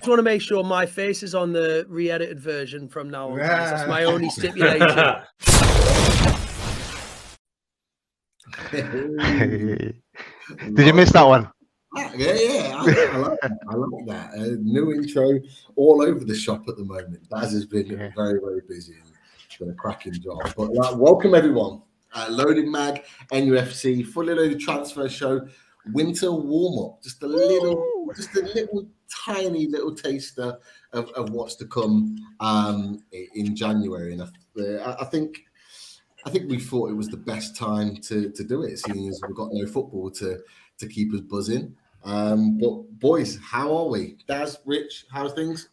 just want to make sure my face is on the re-edited version from now on. That's my only stipulation. Did you miss that one? Yeah, I like that. New intro all over the shop at the moment. Baz has been very, very busy and done a cracking job. But welcome everyone. Loading Mag, NUFC, fully loaded transfer show, winter warm-up. Just a little tiny little taster of what's to come in January. And I think we thought it was the best time to do it, seeing as we've got no football to keep us buzzing. But boys, how are we? Daz, Rich, how's things?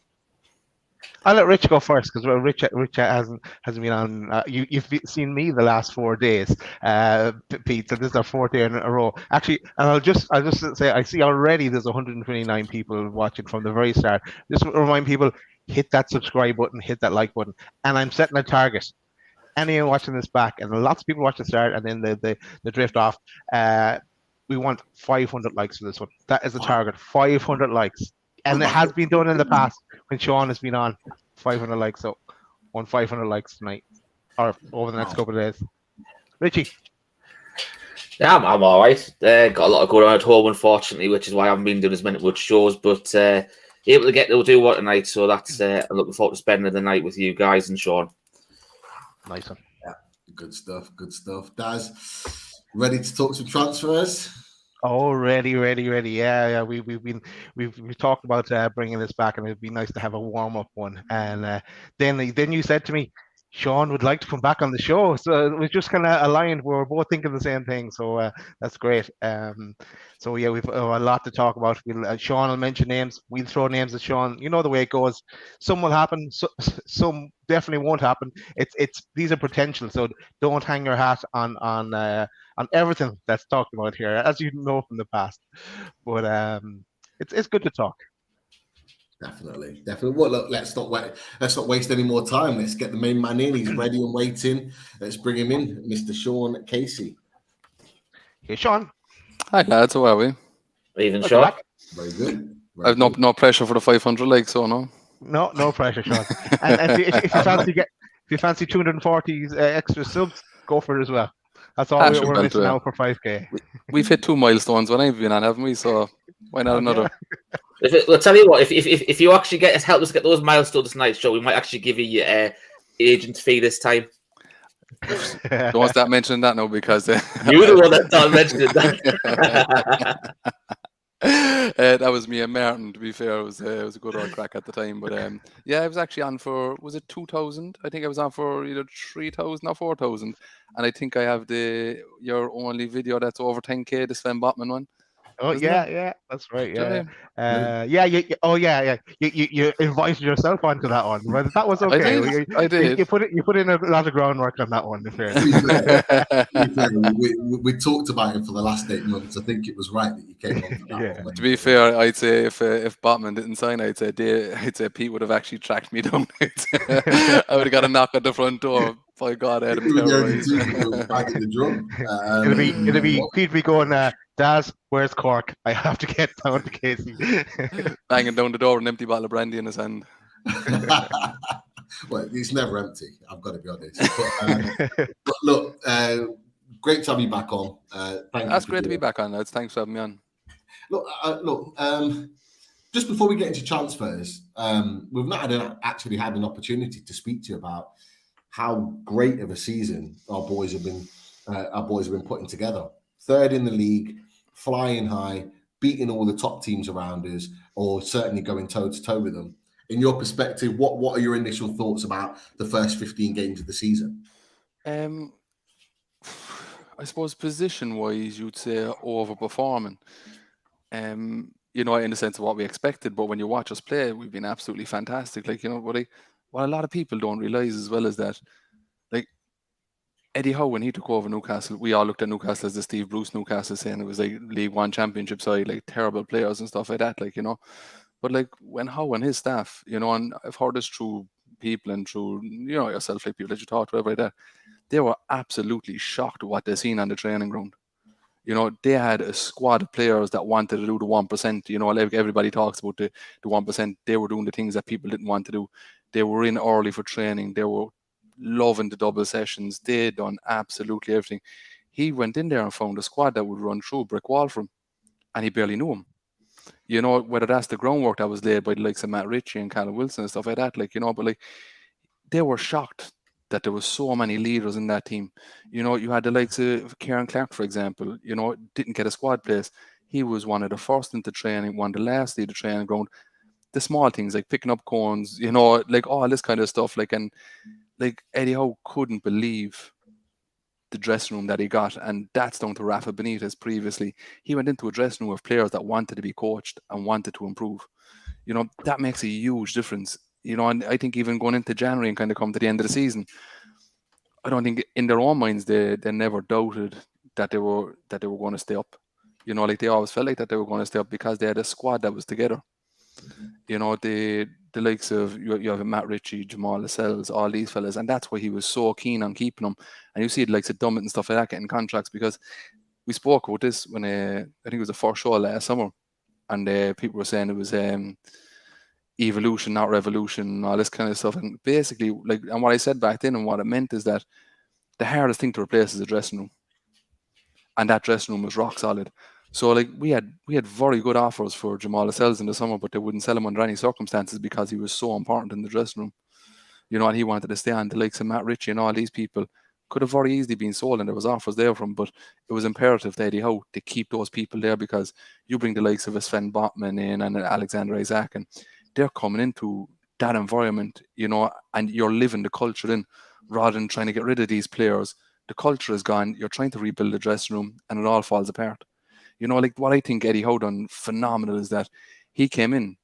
I'll let Rich go first because Rich hasn't been on. You've seen me the last 4 days, Pete. So this is our 4th day in a row. Actually, and I'll just say I see already there's 129 people watching from the very start. Just remind people, hit that subscribe button, hit that like button, and I'm setting a target. Anyone watching this back, and lots of people watch the start and then they drift off. We want 500 likes for this one. That is the target. 500 likes. And it has been done in the past when Sean has been on. 500 likes. So, on 500 likes tonight or over the next couple of days. Richie. Yeah, I'm all right. Got a lot of going on at home, unfortunately, which is why I haven't been doing as many much shows. But able to do what tonight. So that's I'm looking forward to spending the night with you guys and Sean. Nice one. Yeah, good stuff. Daz, ready to talk some transfers? Oh, ready. Yeah. We've talked about bringing this back, and it'd be nice to have a warm up one. And then you said to me, Sean would like to come back on the show, so it was just kind of aligned. We were both thinking the same thing, so that's great. So yeah, we've a lot to talk about. Sean will mention names. We'll throw names at Sean. You know the way it goes. Some will happen. Some definitely won't happen. These are potential, so don't hang your hat on everything that's talked about here, as you know from the past. But it's good to talk. Definitely. Well, look, let's not waste any more time. Let's get the main man in. He's ready and waiting. Let's bring him in, Mr. Sean Casey. Hey, Sean. Hi, lads. How are we? Even Sean. Very good. I've no pressure for the 500 likes, so no. No pressure, Sean. And if you fancy 240 extra subs, go for it as well. That's all we're missing now for 5K. We've hit 2 milestones when I've been on, haven't we? So why not another? I'll tell you what, if you actually help us get those milestones tonight, show, we might actually give you agent fee this time. Don't start mentioning that now because you're the one that started mentioning that. That was me and Martin. To be fair, it was a good old crack at the time. But yeah, I was actually on for, was it 2,000? I think I was on for either 3,000 or 4,000. And I think I have your only video that's over 10K, the Sven Botman one. Oh yeah, that's right. Yeah. You invited yourself onto that one, but that was okay. I did. You put in a lot of groundwork on that one. We talked about it for the last 8 months. I think it was right that you came on for that one. To be fair, I'd say if Botman didn't sign, I'd say Pete would have actually tracked me down. I would have got a knock at the front door. By God, I had him terrorized. It'll be Pete be going, Daz, where's Cork? I have to get down to Casey. Banging down the door with an empty bottle of brandy in his hand. Well, it's never empty, I've got to be honest. But look, great to have you back on. That's great to be back on, lads. Thanks for having me on. Look, just before we get into transfers, we've not actually had an opportunity to speak to you about how great of a season our boys have been putting together. 3rd in the league, flying high, beating all the top teams around us, or certainly going toe-to-toe with them. In your perspective, what are your initial thoughts about the first 15 games of the season? I suppose position-wise, you'd say overperforming. In the sense of what we expected, but when you watch us play, we've been absolutely fantastic. What a lot of people don't realise as well is that, Eddie Howe, when he took over Newcastle, we all looked at Newcastle as the Steve Bruce Newcastle, saying it was like League One Championship side, terrible players and stuff like that, But when Howe and his staff, and I've heard this through people and through, yourself, people that you talk to, whatever like that, they were absolutely shocked at what they've seen on the training ground. You know, they had a squad of players that wanted to do the 1%. You know, like everybody talks about the 1%. They were doing the things that people didn't want to do. They were in early for training. They were loving the double sessions. They had done absolutely everything. He went in there and found a squad that would run through a brick wall for him, and he barely knew him. You know, whether that's the groundwork that was laid by the likes of Matt Ritchie and Callum Wilson and stuff like that, like, you know, but like they were shocked that there was so many leaders in that team. You know, you had the likes of Kieran Clark, for example, you know, didn't get a squad place. He was one of the first into training, one of the last to leave the training ground. The small things like picking up cones, you know, like all this kind of stuff. Like, and like Eddie Howe couldn't believe the dressing room that he got, and that's down to Rafa Benitez previously. He went into a dressing room of players that wanted to be coached and wanted to improve. You know, that makes a huge difference. You know, and I think even going into January and kind of come to the end of the season, I don't think in their own minds they never doubted that they were going to stay up. You know, like they always felt like that they were going to stay up because they had a squad that was together. You know, the likes of you have Matt Ritchie, Jamal Lascelles, all these fellas, and that's why he was so keen on keeping them. And you see the likes of Dummett and stuff like that getting contracts, because we spoke about this when I think it was the first show last summer, and people were saying it was evolution, not revolution, and all this kind of stuff. And basically, like, and what I said back then and what it meant is that the hardest thing to replace is a dressing room, and that dressing room was rock solid. So like we had very good offers for Jamal Lascelles in the summer, but they wouldn't sell him under any circumstances because he was so important in the dressing room. You know, and he wanted to stay on. The likes of Matt Ritchie and all these people could have very easily been sold, and there was offers there from, but it was imperative to Eddie Howe to keep those people there, because you bring the likes of a Sven Botman in and Alexander Isaac, and they're coming into that environment, you know, and you're living the culture in, rather than trying to get rid of these players. The culture is gone. You're trying to rebuild the dressing room, and it all falls apart. You know, like what I think Eddie Howe done phenomenal is that he came in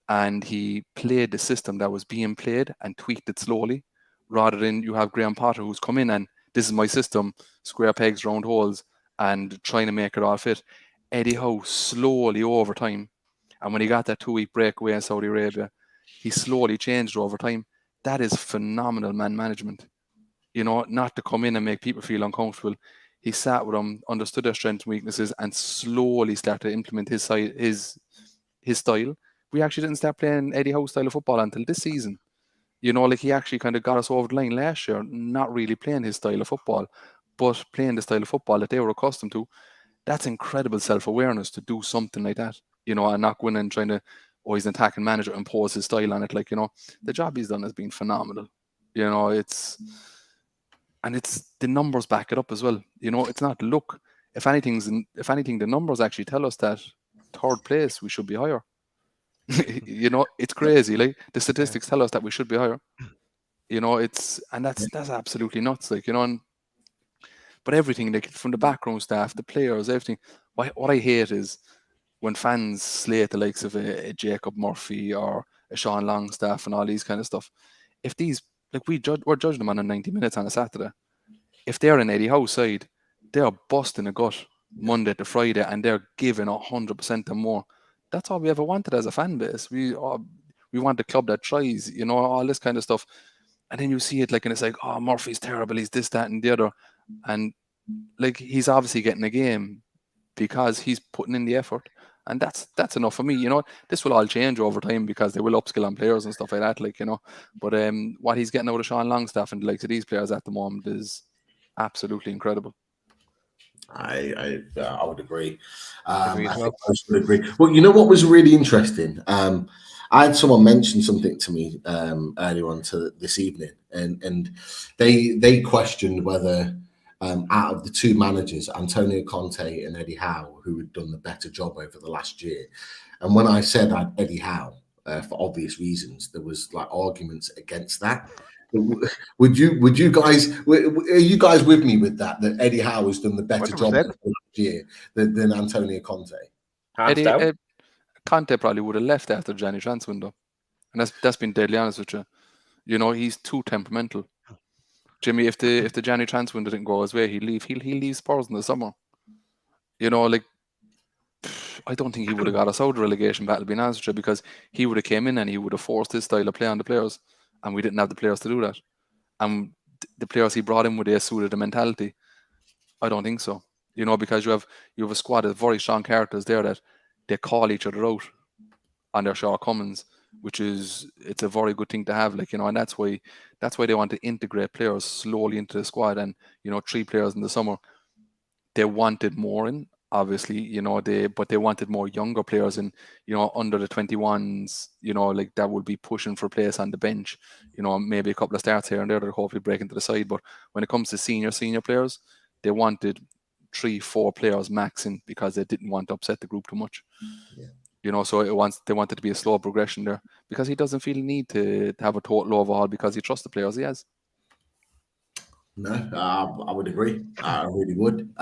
and he played the system that was being played and tweaked it slowly, rather than you have Graham Potter who's come in and this is my system, square pegs, round holes, and trying to make it all fit. Eddie Howe slowly over time, and when he got that 2-week break away in Saudi Arabia, he slowly changed over time. That is phenomenal man management. You know, not to come in and make people feel uncomfortable. He sat with them, understood their strengths and weaknesses, and slowly started to implement his style. We actually didn't start playing Eddie Howe's style of football until this season. You know, like he actually kind of got us over the line last year, not really playing his style of football, but playing the style of football that they were accustomed to. That's incredible self-awareness to do something like that, you know, and not go in and trying to, he's an attacking manager, impose his style on it. Like, you know, the job he's done has been phenomenal. You know, it's the numbers back it up as well. You know, it's not luck. If anything, the numbers actually tell us that third place, we should be higher. You know, it's crazy. Like the statistics tell us that we should be higher. You know, that's absolutely nuts. Like, you know, but everything, like from the background staff, the players, everything. What I hate is when fans slate the likes of a Jacob Murphy or a Sean Longstaff and all these kind of stuff. If these, like we're judging them on a 90 minutes on a Saturday. If they're in Eddie Howe's side, they're busting a gut Monday to Friday, and they're giving 100% and more. That's all we ever wanted as a fan base. We want a club that tries, you know, all this kind of stuff. And then you see it like, and it's like, oh, Murphy's terrible. He's this, that, and the other. And like, he's obviously getting a game because he's putting in the effort. And that's enough for me. You know, this will all change over time because they will upskill on players and stuff like that, like, you know. But what he's getting out of Sean Longstaff and the likes of these players at the moment is absolutely incredible. I would agree. I think most would agree. Well, you know what was really interesting? I had someone mention something to me earlier on this evening, and they questioned whether out of the two managers, Antonio Conte and Eddie Howe, who had done the better job over the last year. And when I said Eddie Howe, for obvious reasons, there was like arguments against that. Would you guys? Are you guys with me with that? That Eddie Howe has done the better 100%. Job last year than Antonio Conte. Conte probably would have left after the January transfer window, and that's been deadly honest with you. You know, he's too temperamental. Jimmy, if the January transfer window didn't go his way, he'd leave. He'll leave Spurs in the summer. You know, like I don't think he would have got us out of the relegation battle, being honest with you, because he would have came in and he would have forced his style of play on the players. And we didn't have the players to do that. And the players he brought in, would they have suited the mentality? I don't think so. you know, because you have a squad of very strong characters there that they call each other out on their shortcomings, it's a very good thing to have, like, you know, and that's why they want to integrate players slowly into the squad. And, you know, 3 players in the summer, they wanted more in, obviously, you know, but they wanted more younger players and, you know, under the 21s, you know, like that would be pushing for place on the bench, you know, maybe a couple of starts here and there that hopefully break into the side. But when it comes to senior players, they wanted 3-4 players max in because they didn't want to upset the group too much. Yeah. You know, so they wanted to be a slow progression there because he doesn't feel the need to have a total overhaul because he trusts the players he has. No, I would agree. I really would.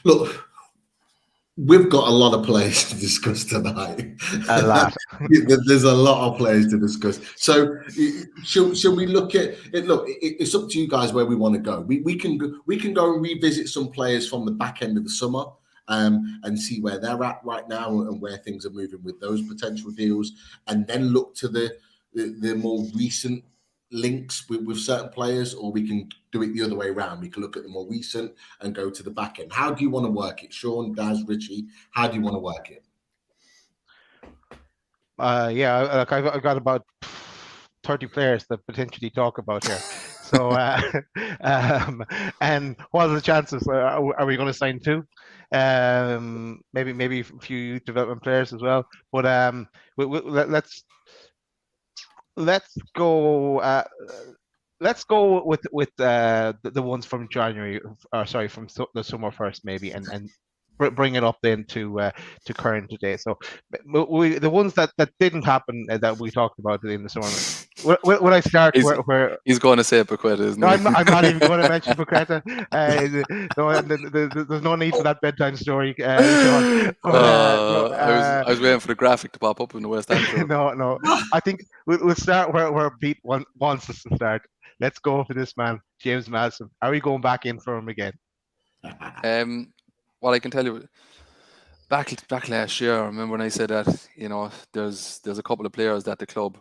Look, we've got a lot of players to discuss tonight. A lot. There's a lot of players to discuss. So, should we look at it? Look, it's up to you guys where we want to go. We can go and revisit some players from the back end of the summer. And see where they're at right now and where things are moving with those potential deals, and then look to the more recent links with certain players, or we can do it the other way around. We can look at the more recent and go to the back end. How do you want to work it, Sean, Daz, Richie? How do you want to work it? Yeah, like I've got about 30 players to potentially talk about here. So, and what are the chances? Are we going to sign 2? Maybe a few youth development players as well. But let's go. Let's go with the ones from January. Sorry, from the summer first, maybe, and bring it up then to current today. So the ones that didn't happen that we talked about in the summer. When I start, where he's going to say Paqueta, isn't he? I'm not even going to mention Paqueta. No, there's no need for that bedtime story, Sean. I was waiting for the graphic to pop up in the West Ham show. No. I think we'll start where Pete wants us to start. Let's go for this man, James Maddison. Are we going back in for him again? Well, I can tell you, back last year, I remember when I said that, you know, there's a couple of players that the club,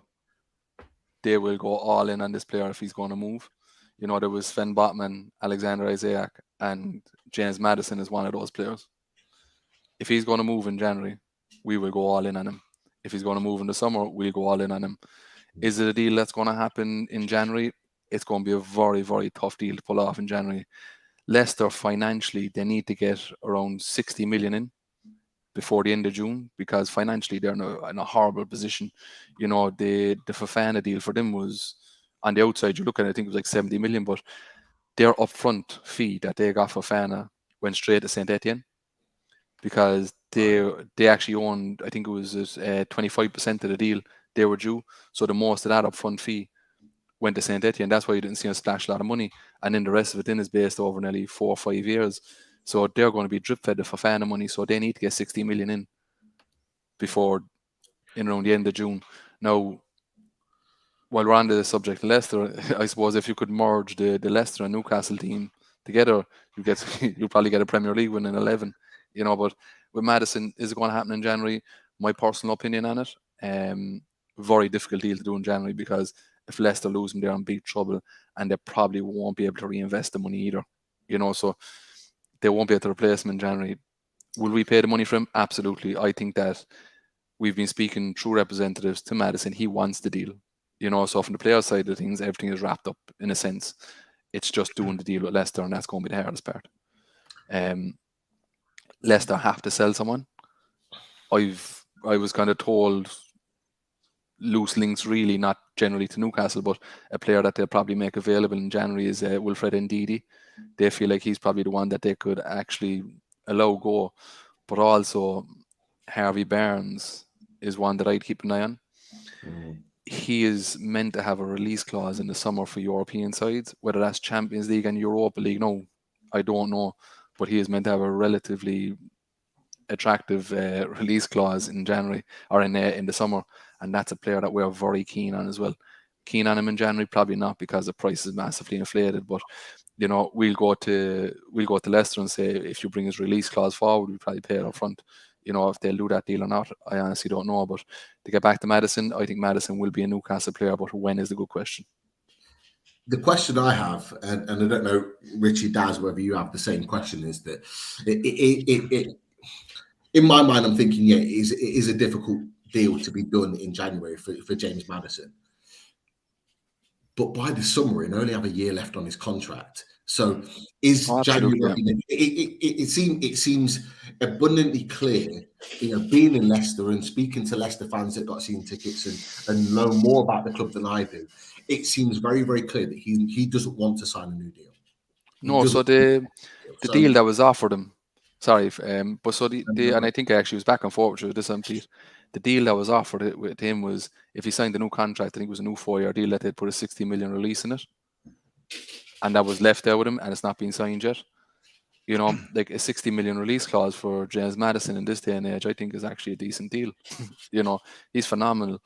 they will go all in on this player if he's going to move. You know, there was Sven Botman, Alexander Isaac, and James Maddison is one of those players. If he's going to move in January, we will go all in on him. If he's going to move in the summer, we'll go all in on him. Is it a deal that's going to happen in January? It's going to be a very, very tough deal to pull off in January. Leicester, financially, they need to get around 60 million in before the end of June, because financially they're in a horrible position. You know, the Fofana deal for them was, on the outside, you look at it, I think it was like 70 million, but their upfront fee that they got for Fofana went straight to Saint Etienne, because they actually owned, I think it was 25% of the deal they were due. So the most of that upfront fee went to Saint Etienne. That's why you didn't see us splash a lot of money. And then the rest of it then is based over nearly 4 or 5 years. So they're going to be drip fed the Fofana money. So they need to get 60 million in before, in around the end of June. Now, while we're on the subject of Leicester, I suppose if you could merge the Leicester and Newcastle team together, you'll probably get a Premier League win in 11. You know, but with Maddison, is it going to happen in January? My personal opinion on it, very difficult deal to do in January, because if Leicester lose him, they're in big trouble, and they probably won't be able to reinvest the money either. You know, so they won't be able to replace him in January. Will we pay the money for him? Absolutely. I think that we've been speaking through representatives to Maddison. He wants the deal. You know, so from the player side of things, everything is wrapped up in a sense. It's just doing the deal with Leicester, and that's going to be the hardest part. Leicester have to sell someone. I was kind of told loose links, really, not generally to Newcastle, but a player that they'll probably make available in January is Wilfred Ndidi. They feel like he's probably the one that they could actually allow go. But also Harvey Barnes is one that I'd keep an eye on. He is meant to have a release clause in the summer for European sides, whether that's Champions League and Europa League. No, I don't know. But he is meant to have a relatively attractive release clause in January, or in the summer, and that's a player that we're very keen on as well. Keen on him in January, probably not, because the price is massively inflated. But you know, we'll go to Leicester and say, if you bring his release clause forward, we'll probably pay it up front. You know, if they'll do that deal or not, I honestly don't know. But to get back to Maddison, I think Maddison will be a Newcastle player, but when is the good question. The question I have, and I don't know, Richie Daz, whether you have the same question, is that in my mind, I'm thinking, yeah, it is a difficult deal to be done in January for James Maddison. But by the summer, he'll only have a year left on his contract. So is January? It seems abundantly clear. Being in Leicester and speaking to Leicester fans that got season tickets and know more about the club than I do, it seems very, very clear that he doesn't want to sign a new deal. So the deal that was offered him. Sorry, but so and I think I actually was back and forth with this, Pete. The deal that was offered with him was if he signed a new contract, I think it was a new 4-year deal, that they'd put a 60 million release in it, and that was left there with him, and it's not been signed yet. Like a 60 million release clause for James Maddison in this day and age, I think is actually a decent deal. He's phenomenal.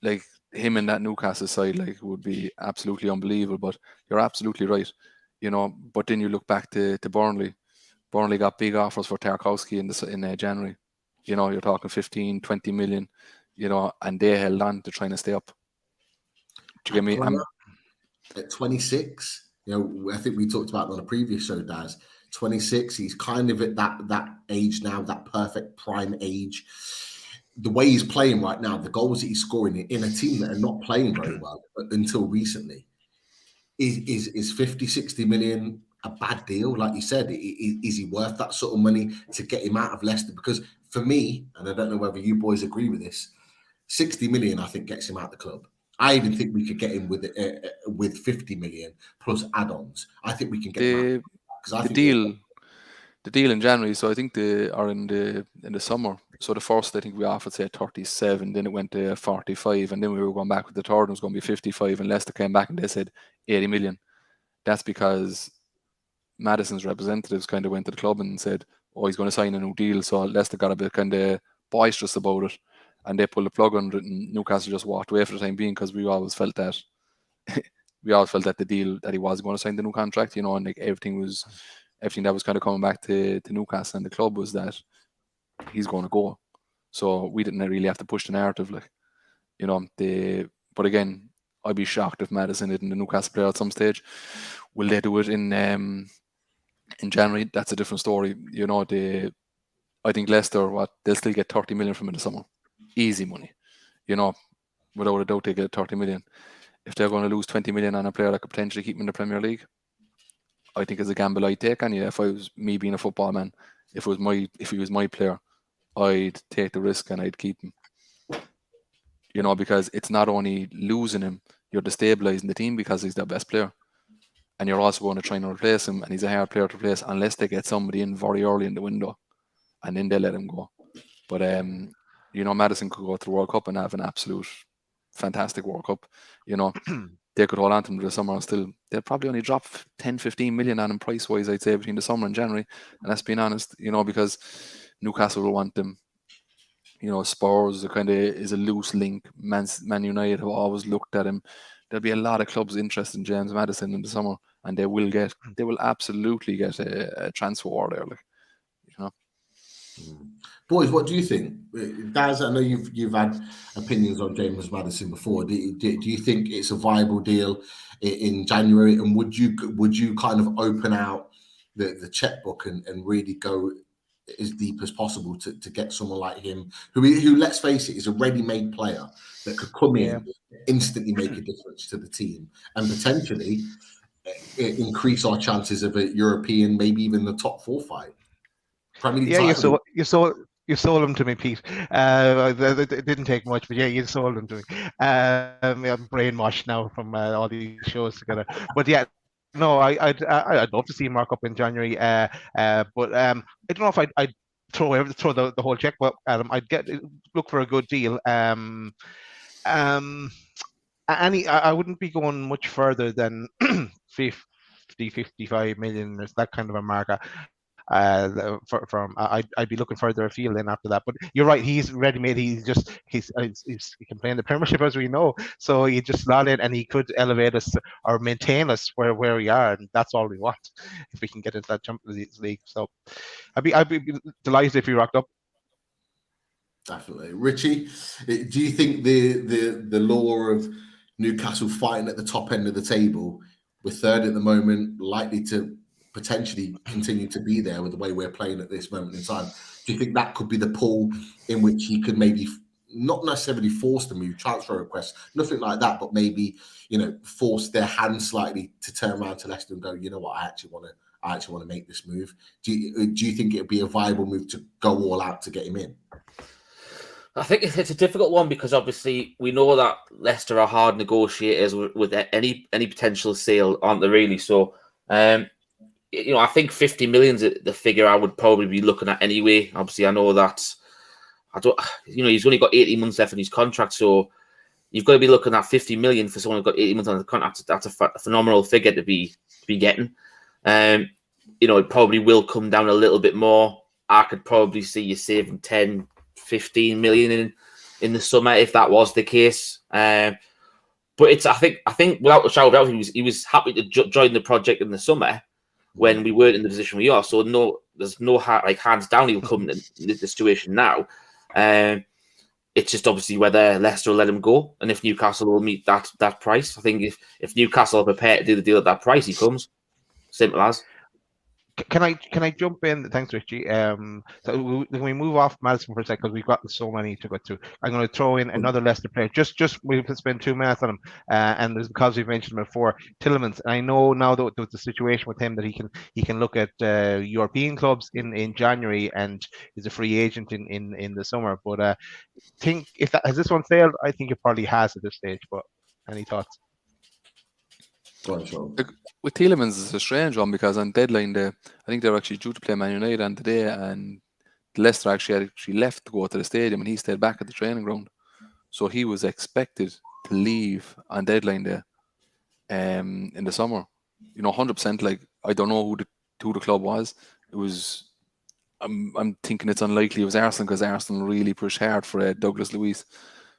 Like him in that Newcastle side, like would be absolutely unbelievable. But you're absolutely right. But then you look back to Burnley. Burnley got big offers for Tarkowski in January. You're talking 15, 20 million, and they held on to trying to stay up. Do you get me? At 26, I think we talked about it on a previous show, Daz. 26, he's kind of at that age now, that perfect prime age. The way he's playing right now, the goals that he's scoring in a team that are not playing very well until recently, is 50, 60 million a bad deal? Like you said, is he worth that sort of money to get him out of Leicester? Because for me, and I don't know whether you boys agree with this, 60 million, I think, gets him out of the club. I even think we could get him with 50 million plus add-ons. I think we can get him out. The deal in January, so I think in the summer. So the first, I think we offered, say, 37, then it went to 45, and then we were going back with the third, it was going to be 55, and Leicester came back and they said 80 million. That's because Maddison's representatives kind of went to the club and said, oh, he's going to sign a new deal. So Leicester got a bit kind of boisterous about it, and they pulled the plug on it, and Newcastle just walked away for the time being, because we always felt that the deal that he was going to sign the new contract, and like everything that was kind of coming back to Newcastle and the club was that he's going to go. So we didn't really have to push the narrative, but again, I'd be shocked if Maddison isn't a Newcastle player at some stage. Will they do it in January? That's a different story. I think Leicester, they'll still get 30 million from in the summer. Easy money. Without a doubt they get 30 million. If they're going to lose 20 million on a player that could potentially keep him in the Premier League, I think it's a gamble I'd take. And if I was me being a football man, if he was my player, I'd take the risk and I'd keep him. Because it's not only losing him, you're destabilizing the team because he's their best player. And you're also going to try and replace him, and he's a hard player to replace unless they get somebody in very early in the window, and then they let him go. But Maddison could go to the World Cup and have an absolute fantastic World Cup. They could hold on to him to the summer and still, they'll probably only drop 10, 15 million on him price-wise, I'd say, between the summer and January. And that's being honest, because Newcastle will want them. Spurs is a loose link. Man United have always looked at him. There'll be a lot of clubs interested in James Maddison in the summer, and they will absolutely get a transfer war there. Boys, what do you think? Daz, I know you've had opinions on James Maddison before. Do you think it's a viable deal in January? And would you kind of open out the checkbook and really go as deep as possible to get someone like him, who let's face it, is a ready-made player that could come in, instantly make a difference to the team, and potentially increase our chances of a European, maybe even the top 4 fight? You sold him to me, Pete. It didn't take much, but you sold him to me. I'm brainwashed now from all these shows together. But yeah, no, I'd love to see him mark up in January. But I don't know if I'd throw the whole check, but I'd look for a good deal. I wouldn't be going much further than 50, 55 million. There's that kind of a marker. I'd be looking further afield then after that. But you're right, he's ready-made. He can play in the Premiership, as we know. So he just slot in, and he could elevate us or maintain us where we are, and that's all we want if we can get into that Champions League. So I'd be delighted if he rocked up. Definitely, Richie. Do you think the law of Newcastle fighting at the top end of the table. We're third at the moment, likely to potentially continue to be there with the way we're playing at this moment in time. Do you think that could be the pull in which he could maybe not necessarily force the move, transfer requests, nothing like that, but maybe, you know, force their hand slightly to turn around to Leicester and go, you know what, I actually want to make this move. Do you think it would be a viable move to go all out to get him in? I think it's a difficult one because obviously we know that Leicester are hard negotiators with any potential sale, aren't they really? So, you know, I think 50 million is the figure I would probably be looking at anyway. Obviously, I know that he's only got 18 months left in his contract, so you've got to be looking at 50 million for someone who's got 18 months on the contract. That's a phenomenal figure to be getting. You know, it probably will come down a little bit more. I could probably see you saving 10, 15 million in the summer if that was the case. But it's I think without a shadow of a doubt, he was happy to join the project in the summer when we weren't in the position we are. So there's no hands down he'll come in the situation now. It's just obviously whether Leicester will let him go and if Newcastle will meet that price. I think if Newcastle are prepared to do the deal at that price, he comes. Simple as. Can I jump in? Thanks, Richie. So we move off Maddison for a second because we've got so many to go through. I'm going to throw in another Leicester player. Just we've spent 2 minutes on him, and it's because we've mentioned him before, Tielemans. I know now that there's a situation with him that he can look at European clubs in January, and he's a free agent in the summer. But think if that has this one failed, I think it probably has at this stage. But any thoughts? With Tielemans, it's a strange one because on deadline day, I think they're actually due to play Man United on today, and Leicester actually left to go to the stadium, and he stayed back at the training ground. So he was expected to leave on deadline day in the summer. You know, 100%. Like, I don't know who the club was. It was. I'm thinking it's unlikely it was Arsenal because Arsenal really pushed hard for Douglas Luiz.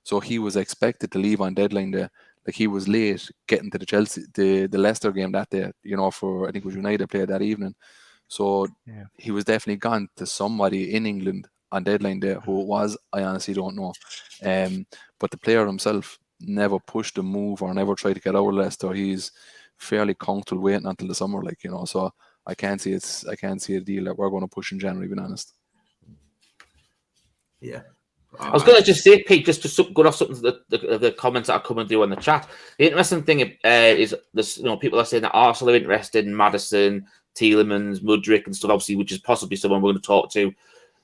So he was expected to leave on deadline day. Like, he was late getting to the Leicester game that day, you know, for I think it was United played that evening. So he was definitely gone to somebody in England on deadline day. Who it was, I honestly don't know. But the player himself never pushed a move or never tried to get out of Leicester. He's fairly comfortable waiting until the summer, like, you know. So I can't see a deal that we're going to push in January, being honest. Yeah. I was going to just say, Pete, just to go off something to the comments that are coming through on the chat. The interesting thing is there's, you know, people are saying that Arsenal are interested in Maddison, Tielemans, Mudryk and stuff, obviously, which is possibly someone we're going to talk to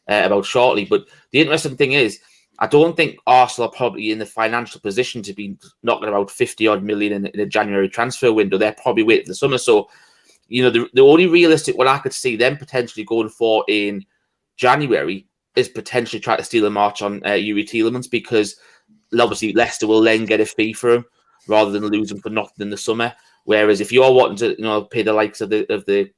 about shortly. But the interesting thing is, I don't think Arsenal are probably in the financial position to be knocking about 50-odd million in a January transfer window. They're probably waiting for the summer. So, you know, the only realistic one I could see them potentially going for in January is potentially try to steal a march on Youri Tielemans, because obviously Leicester will then get a fee for him rather than lose him for nothing in the summer. Whereas if you're wanting to, you know, pay the likes of the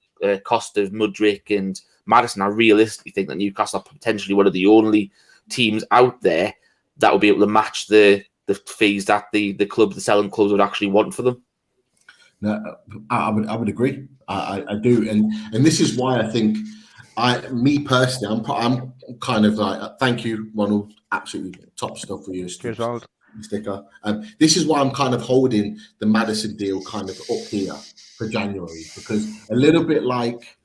cost of Mudryk and Maddison, I realistically think that Newcastle are potentially one of the only teams out there that will be able to match the fees that the selling clubs would actually want for them. No, I would agree. I do, and this is why I think. Me personally, I'm kind of like, thank you, Ronald. Absolutely top stuff for you, sticker. This is why I'm kind of holding the Maddison deal kind of up here for January, because a little bit like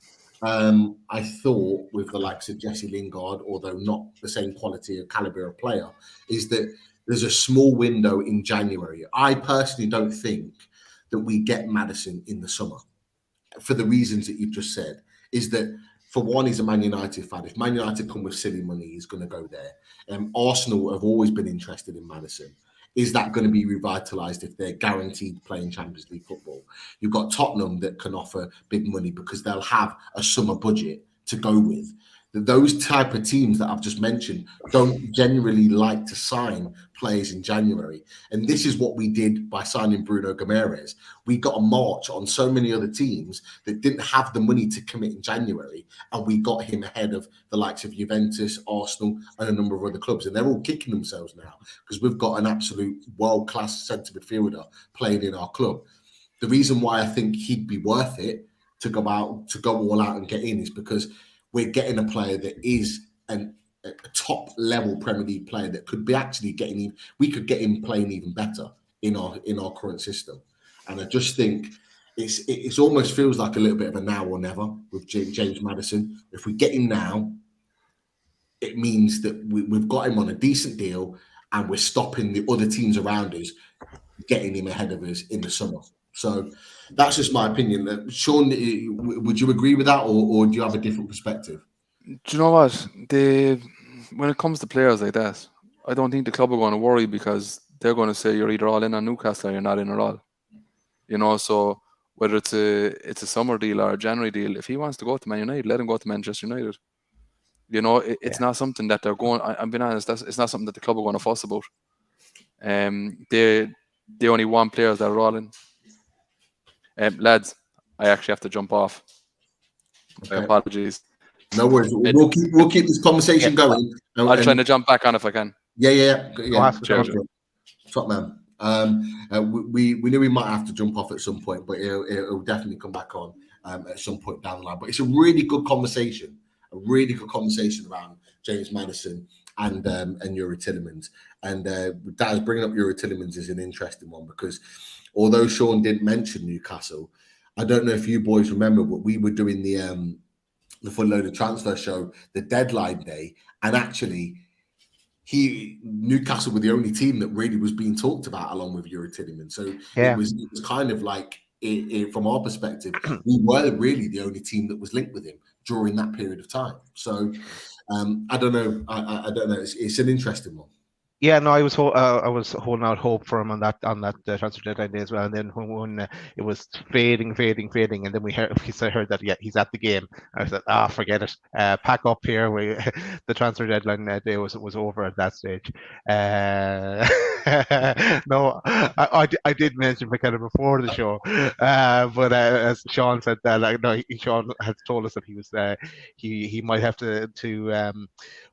I thought with the likes of Jesse Lingard, although not the same quality or caliber of player, is that there's a small window in January. I personally don't think that we get Maddison in the summer for the reasons that you've just said. Is that, for one, he's a Man United fan. If Man United come with silly money, he's going to go there. Arsenal have always been interested in Maddison. Is that going to be revitalised if they're guaranteed playing Champions League football? You've got Tottenham that can offer big money because they'll have a summer budget to go with. Those type of teams that I've just mentioned don't generally like to sign players in January. And this is what we did by signing Bruno Guimaraes. We got a march on so many other teams that didn't have the money to commit in January. And we got him ahead of the likes of Juventus, Arsenal, and a number of other clubs. And they're all kicking themselves now because we've got an absolute world-class centre midfielder playing in our club. The reason why I think he'd be worth it to go all out and get in is because we're getting a player that is a top level Premier League player that could be actually we could get him playing even better in our current system. And I just think it's almost feels like a little bit of a now or never with James Maddison. If we get him now, it means that we've got him on a decent deal and we're stopping the other teams around us getting him ahead of us in the summer. So that's just my opinion. Sean, would you agree with that, or do you have a different perspective? Do you know what? When it comes to players like that, I don't think the club are going to worry, because they're going to say you're either all in on Newcastle or you're not in at all. You know, so whether it's a summer deal or a January deal, if he wants to go to Man United, let him go to Manchester United. You know, it's not something that they're going. I'm being honest. It's not something that the club are going to fuss about. They only want players that are all in. Lads, I actually have to jump off. Okay. Apologies. No worries. We'll keep this conversation going. I'll try to jump back on if I can. Yeah. Cheers. Top man. We knew we might have to jump off at some point, but it'll definitely come back on at some point down the line. But it's a really good conversation. Around James Maddison and Youri Tielemans. And Daz, bringing up Youri Tielemans is an interesting one, because although Sean didn't mention Newcastle, I don't know if you boys remember, but we were doing the Full Loaded Transfer Show the deadline day, and actually Newcastle were the only team that really was being talked about along with Youri Tielemans. So it was kind of like, from our perspective, we were really the only team that was linked with him during that period of time. So I don't know. I don't know. It's an interesting one. Yeah, no, I was holding out hope for him on that transfer deadline day as well. And then when it was fading, and then we heard that he's at the game. I said, forget it. Pack up here. The transfer deadline day was over at that stage. No, I did mention Fekir before the show, but as Sean said, Sean has told us that he might have to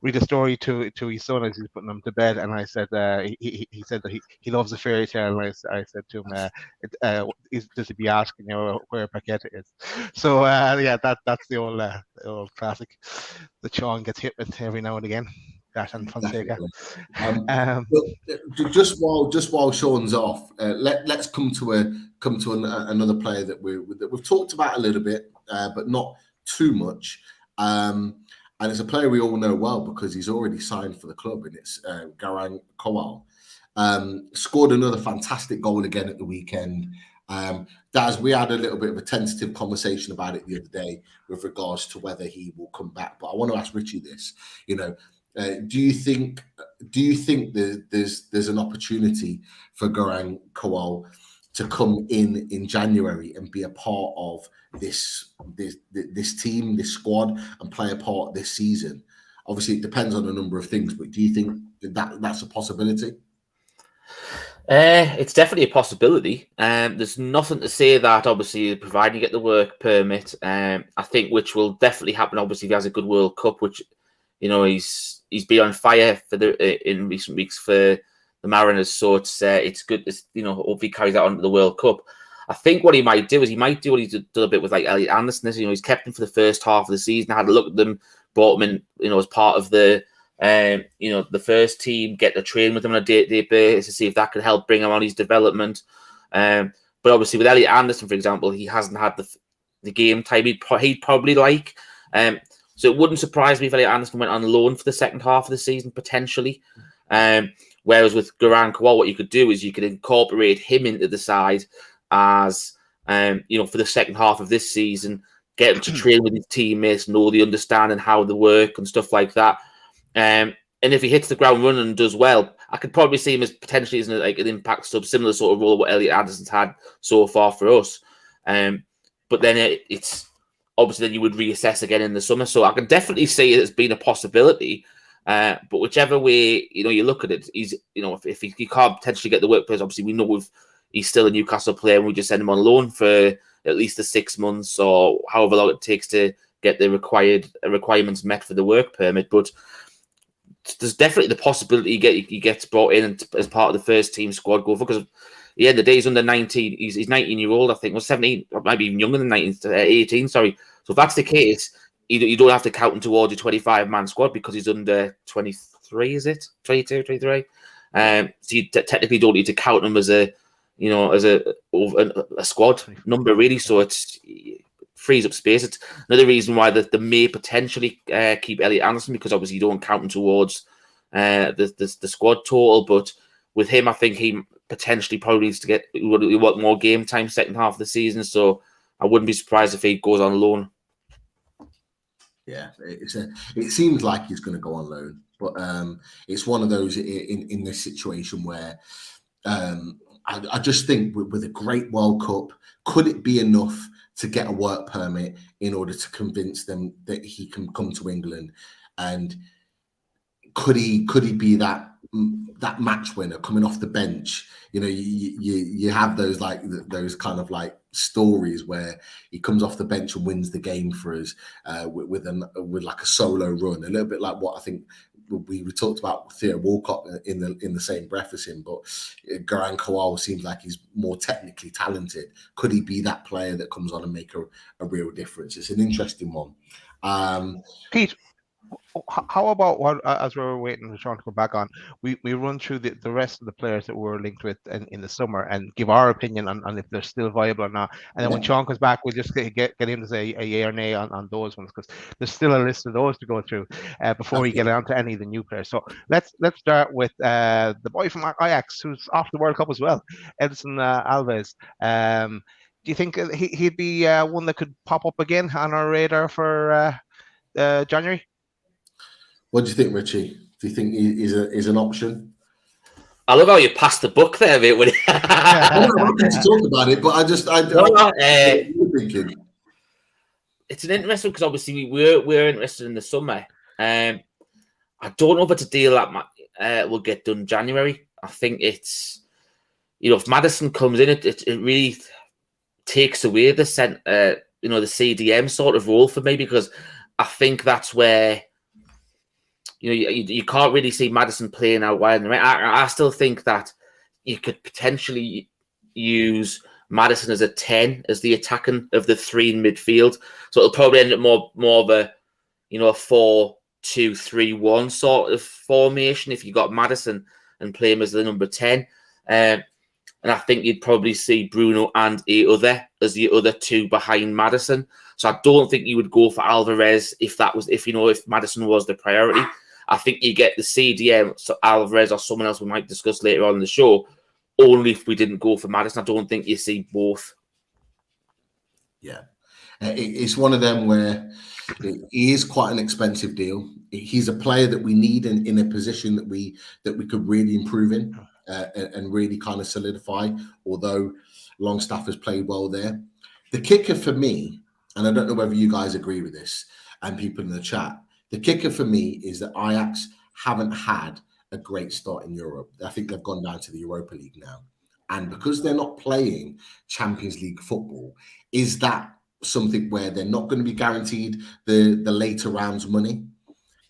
read a story to his son as he's putting him to bed, and I said he said that he loves a fairy tale, and I said to him, does he be asking where Paqueta is? So that's the old classic that Sean gets hit with every now and again. That and Fonseca. Just while Sean's off, let's come to another player that we've talked about a little bit, but not too much. And it's a player we all know well because he's already signed for the club, and it's Garang Kuol. Scored another fantastic goal again at the weekend. Daz, we had a little bit of a tentative conversation about it the other day with regards to whether he will come back. But I want to ask Richie this. Do you think there's an opportunity for Garang Kuol to come in January and be a part of this team, this squad, and play a part this season? Obviously, it depends on a number of things, but do you think that's a possibility? It's definitely a possibility. There's nothing to say that, obviously, providing you get the work permit, I think, which will definitely happen, obviously, if he has a good World Cup, which, he's been on fire in recent weeks for the Mariners, so it's good. Hopefully carries that on to the World Cup. I think what he might do is what he's done a bit with like Elliot Anderson. He's kept him for the first half of the season, had a look at them, brought him in, as part of the the first team, get to train with him on a day-to-day basis to see if that could help bring him on his development. But obviously with Elliot Anderson, for example, he hasn't had the game time he'd probably like. So it wouldn't surprise me if Elliot Anderson went on loan for the second half of the season, potentially. Whereas with Garang Kuol, what you could do is you could incorporate him into the side as, for the second half of this season, get him to train with his teammates, know the understanding how they work and stuff like that. And if he hits the ground running and does well, I could probably see him as potentially as an impact sub, similar sort of role what Elliot Anderson's had so far for us. But then it's obviously then you would reassess again in the summer. So I can definitely see it as being a possibility. But whichever way you look at it, he's if he can't potentially get the work players, obviously we know he's still a Newcastle player, and we just send him on loan for at least the 6 months or however long it takes to get the requirements met for the work permit. But there's definitely the possibility he gets brought in as part of the first team squad go for, because at the end of the day he's under 19. He's 19-year-old, I think, or 17, or maybe even younger than 18. Sorry. So if that's the case, you don't have to count him towards your 25-man squad because he's under 23. Is it 22, 23? So you technically don't need to count him as a squad number really. So it frees up space. It's another reason why they may potentially keep Elliot Anderson, because obviously you don't count him towards the squad total. But with him, I think he potentially probably needs to get more game time second half of the season. So I wouldn't be surprised if he goes on loan. Yeah, it seems like he's going to go on loan, but it's one of those in this situation where I just think with a great World Cup, could it be enough to get a work permit in order to convince them that he can come to England? And could he be that match winner coming off the bench? You know, you have those kind of like stories where he comes off the bench and wins the game for us with like a solo run, a little bit like what I think we talked about Theo Walcott in the same breath as him. But Garang Kuol seems like he's more technically talented. Could he be that player that comes on and make a real difference? It's an interesting one. Pete, how about as we're waiting for Sean to come back on, we run through the rest of the players that we're linked with in the summer and give our opinion on if they're still viable or not. And then when Sean comes back, we'll just get him to say a yay or nay on those ones, because there's still a list of those to go through before we get on to any of the new players. So let's start with the boy from Ajax who's off the World Cup as well, Edson Alves. Do you think he'd be one that could pop up again on our radar for January? What do you think, Richie? Do you think is an option? I love how you passed the book there, mate. I'm not to talk about it, but thinking. It's an interesting, because obviously we're interested in the summer. I don't know if it's a deal that will get done January. I think it's, if Maddison comes in, it really takes away the CDM sort of role for me, because I think that's where. You can't really see Maddison playing out wide. I still think that you could potentially use Maddison as a 10, as the attacking of the three in midfield. So it'll probably end up more of a 4-2-3-1 sort of formation if you got Maddison and play him as the number 10. And I think you'd probably see Bruno and Other as the other two behind Maddison. So I don't think you would go for Alvarez if Maddison was the priority. I think you get the CDM, so Alvarez or someone else we might discuss later on in the show, only if we didn't go for Maddison. I don't think you see both. Yeah. It's one of them where he is quite an expensive deal. He's a player that we need in a position that we could really improve in and really kind of solidify, although Longstaff has played well there. The kicker for me, and I don't know whether you guys agree with this and people in the chat, the kicker for me is that Ajax haven't had a great start in Europe. I think they've gone down to the Europa League now. And because they're not playing Champions League football, is that something where they're not going to be guaranteed the later rounds money?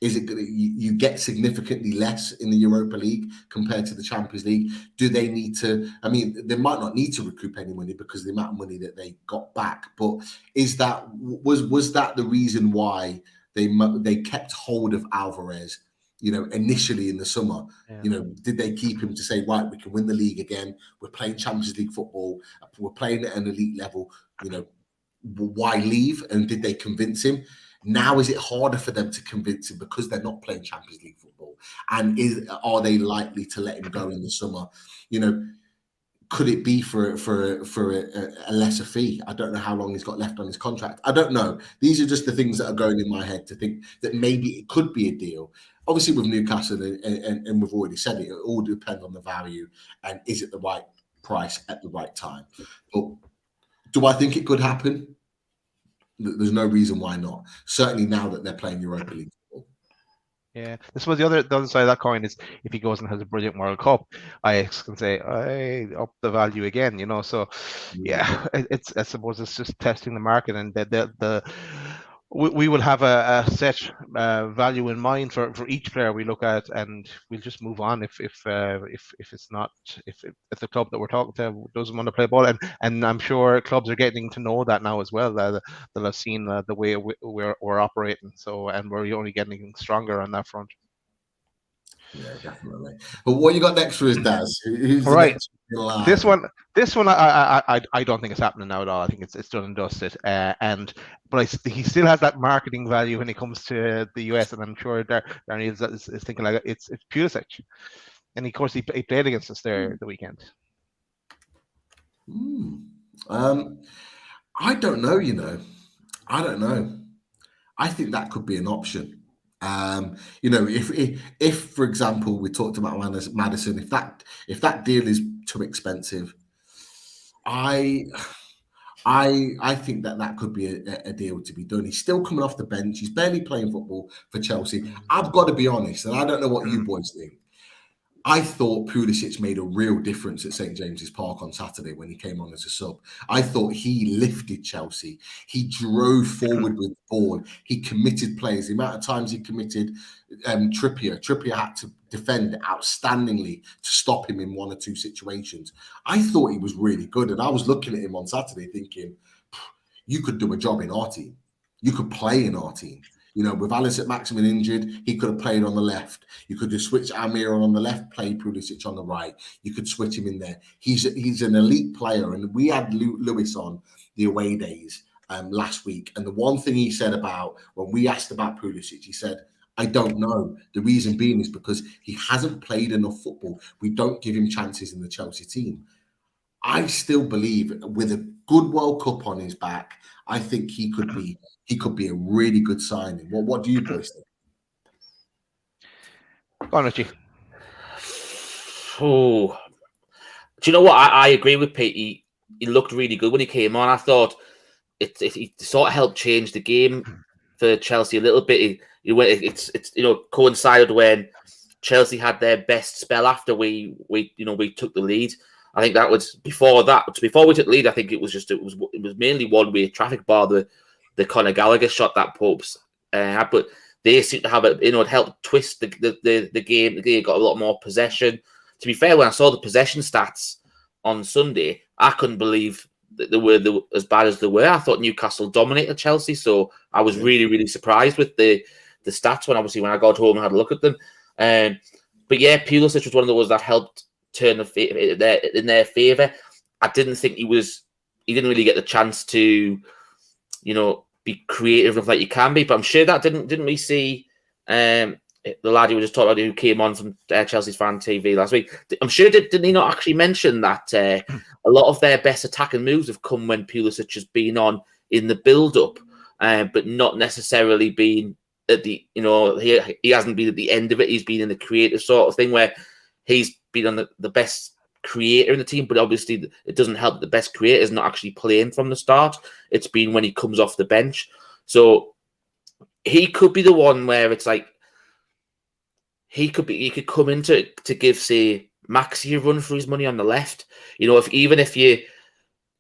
Is it you get significantly less in the Europa League compared to the Champions League? Do they need to? I mean, they might not need to recoup any money because of the amount of money that they got back. But was that the reason why they kept hold of Alvarez, initially in the summer? Yeah. Did they keep him to say, right, we can win the league again, we're playing Champions League football, we're playing at an elite level, why leave? And did they convince him? Now is it harder for them to convince him because they're not playing Champions League football? And are they likely to let him go in the summer? Could it be for a lesser fee? I don't know how long he's got left on his contract. I don't know. These are just the things that are going in my head to think that maybe it could be a deal. Obviously, with Newcastle, and we've already said it all depends on the value and is it the right price at the right time. But do I think it could happen? There's no reason why not. Certainly now that they're playing Europa League. Yeah, I suppose the other side of that coin is if he goes and has a brilliant World Cup, Ajax can say, "I up the value again," So, yeah, I suppose it's just testing the market, and we will have a set value in mind for each player we look at, and we'll just move on if it's not if the club that we're talking to doesn't want to play ball, and I'm sure clubs are getting to know that now as well. They'll have seen the way we're operating, so and we're only getting stronger on that front. Yeah, definitely. But what you got next for us, Daz? Who's the Right. next line? This one, I don't think it's happening now at all. I think it's done and dusted. But he still has that marketing value when it comes to the US, and I'm sure Darren is thinking like it's Pulisic, and of course he played against us there the weekend. I don't know. I don't know. I think that could be an option. If for example we talked about Maddison, if that deal is too expensive, I think that could be a deal to be done. He's still coming off the bench. He's barely playing football for Chelsea. I've got to be honest, and I don't know what you boys think. I thought Pulisic made a real difference at St. James's Park on Saturday when he came on as a sub. I thought he lifted Chelsea. He drove forward with the ball. He committed players. The amount of times he committed Trippier. Trippier had to defend outstandingly to stop him in one or two situations. I thought he was really good. And I was looking at him on Saturday thinking, you could do a job in our team. You could play in our team. With Alisson Maximin injured, he could have played on the left. You could just switch Amir on the left, play Pulisic on the right. You could switch him in there. He's an elite player. And we had Lewis on the away days last week. And the one thing he said about, when we asked about Pulisic, he said, I don't know. The reason being is because he hasn't played enough football. We don't give him chances in the Chelsea team. I still believe with a good World Cup on his back, I think he could be a really good signing. What do you boys think? Go on, Richie. Oh, do you know what? I agree with Pete. He looked really good when he came on. I thought it sort of helped change the game for Chelsea a little bit. It's coincided when Chelsea had their best spell after we took the lead. I think that was before we took the lead. I think it was mainly one-way traffic bar, the Conor Gallagher shot that Pope's had, but they seem to have it helped twist the game. The game got a lot more possession. To be fair, when I saw the possession stats on Sunday, I couldn't believe that they were as bad as they were. I thought Newcastle dominated Chelsea, so I was really, really surprised with the stats when I got home and had a look at them. But yeah, Pulisic was one of those that helped turn in their favour. I didn't think he didn't really get the chance to, be creative enough like you can be. But I'm sure that didn't we see the lad you were just talking about who came on from Chelsea's Fan TV last week? I'm sure didn't he not actually mention that a lot of their best attacking moves have come when Pulisic has been on in the build-up, but not necessarily been at the, he hasn't been at the end of it. He's been in the creative sort of thing where he's been on the best creator in the team, but obviously it doesn't help that the best creator is not actually playing from the start. It's been when he comes off the bench. So he could be the one where it's like he could come in to give, say, Maxi a run for his money on the left. If you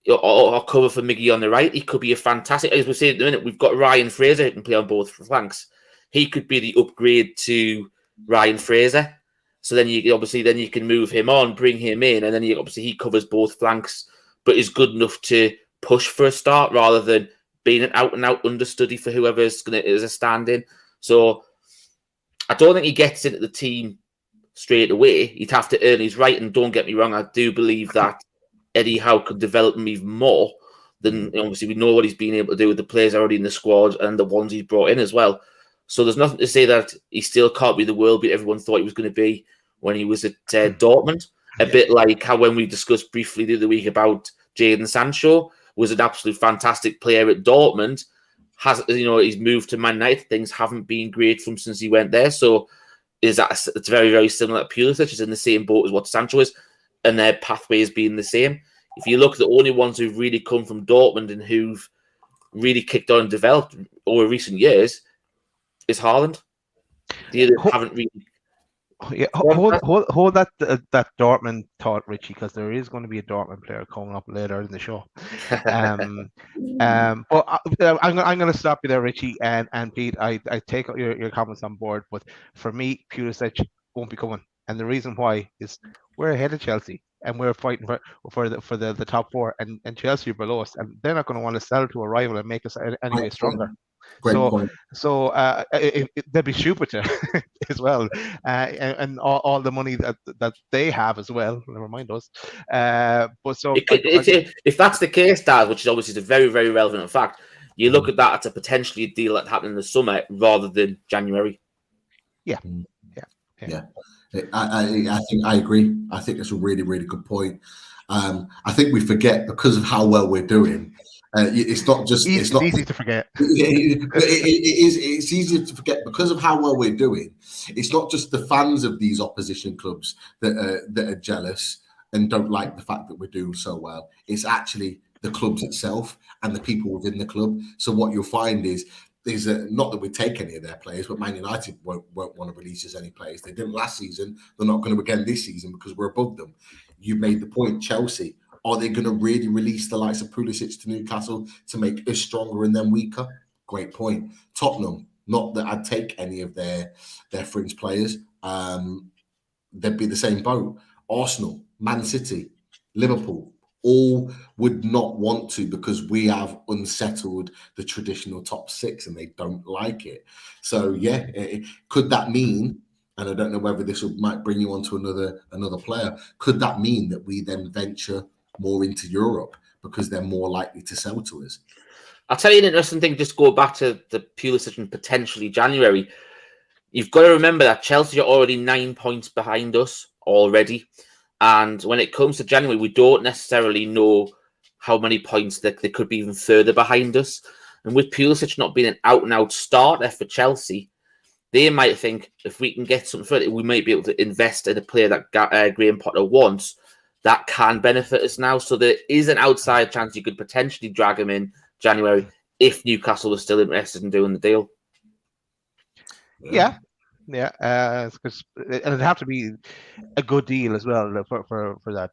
or cover for Miggy on the right, he could be a fantastic, as we say at the minute, we've got Ryan Fraser who can play on both flanks. He could be the upgrade to Ryan Fraser. So then you can move him on, bring him in, and then he covers both flanks, but is good enough to push for a start rather than being an out-and-out understudy for whoever is a stand-in. So I don't think he gets into the team straight away. He'd have to earn his right, and don't get me wrong, I do believe that Eddie Howe could develop him even more than, obviously, we know what he's been able to do with the players already in the squad and the ones he's brought in as well. So there's nothing to say that he still can't be the world beat everyone thought he was going to be when he was at Dortmund. A bit like how when we discussed briefly the other week about Jadon Sancho, was an absolute fantastic player at Dortmund. He's moved to Man United. Things haven't been great from since he went there. So it's very, very similar to Pulisic. Is in the same boat as what Sancho is, and their pathway has been the same. If you look at the only ones who've really come from Dortmund and who've really kicked on and developed over recent years is Haaland. The others haven't really. Yeah, hold that Dortmund thought, Richie, because there is going to be a Dortmund player coming up later in the show. But I'm going to stop you there, Richie and Pete. I take your comments on board, but for me, Pulisic won't be coming, and the reason why is we're ahead of Chelsea and we're fighting for the top four, and Chelsea are below us, and they're not going to want to sell to a rival and make us anyway stronger. Great so point. so they'd be stupid to as well, and all the money that they have as well. Never mind us. But so if that's the case, Dad, which is obviously a very, very relevant fact, you look at that as a potentially deal that happened in the summer rather than January. Yeah. I think I agree. I think that's a really, really good point. I think we forget because of how well we're doing. It's not just. It's not easy to forget. It's easy to forget because of how well we're doing. It's not just the fans of these opposition clubs that are jealous and don't like the fact that we're doing so well. It's actually the clubs itself and the people within the club. So what you'll find is not that we take any of their players, but Man United won't want to release us any players. They didn't last season. They're not going to again this season because we're above them. You made the point, Chelsea. Are they going to really release the likes of Pulisic to Newcastle to make us stronger and then weaker? Great point. Tottenham, not that I'd take any of their fringe players. They'd be the same boat. Arsenal, Man City, Liverpool, all would not want to because we have unsettled the traditional top six and they don't like it. So yeah, could that mean, and I don't know whether this might bring you on to another player, could that mean that we then venture more into Europe because they're more likely to sell to us? I'll tell you an interesting thing, just go back to the Pulisic and potentially January. You've got to remember that Chelsea are already 9 points behind us already. And when it comes to January, we don't necessarily know how many points they could be even further behind us. And with Pulisic not being an out-and-out starter for Chelsea, they might think if we can get something further, we might be able to invest in a player that Graham Potter wants that can benefit us now. So there is an outside chance you could potentially drag him in January if Newcastle was still interested in doing the deal. Yeah, because it'd have to be a good deal as well for that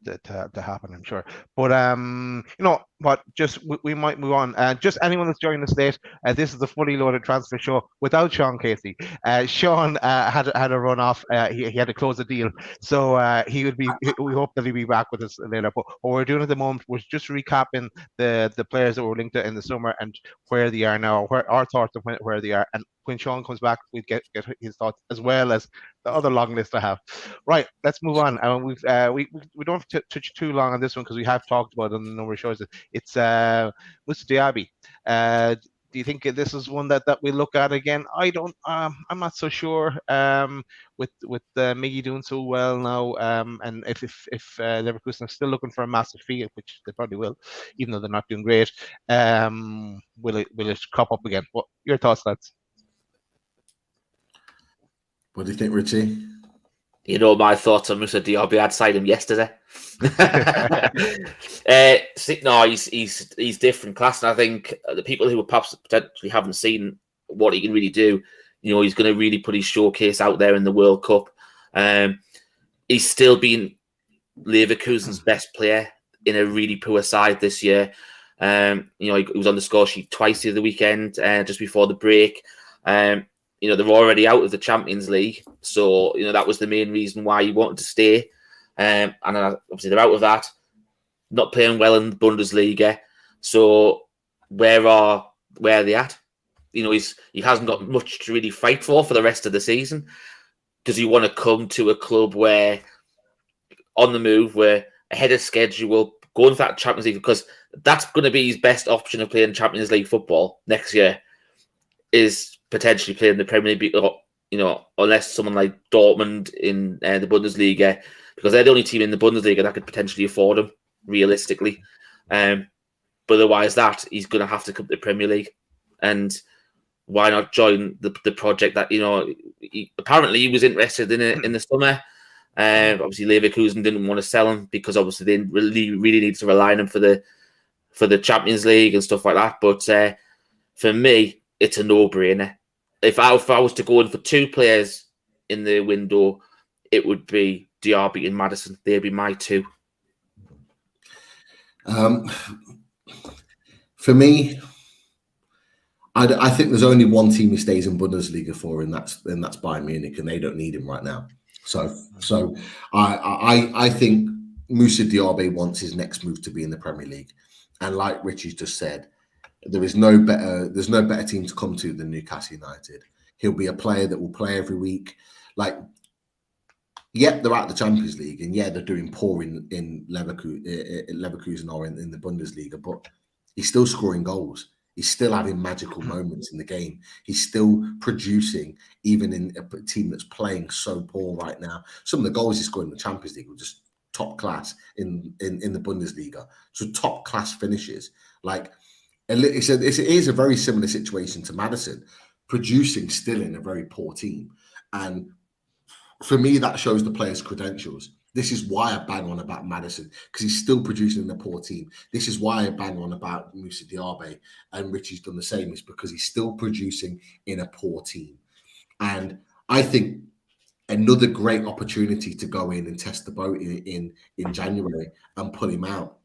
to happen, I'm sure. But you know what? Just we might move on. Just anyone that's joining us late, this is the fully loaded transfer show without Sean Casey. Sean had a run off. He had to close a deal, so he would be. We hope that he'll be back with us later. But what we're doing at the moment, we're just recapping the players that were linked to in the summer and where they are now, where our thoughts of where they are, and when Sean comes back, we'll get his thoughts as well as the other long list I have. Right, let's move on. We don't have to touch too long on this one because we have talked about it on a number of shows. It's Mr. Diaby. Do you think this is one that we look at again? I don't. I'm not so sure. With Miggy doing so well now, and if Leverkusen are still looking for a massive fee, which they probably will, even though they're not doing great, will it crop up again? What your thoughts, lads? What do you think, Richie? You know my thoughts on Mr. Diaby. I'd signed him yesterday. No, he's different class, and I think the people who perhaps potentially haven't seen what he can really do, you know, he's going to really put his showcase out there in the World Cup. He's still been Leverkusen's best player in a really poor side this year. You know, he was on the score sheet twice the other weekend, just before the break. You know, they're already out of the Champions League. So, you know, that was the main reason why he wanted to stay. And obviously they're out of that. Not playing well in the Bundesliga. So where are they at? You know, he hasn't got much to really fight for the rest of the season. Does he want to come to a club where on the move, where ahead of schedule, going for that Champions League? Because that's going to be his best option of playing Champions League football next year, is potentially playing the Premier League, you know, unless someone like Dortmund in the Bundesliga, because they're the only team in the Bundesliga that could potentially afford him, realistically. But otherwise that, he's going to have to come to the Premier League. And why not join the project that, you know, apparently he was interested in it in the summer. Obviously Leverkusen didn't want to sell him because obviously they really needed to rely on him for the Champions League and stuff like that. But for me, it's a no-brainer. If I was to go in for two players in the window, it would be Diaby and Maddison. They'd be my two. For me, I think there's only one team he stays in Bundesliga for, and that's Bayern Munich, and they don't need him right now. So I think Moussa Diaby wants his next move to be in the Premier League, and like Richie's just said, There's no better team to come to than Newcastle United. He'll be a player that will play every week. Like, yeah, they're out the Champions League, and yeah, they're doing poor in Leverkusen or in the Bundesliga, but he's still scoring goals. He's still having magical moments in the game. He's still producing, even in a team that's playing so poor right now. Some of the goals he scored in the Champions League were just top class in the Bundesliga. So top class finishes. Like, it is a very similar situation to Maddison, producing still in a very poor team. And for me, that shows the player's credentials. This is why I bang on about Maddison, because he's still producing in a poor team. This is why I bang on about Moussa Diaby, and Richie's done the same. Is because he's still producing in a poor team. And I think another great opportunity to go in and test the boat in January and pull him out.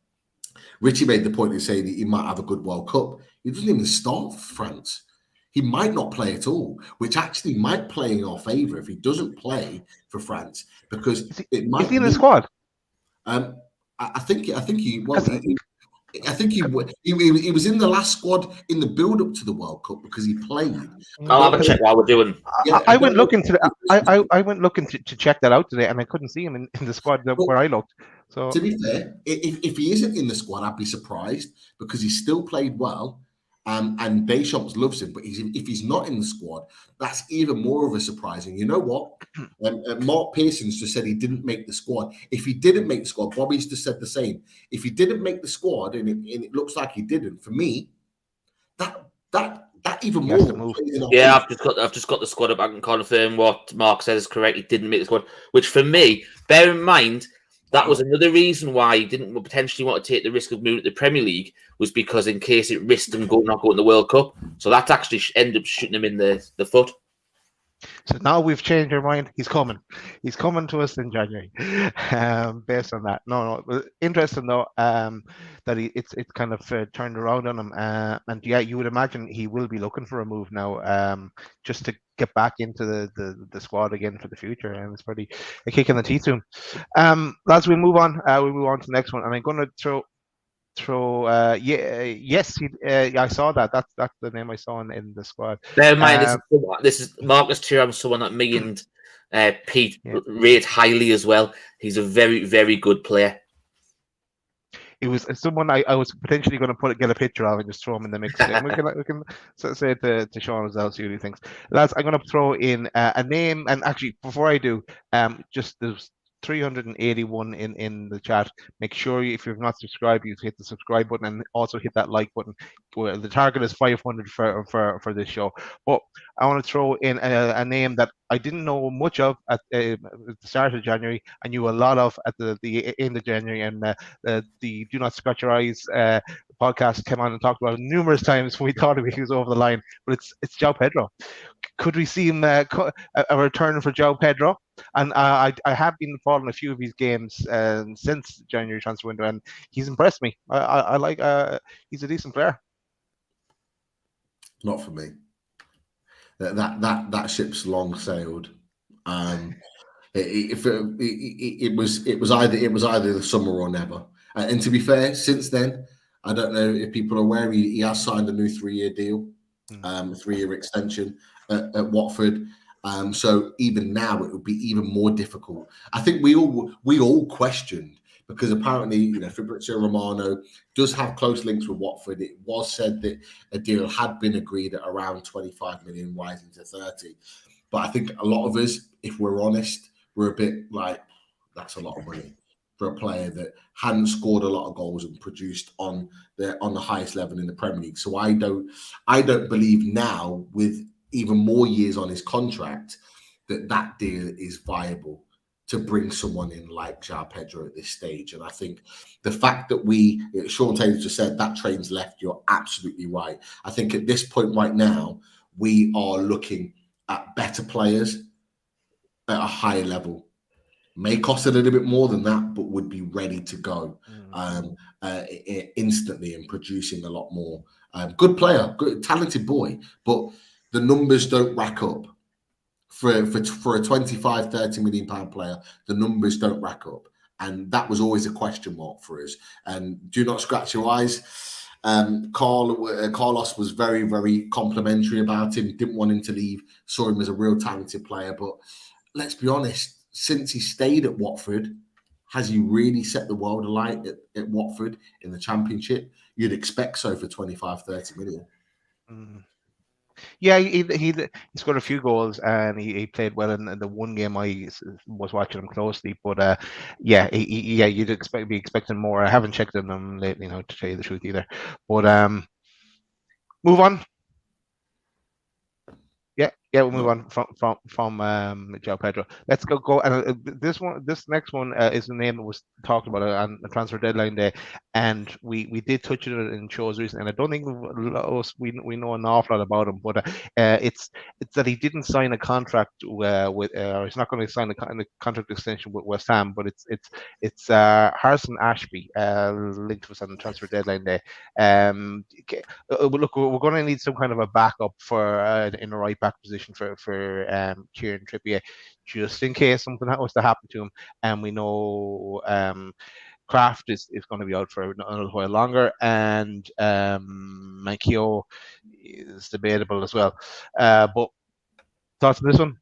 Richie made the point to say that he might have a good World Cup. He doesn't even start for France. He might not play at all, which actually might play in our favour if he doesn't play for France, because it might. Is he in the squad? I think he was in the last squad in the build-up to the World Cup because he played. I'll have a check while we're doing. Yeah, I went looking to check that out today, and I couldn't see him in the squad where I looked. So to be fair, if he isn't in the squad, I'd be surprised because he's still played well. And Deschamps loves him, but if he's not in the squad, that's even more of a surprise. And you know what? Mark Pearson's just said he didn't make the squad. If he didn't make the squad, Bobby's just said the same. If he didn't make the squad, and it looks like he didn't, for me, that even more. Yeah, I've just got the squad up. I can confirm what Mark says is correct. He didn't make the squad, which for me, bear in mind, that was another reason why he didn't potentially want to take the risk of moving to the Premier League, was because in case it risked him not going to the World Cup. So that's actually ended up shooting him in the foot. So now we've changed our mind. He's coming. He's coming to us in January. Based on that, no. Interesting though. That it's kind of turned around on him. And yeah, you would imagine he will be looking for a move now. Just to get back into the squad again for the future, and it's pretty a kick in the teeth to him. Lads, we move on. We move on to the next one, and I'm going to throw. Yes, I saw that. That's the name I saw in the squad. Bear in mind, this is Marcus Thuram, someone that me and Pete rate highly as well. He's a very, very good player. It was someone I was potentially going to get a picture of and just throw him in the mix. we can say it to Sean as well, see what he thinks. Lads, I'm going to throw in a name, and actually before I do, just there's 381 in the chat. Make sure if you've not subscribed, you hit the subscribe button and also hit that like button. Well, the target is 500 for this show. But I want to throw in a name that I didn't know much of at the start of January. I knew a lot of at the end of January, and the Do Not Scratch Your Eyes podcast came on and talked about it numerous times when we thought he was over the line. But it's Joao Pedro. Could we see him a return for Joao Pedro? And I have been following a few of his games since January transfer window, and he's impressed me. I like he's a decent player. Not for me. That ship's long sailed. It was either the summer or never. And to be fair, since then, I don't know if people are aware, he has signed a new 3-year deal, a 3-year extension at Watford. So even now, it would be even more difficult. I think we all questioned, because apparently, Fabrizio Romano does have close links with Watford. It was said that a deal had been agreed at around 25 million, rising to 30. But I think a lot of us, if we're honest, we're a bit like, that's a lot of money for a player that hadn't scored a lot of goals and produced on the highest level in the Premier League. So I don't believe now, with even more years on his contract, that deal is viable to bring someone in like Joao Pedro at this stage. And I think the fact that Sean Taylor just said that train's left, you're absolutely right. I think at this point right now, we are looking at better players at a higher level. May cost a little bit more than that, but would be ready to go instantly and producing a lot more. Good player, good, talented boy, but the numbers don't rack up. For a 25, 30 million pound player, the numbers don't rack up. And that was always a question mark for us. And Do Not Scratch Your Eyes. Carlos was very, very complimentary about him, didn't want him to leave, saw him as a real talented player. But let's be honest, since he stayed at Watford, has he really set the world alight at Watford in the Championship? You'd expect so for 25, 30 million. Yeah, he scored a few goals and he played well in the one game I was watching him closely. But yeah, you'd be expecting more. I haven't checked on him lately, to tell you the truth either. But move on. Yeah, we'll move on from Joao Pedro. Let's go. And this next one is the name that was talked about on the transfer deadline day, and we did touch it in shows recently. And I don't think we know an awful lot about him, but it's that he didn't sign a contract with, or he's not going to sign a contract extension with West Ham. But it's Harrison Ashby linked to us on the transfer deadline day. Look, we're going to need some kind of a backup for in the right back position for Kieran Trippier, just in case something was to happen to him. And we know Kraft is going to be out for a little while longer, and Mankio is debatable as well. But thoughts on this one?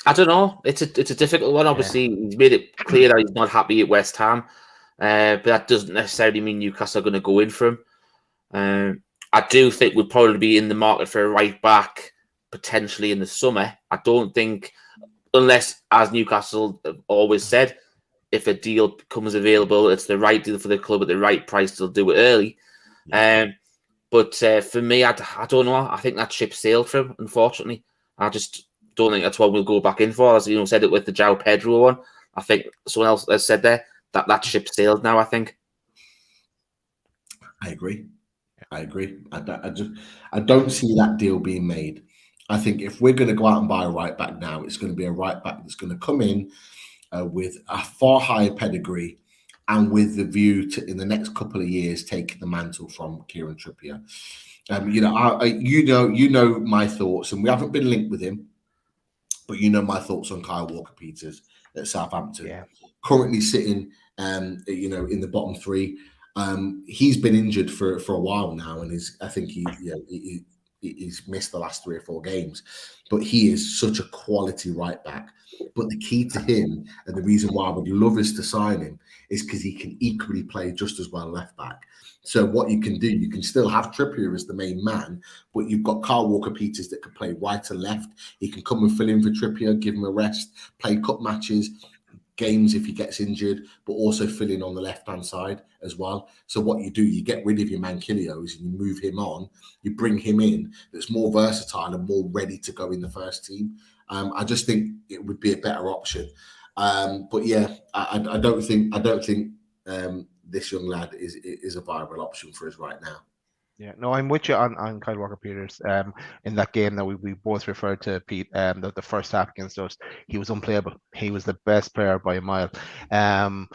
I don't know. It's a difficult one. Obviously, he's made it clear that he's not happy at West Ham, but that doesn't necessarily mean Newcastle are going to go in for him. I do think we'd probably be in the market for a right back potentially in the summer. I don't think, unless, as Newcastle have always said, if a deal becomes available, it's the right deal for the club at the right price, they'll do it early. But for me, I don't know. I think that ship sailed for him, unfortunately. I just don't think that's what we'll go back in for. As you know, said it with the Joao Pedro one. I think someone else has said there that ship sailed now, I think. I agree. I don't see that deal being made. I think if we're going to go out and buy a right back now, it's going to be a right back that's going to come in with a far higher pedigree and with the view to, in the next couple of years, taking the mantle from Kieran Trippier. You know my thoughts, and we haven't been linked with him, but you know my thoughts on Kyle Walker-Peters at Southampton. Yeah. Currently sitting, in the bottom three. He's been injured for a while now, and I think he's missed the last 3 or 4 games. But he is such a quality right back. But the key to him, and the reason why I would love us to sign him, is because he can equally play just as well left back. So what you can do, you can still have Trippier as the main man, but you've got Kyle Walker-Peters that can play right and left. He can come and fill in for Trippier, give him a rest, play cup matches, games if he gets injured, but also fill in on the left-hand side as well. So what you do, you get rid of your Mankilios and you move him on, you bring him in that's more versatile and more ready to go in the first team. I just think it would be a better option. But yeah, I don't think this young lad is a viable option for us right now. Yeah, no, I'm with you on Kyle Walker-Peters. In that game that we both referred to, Pete, the first half against us, he was unplayable. He was the best player by a mile. A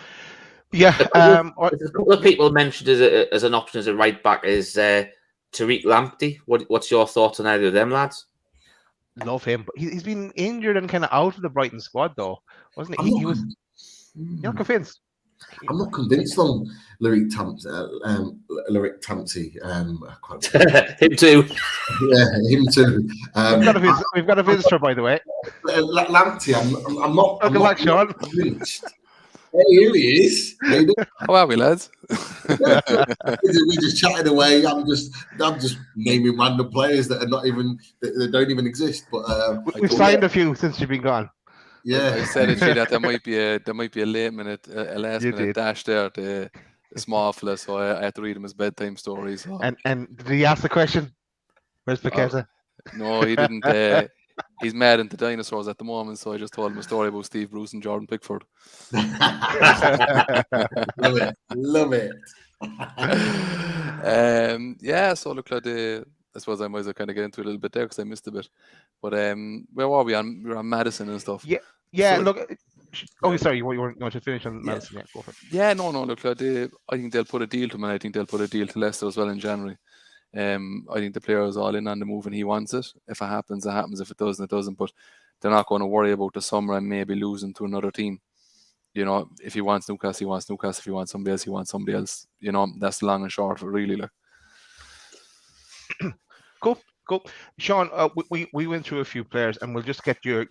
couple of people mentioned as an option as a right back is Tariq Lamptey. What's your thoughts on either of them lads? Love him, but he's been injured and kind of out of the Brighton squad, though, wasn't he? He was. You're not convinced? I'm not convinced on Lyric Tampsey. Him too. Yeah, him too. We've got a visitor, by the way. Lamptey, I'm not. Welcome back, Sean. Convinced. Hey, here he is. How are we, lads? We just chatted away. I'm just naming random players that are not even that don't even exist. But we've signed a few since you've been gone. Yeah, I said it that there might be a last minute dash there. The small fella, so I had to read him his bedtime stories. So. And did he ask the question? Where's Paqueta? No, he didn't. He's mad into dinosaurs at the moment, so I just told him a story about Steve Bruce and Jordan Pickford. Love it. So look like I suppose I might as well kind of get into it a little bit there because I missed a bit. But where were we on? We were on Maddison and stuff. Yeah. So, look. Oh, sorry. You weren't going to finish on Maddison? Yeah, go for it. Yeah, no. Look, like I think they'll put a deal to him, and I think they'll put a deal to Leicester as well in January. I think the player is all in on the move, and he wants it. If it happens, it happens. If it doesn't, it doesn't. But they're not going to worry about the summer and maybe losing to another team. You know, if he wants Newcastle, he wants Newcastle. If he wants somebody else, he wants somebody else. You know, that's the long and short of it, really. Like. Cool. Sean, we went through a few players, and we'll just get your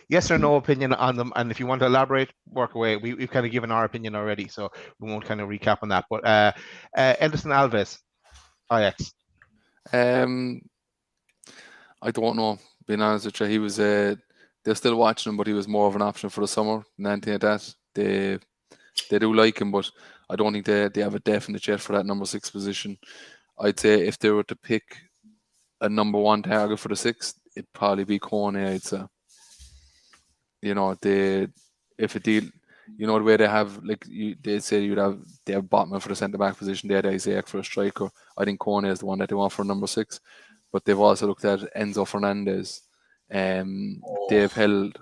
yes or no opinion on them. And if you want to elaborate, work away. We've kind of given our opinion already, so we won't kind of recap on that. But Ederson Alves, Ajax. I don't know. Being honest with you, he was. They're still watching him, but he was more of an option for the summer than anything like that. They do like him, but I don't think they have a definite yet for that number 6 position. I'd say if they were to pick a number 1 target for the 6th, it'd probably be Kone, I'd say. You know, the way they have, like, they say they have Botman for the centre-back position, they had Isaac for a striker. I think Kone is the one that they want for number 6. But they've also looked at Enzo Fernandez. They've held...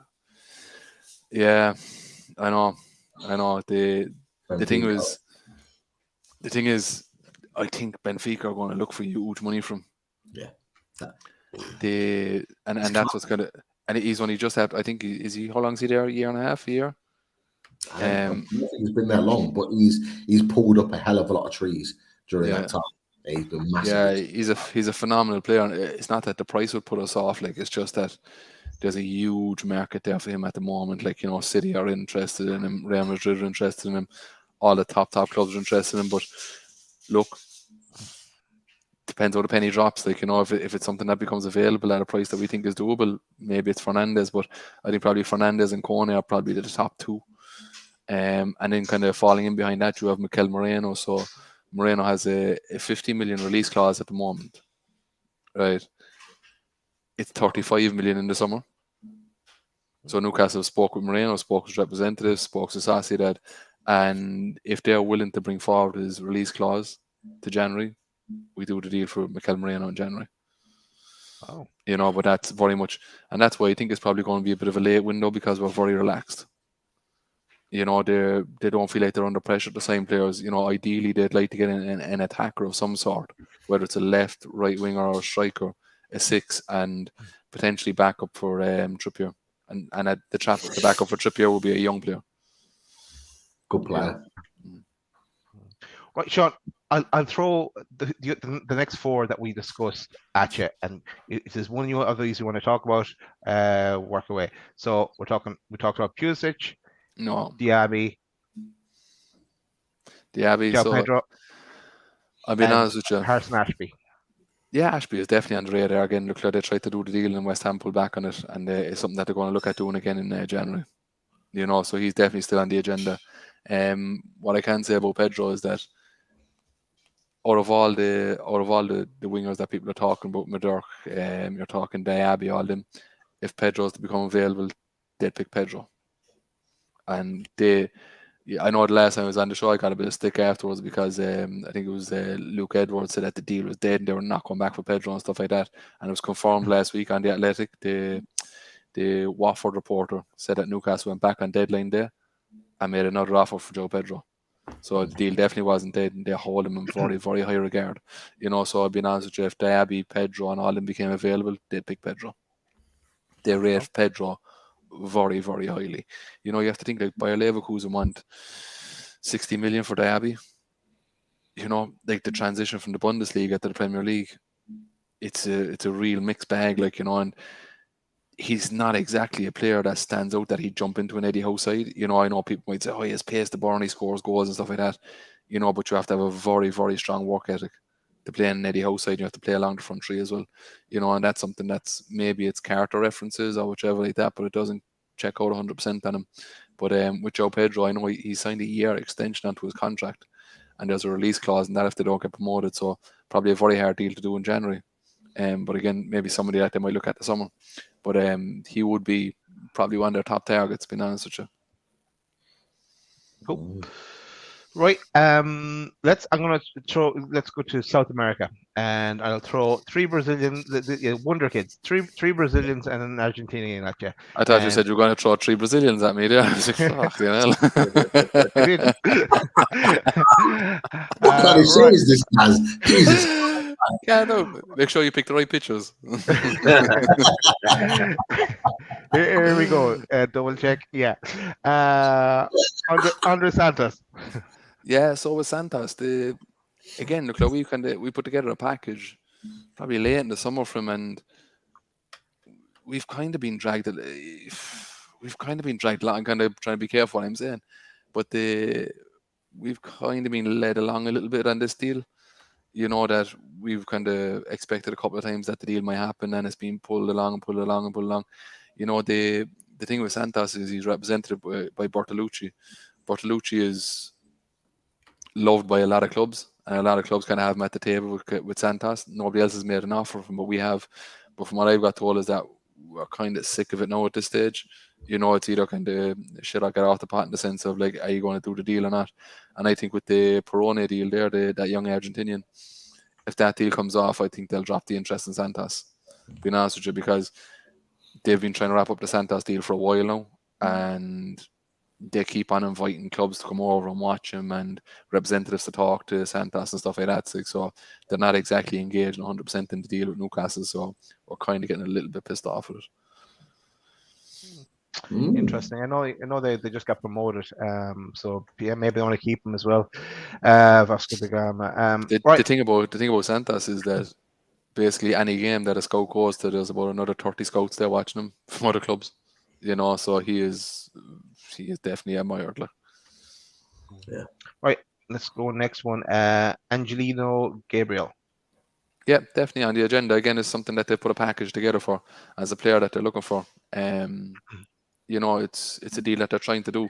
Yeah, I know. The thing is, I think Benfica are going to look for huge money from. Yeah. And that's what's going to. And he's only just had. I think how long is he there? A year and a half? A year? I don't think he's been there long, but he's pulled up a hell of a lot of trees during that time. He's been massive. Yeah, he's a phenomenal player. And it's not that the price would put us off. Like, it's just that there's a huge market there for him at the moment. Like, you know, City are interested in him, Real Madrid are interested in him, all the top clubs are interested in him. But look, depends how the penny drops. Like, you know, if it's something that becomes available at a price that we think is doable, maybe it's Fernandez. But I think probably Fernandez and Kone are probably the top 2. And then kind of falling in behind that, you have Mikel Moreno. So Moreno has a 50 million release clause at the moment, right? It's 35 million in the summer. So Newcastle spoke with Moreno, spoke with representatives, spoke to Sociedad, and if they're willing to bring forward his release clause to January, we do the deal for Mikel Moreno in January. Oh. You know, but that's very much, and that's why I think it's probably going to be a bit of a late window, because we're very relaxed. You know, they don't feel like they're under pressure. The same players, you know, ideally they'd like to get an attacker of some sort, whether it's a left, right winger, or a striker, a 6, and potentially backup for Trippier. And the backup for Trippier will be a young player. Good player. Yeah. Right, Sean, I'll throw the next 4 that we discussed at you, and if there's one of these you want to talk about, work away. So we talked about Pulisic. No. Diaby. Joao Pedro. I'll be honest with you. Harrison Ashby. Yeah, Ashby is definitely on the radar again. Look like they tried to do the deal and West Ham pulled back on it, and it's something that they're going to look at doing again in January. You know, so he's definitely still on the agenda. What I can say about Pedro is that out of all the wingers that people are talking about, Madurk, you're talking Diaby, all them, if Pedro is to become available, they'd pick Pedro. And I know the last time I was on the show, I got a bit of stick afterwards because I think it was Luke Edwards said that the deal was dead and they were not going back for Pedro and stuff like that. And it was confirmed last week on The Athletic. The Watford reporter said that Newcastle went back on deadline day and made another offer for Joao Pedro. So the deal definitely wasn't dead, and they hold him in very, very high regard. You know, so I'll be honest with you, if Diaby, Pedro, and all of them became available, they'd pick Pedro. They rate Pedro very, very highly. You know, you have to think like Bayer Leverkusen want 60 million for Diaby. You know, like the transition from the Bundesliga to the Premier League, it's a real mixed bag. Like, you know, and he's not exactly a player that stands out that he'd jump into an Eddie Howe side. You know, I know people might say, oh, he has pace the burn, he scores goals and stuff like that. You know, but you have to have a very, very strong work ethic to play in an Eddie Howe side. You have to play along the front 3 as well. You know, and that's something that's maybe it's character references or whichever like that, but it doesn't check out 100% on him. But with Joao Pedro, I know he signed a year extension onto his contract, and there's a release clause in that if they don't get promoted. So probably a very hard deal to do in January. But again, maybe somebody that they might look at the summer. But he would be probably one of their top targets, being honest with you. Cool. Right. Let's go to South America, and I'll throw 3 Brazilians, the wonder kids, three Brazilians and an Argentinian at you. I thought you said you were going to throw 3 Brazilians at me there. I was like, fuck, you know. What kind of show is this, guys? Jesus. Yeah, no. Make sure you pick the right pictures. Here we go. Double check. Yeah. Andre Santos. Yeah, so with Santos, again, look, we put together a package probably late in the summer from, and we've kind of been dragged. We've kind of been dragged along. I'm kind of trying to be careful what I'm saying, but we've kind of been led along a little bit on this deal. You know that we've kind of expected a couple of times that the deal might happen, and it's been pulled along and pulled along and pulled along. You know, the thing with Santos is he's represented by Bertolucci. Bertolucci is loved by a lot of clubs, and a lot of clubs kind of have him at the table with Santos. Nobody else has made an offer from what we have, but from what I've got told is that we're kind of sick of it now at this stage. You know, it's either kind of should I get off the pot in the sense of like, are you going to do the deal or not? And I think with the Perone deal there, that young Argentinian, if that deal comes off, I think they'll drop the interest in Santos. Being honest with you, because they've been trying to wrap up the Santos deal for a while now, and they keep on inviting clubs to come over and watch him and representatives to talk to Santos and stuff like that. So they're not exactly engaged 100% in the deal with Newcastle. So we're kind of getting a little bit pissed off with it. Interesting. I know they just got promoted. So yeah, maybe they want to keep him as well. Vasco da Gama. The thing about Santos is that basically any game that a scout goes to, there's about another 30 scouts there watching him from other clubs. You know, so he is definitely admired. Like. Yeah. Right. Let's go next one. Angelino Gabriel. Yeah, definitely on the agenda. Again, it's something that they put a package together for as a player that they're looking for. You know, it's a deal that they're trying to do.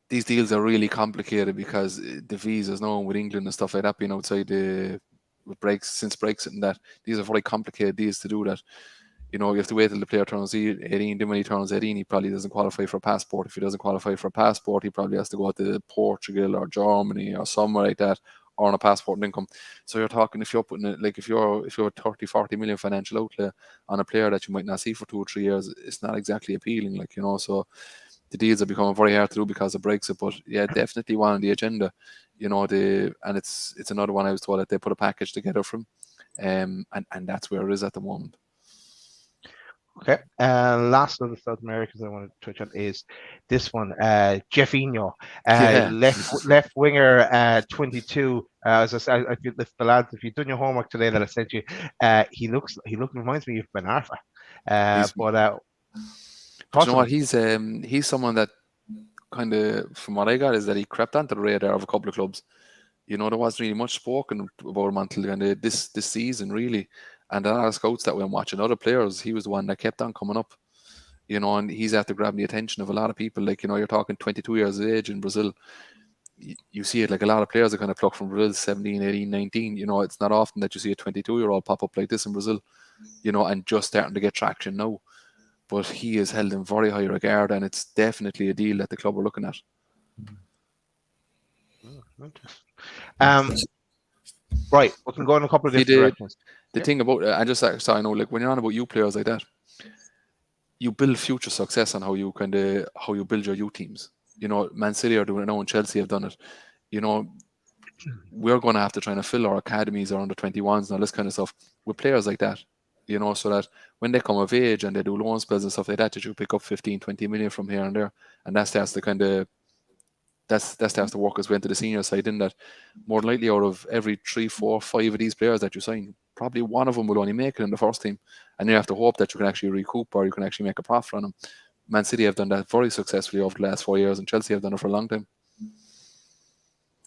These deals are really complicated because the visas now with England and stuff like that being outside with Brexit and that, these are very complicated deals to do that. You know, you have to wait till the player turns 18. Then when he turns 18, he probably doesn't qualify for a passport. If he doesn't qualify for a passport, he probably has to go to Portugal or Germany or somewhere like that, or on a passport and income. So you're talking, if you're putting it, like if you're 30, 40 million financial outlay on a player that you might not see for 2 or 3 years, it's not exactly appealing, like, you know. So the deals are becoming very hard to do because of Brexit. But yeah, definitely one on the agenda. You know, and it's another one I was told that they put a package together from, and that's where it is at the moment. Okay. Last of the South Americans I want to touch on is this one, Jeffinho, left winger, 22. As I said, the lads, if you've done your homework today that I sent you, he reminds me of Ben Arfa. You know what? He's someone that kind of, from what I got, is that he crept onto the radar of a couple of clubs. You know, there wasn't really much spoken about him until kind of this season, really. And a lot of scouts that went watching other players, he was the one that kept on coming up. You know, and he's after grabbing the attention of a lot of people. Like, you know, you're talking 22 years of age in Brazil. You see it, like a lot of players are kind of plucked from Brazil, 17, 18, 19. You know, it's not often that you see a 22-year-old pop up like this in Brazil, you know, and just starting to get traction now. But he is held in very high regard, and it's definitely a deal that the club are looking at. Right, we can go in a couple of different directions. The thing about I know, like when you're on about youth players like that, you build future success on how you build your youth teams. You know, Man City are doing it now, and Chelsea have done it. You know, we're going to have to try and fill our academies or under 21s and all this kind of stuff with players like that. You know, so that when they come of age and they do loan spells and stuff like that, you pick up 15, 20 million from here and there, and that starts to work its way into the senior side. In that, more than likely, out of every 3, 4, 5 of these players that you sign, probably one of them will only make it in the first team, and you have to hope that you can actually recoup or you can actually make a profit on them. Man City have done that very successfully over the last 4 years, and Chelsea have done it for a long time.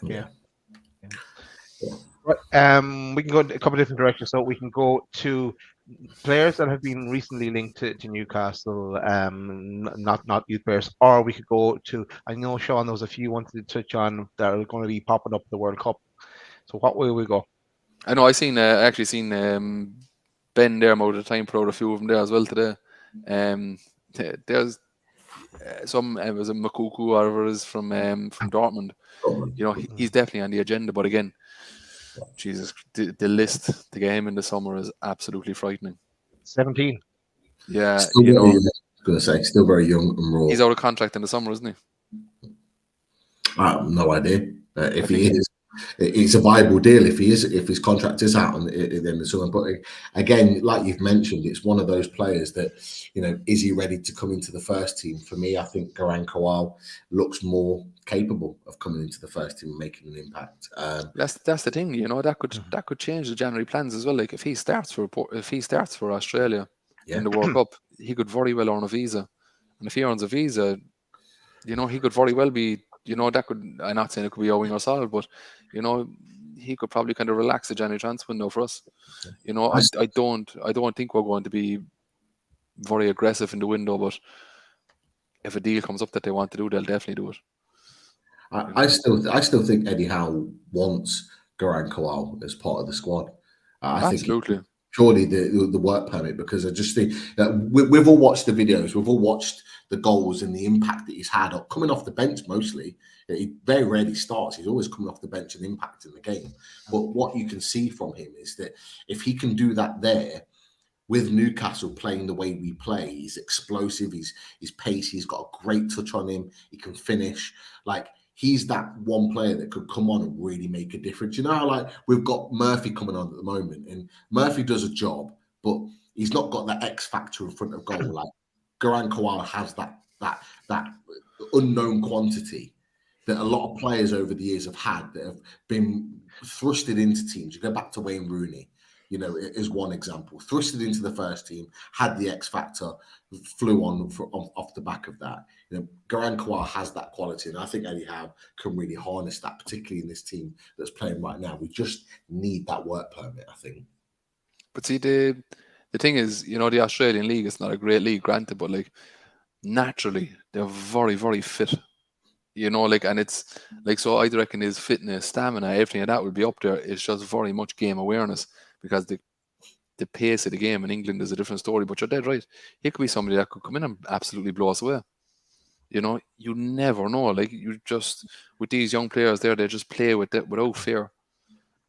Yeah. Right. We can go in a couple of different directions. So we can go to players that have been recently linked to Newcastle, not youth players, or we could go to, I know, Sean, there was a few you wanted to touch on that are going to be popping up at the World Cup. So what way will we go? I know I seen Ben there most of the time, put a few of them there as well today. There's some was a Makuku or whatever is from Dortmund. You know, he's definitely on the agenda, but again, Jesus, the list to get him in the summer is absolutely frightening. 17. Yeah, still you know, I was going to say, still very young and raw. He's out of contract in the summer, isn't he? I have no idea if he is. it's a viable deal if his contract is out in the end of the summer. But again, like you've mentioned, it's one of those players that, is he ready to come into the first team? For me, I think Garang Kuol looks more capable of coming into the first team and making an impact. That's the thing, that could change the January plans as well. Like if he starts for Australia in the World Cup, he could very well earn a visa, and if he earns a visa, he could very well be. That could. I'm not saying it could be owing or solid, but he could probably kind of relax the January transfer window for us. I don't think we're going to be very aggressive in the window, but if a deal comes up that they want to do, they'll definitely do it. I still think Eddie Howe wants Garang Kuol as part of the squad. Absolutely. Think purely the work permit, because I just think that we've all watched the videos, we've all watched the goals and the impact that he's had coming off the bench mostly. He very rarely starts. He's always coming off the bench and impacting the game. But what you can see from him is that if he can do that there, with Newcastle playing the way we play, he's explosive, he's pacey, he's got a great touch on him, he can finish. Like, he's that one player that could come on and really make a difference. You know how, like, we've got Murphy coming on at the moment, and Murphy does a job, but he's not got that X factor in front of goal. Like, Garang Kuol has that unknown quantity that a lot of players over the years have had, that have been thrusted into teams. You go back to Wayne Rooney, is one example. Thrusted into the first team, had the X factor, flew on off the back of that. Garang Kuol has that quality, and I think Eddie Howe can really harness that, particularly in this team that's playing right now. We just need that work permit, I think. But see, the thing is, the Australian league is not a great league, granted, but like naturally they're very, very fit. And it's like, so I reckon his fitness, stamina, everything like that would be up there. It's just very much game awareness, because the pace of the game in England is a different story. But you're dead right. He could be somebody that could come in and absolutely blow us away. You never know. Like, you just, with these young players there, they just play with it without fear.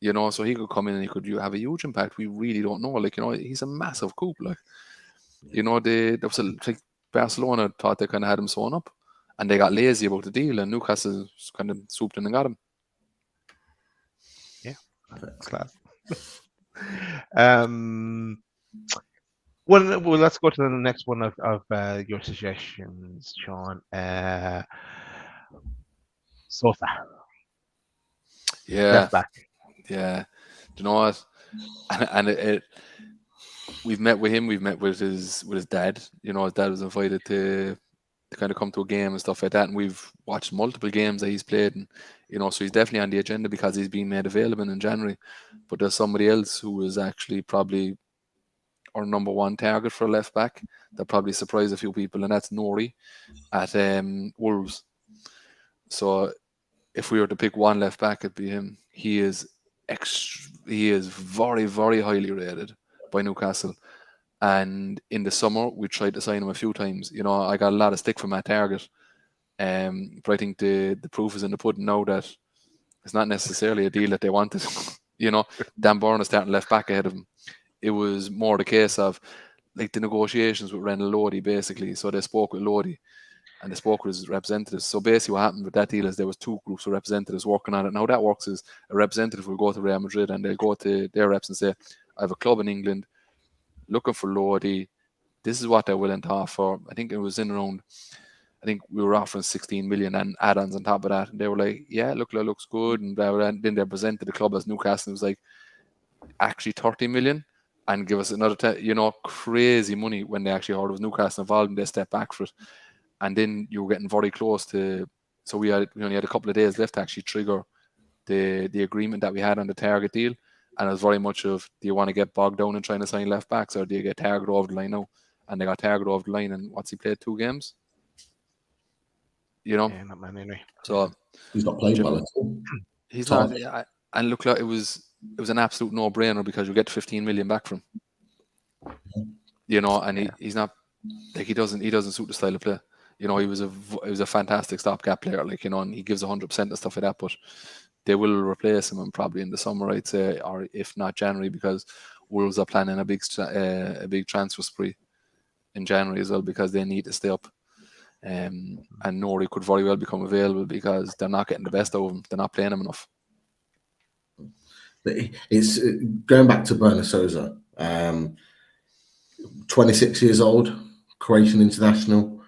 So he could come in and he could have a huge impact. We really don't know. Like, he's a massive coup. Like, like Barcelona thought they kind of had him sewn up, and they got lazy about the deal, and Newcastle kind of swooped in and got him. Yeah, that's class. Well, let's go to the next one of your suggestions, Sean. Sofa. Yeah. Left back. Yeah. Do you know what? And we've met with him. We've met with his dad. His dad was invited to kind of come to a game and stuff like that. And we've watched multiple games that he's played. And, so he's definitely on the agenda because he's being made available in January. But there's somebody else who is actually probably our number one target for a left back that probably surprised a few people, and that's Nori at Wolves. So if we were to pick one left back, it'd be him. He is very, very highly rated by Newcastle. And in the summer, we tried to sign him a few times. I got a lot of stick from that target. But I think the proof is in the pudding now that it's not necessarily a deal that they wanted. Dan Burn is starting left back ahead of him. It was more the case of like the negotiations with Rendell Lodi, basically. So they spoke with Lodi and they spoke with his representatives. So basically what happened with that deal is there was two groups of representatives working on it. Now that works is a representative will go to Real Madrid and they'll go to their reps and say, I have a club in England looking for Lodi. This is what they're willing to offer. I think it was in around, I think we were offering 16 million and add-ons on top of that. And they were like, yeah, look, that looks good. And then they presented the club as Newcastle. It was like, actually 30 million and give us another, crazy money when they actually heard it was Newcastle involved and they stepped back for it. And then you were getting very close to, so we only had a couple of days left to actually trigger the agreement that we had on the target deal. And it was very much of, do you want to get bogged down in trying to sign left backs, or do you get targeted over the line now? And they got targeted over the line, and what's he played, 2 games? Yeah, not many anyway. So he's not playing well at all. He's not. Yeah, and look, like it was an absolute no-brainer because you get 15 million back from him. And he's not like he doesn't suit the style of play. He was a fantastic stopgap player, and he gives 100% and stuff like that. But they will replace him, and probably in the summer, I'd say, or if not January, because Wolves are planning a big transfer spree in January as well because they need to stay up. And Nori could very well become available because they're not getting the best out of him. They're not playing him enough. But it's going back to Bernard Souza, 26 years old, Croatian international.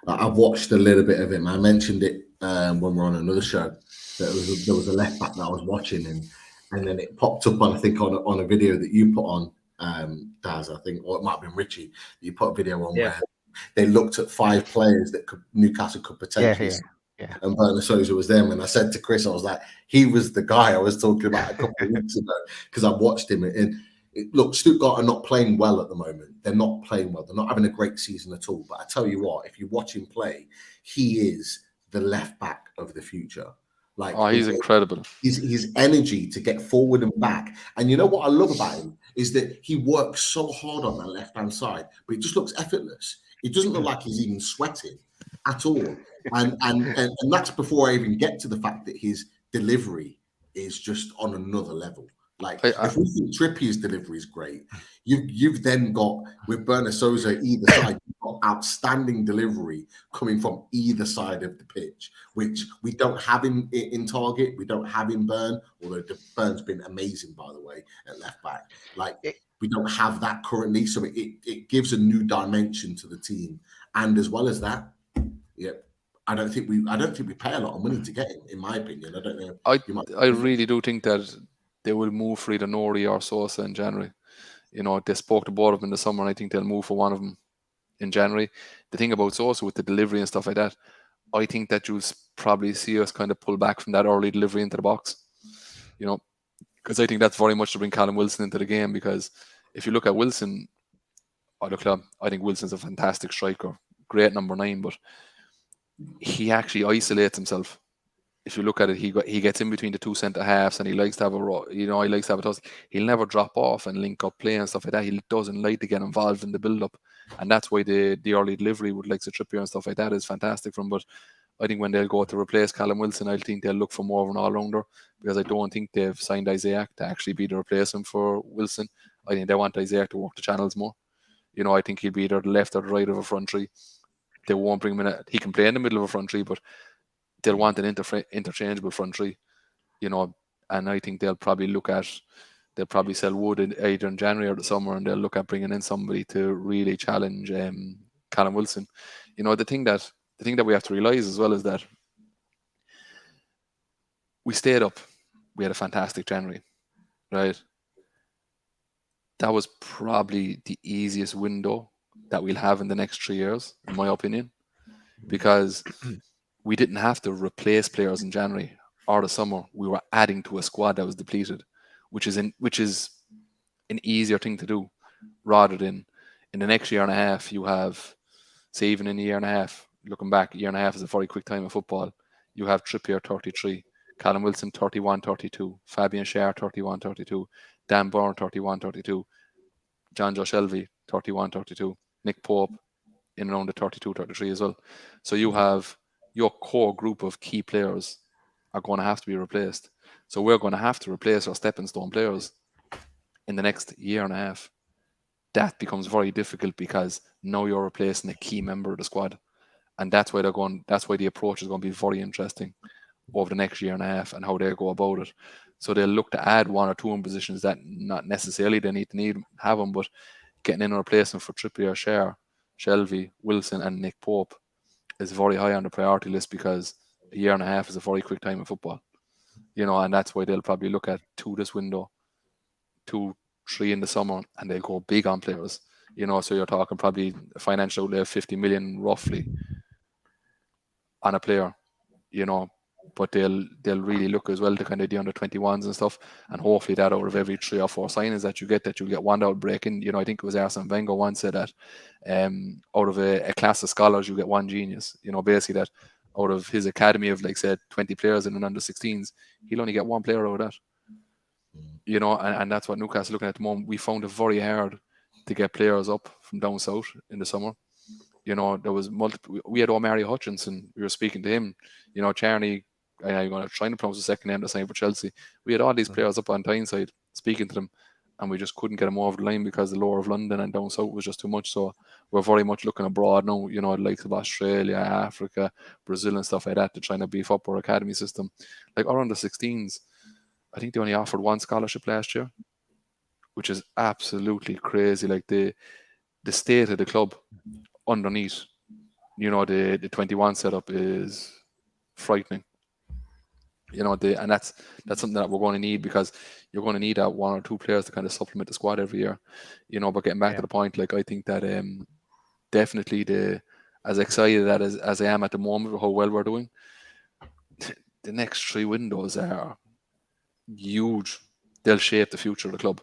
I've watched a little bit of him. I mentioned it when we were on another show. There was a left back that I was watching, and then it popped up on, I think, on a video that you put on, Daz, I think, or it might have been Richie. You put a video on where they looked at 5 players that Newcastle could potentially. Yeah. And Bernard Souza was them. And I said to Chris, I was like, he was the guy I was talking about a couple of weeks ago, because I watched him. And look, Stuttgart are not playing well at the moment. They're not playing well. They're not having a great season at all. But I tell you what, if you watch him play, he is the left back of the future. Like, he's incredible. His energy to get forward and back. And you know what I love about him is that he works so hard on that left-hand side, but it just looks effortless. It doesn't look like he's even sweating at all. And that's before I even get to the fact that his delivery is just on another level. Like, if we think Trippier's delivery is great, you've then got, with Bernard Souza either side, you've got outstanding delivery coming from either side of the pitch, which we don't have in Target. We don't have in Bern, although Bern's been amazing, by the way, at left back. Like, we don't have that currently, so it gives a new dimension to the team. And as well as that, I don't think we pay a lot of money to get him, in my opinion. I don't know. I really do think that they will move for either Nori or Sosa in January. You know, they spoke to both of them in the summer, and I think they'll move for one of them in January. The thing about Sosa with the delivery and stuff like that, I think that you'll probably see us kind of pull back from that early delivery into the box. You know, because I think that's very much to bring Callum Wilson into the game. Because if you look at Wilson, I think Wilson's a fantastic striker, great number 9, but he actually isolates himself. If you look at it, he gets in between the 2 centre halves, and he likes to have a toss. He'll never drop off and link up play and stuff like that. He doesn't like to get involved in the build up, and that's why the early delivery with like Trippier and stuff like that is fantastic from. But I think when they'll go to replace Callum Wilson, I think they'll look for more of an all-rounder, because I don't think they've signed Isaac to actually be the replacement for Wilson. I think they want Isaac to work the channels more. You know, I think he'll be either the left or the right of a front three. They won't bring him in. He can play in the middle of a front three, but they'll want an interchangeable front three, you know. And I think they'll probably sell Wood either in January or the summer, and they'll look at bringing in somebody to really challenge Callum Wilson. You know, the thing that we have to realize as well is that we stayed up. We had a fantastic January, right? That was probably the easiest window that we'll have in the next 3 years, in my opinion, because we didn't have to replace players in January or the summer. We were adding to a squad that was depleted, which is an easier thing to do, rather than in the next year and a half. You have, say, even in a year and a half, looking back, a year and a half is a very quick time of football. You have Trippier 33, Callum Wilson 31, 32, Fabian Schär 31, 32, Dan Burn 31, 32, John Joe Shelby 31, 32, Nick Pope in around the 32, 33 as well. So you have your core group of key players are going to have to be replaced. So we're going to have to replace our stepping stone players in the next year and a half. That becomes very difficult, because now you're replacing a key member of the squad. And that's why the approach is going to be very interesting over the next year and a half, and how they go about it. So they'll look to add 1 or 2 in positions that not necessarily they need to have them, but getting in a replacement for Trippier, Schär, Shelby, Wilson and Nick Pope is very high on the priority list, because a year and a half is a very quick time in football. You know, and that's why they'll probably look at 2 this window, 2, 3 in the summer, and they'll go big on players. You know, so you're talking probably a financial outlay of 50 million roughly on a player, you know. But they'll really look as well to kind of the under 21s and stuff, and hopefully that out of every 3 or 4 signings that you get, you'll get one that will break in. You know, I think it was Arsene Wenger once said that out of a class of scholars you get one genius. You know, basically that out of his academy of, like, say, 20 players in an under 16s, he'll only get one player out of that. You know, and that's what Newcastle looking at the moment. We found it very hard to get players up from down south in the summer. You know, there was multiple. We had Omari Hutchinson. We were speaking to him. You know, Charney. I'm going to try to pronounce the second name, the same for Chelsea. We had all these players up on Tyneside speaking to them, and we just couldn't get them over the line because the lower of London and down south was just too much. So we're very much looking abroad now, you know, the likes of Australia, Africa, Brazil and stuff like that, to try to beef up our academy system. Like our under 16s, I think they only offered one scholarship last year, which is absolutely crazy. Like the state of the club underneath, the 21 setup is frightening. And that's something that we're going to need, because you're going to need that one or two players to kind of supplement the squad every year. But getting back to the point, like I think that definitely as excited as I am at the moment with how well we're doing, the next 3 windows are huge. They'll shape the future of the club.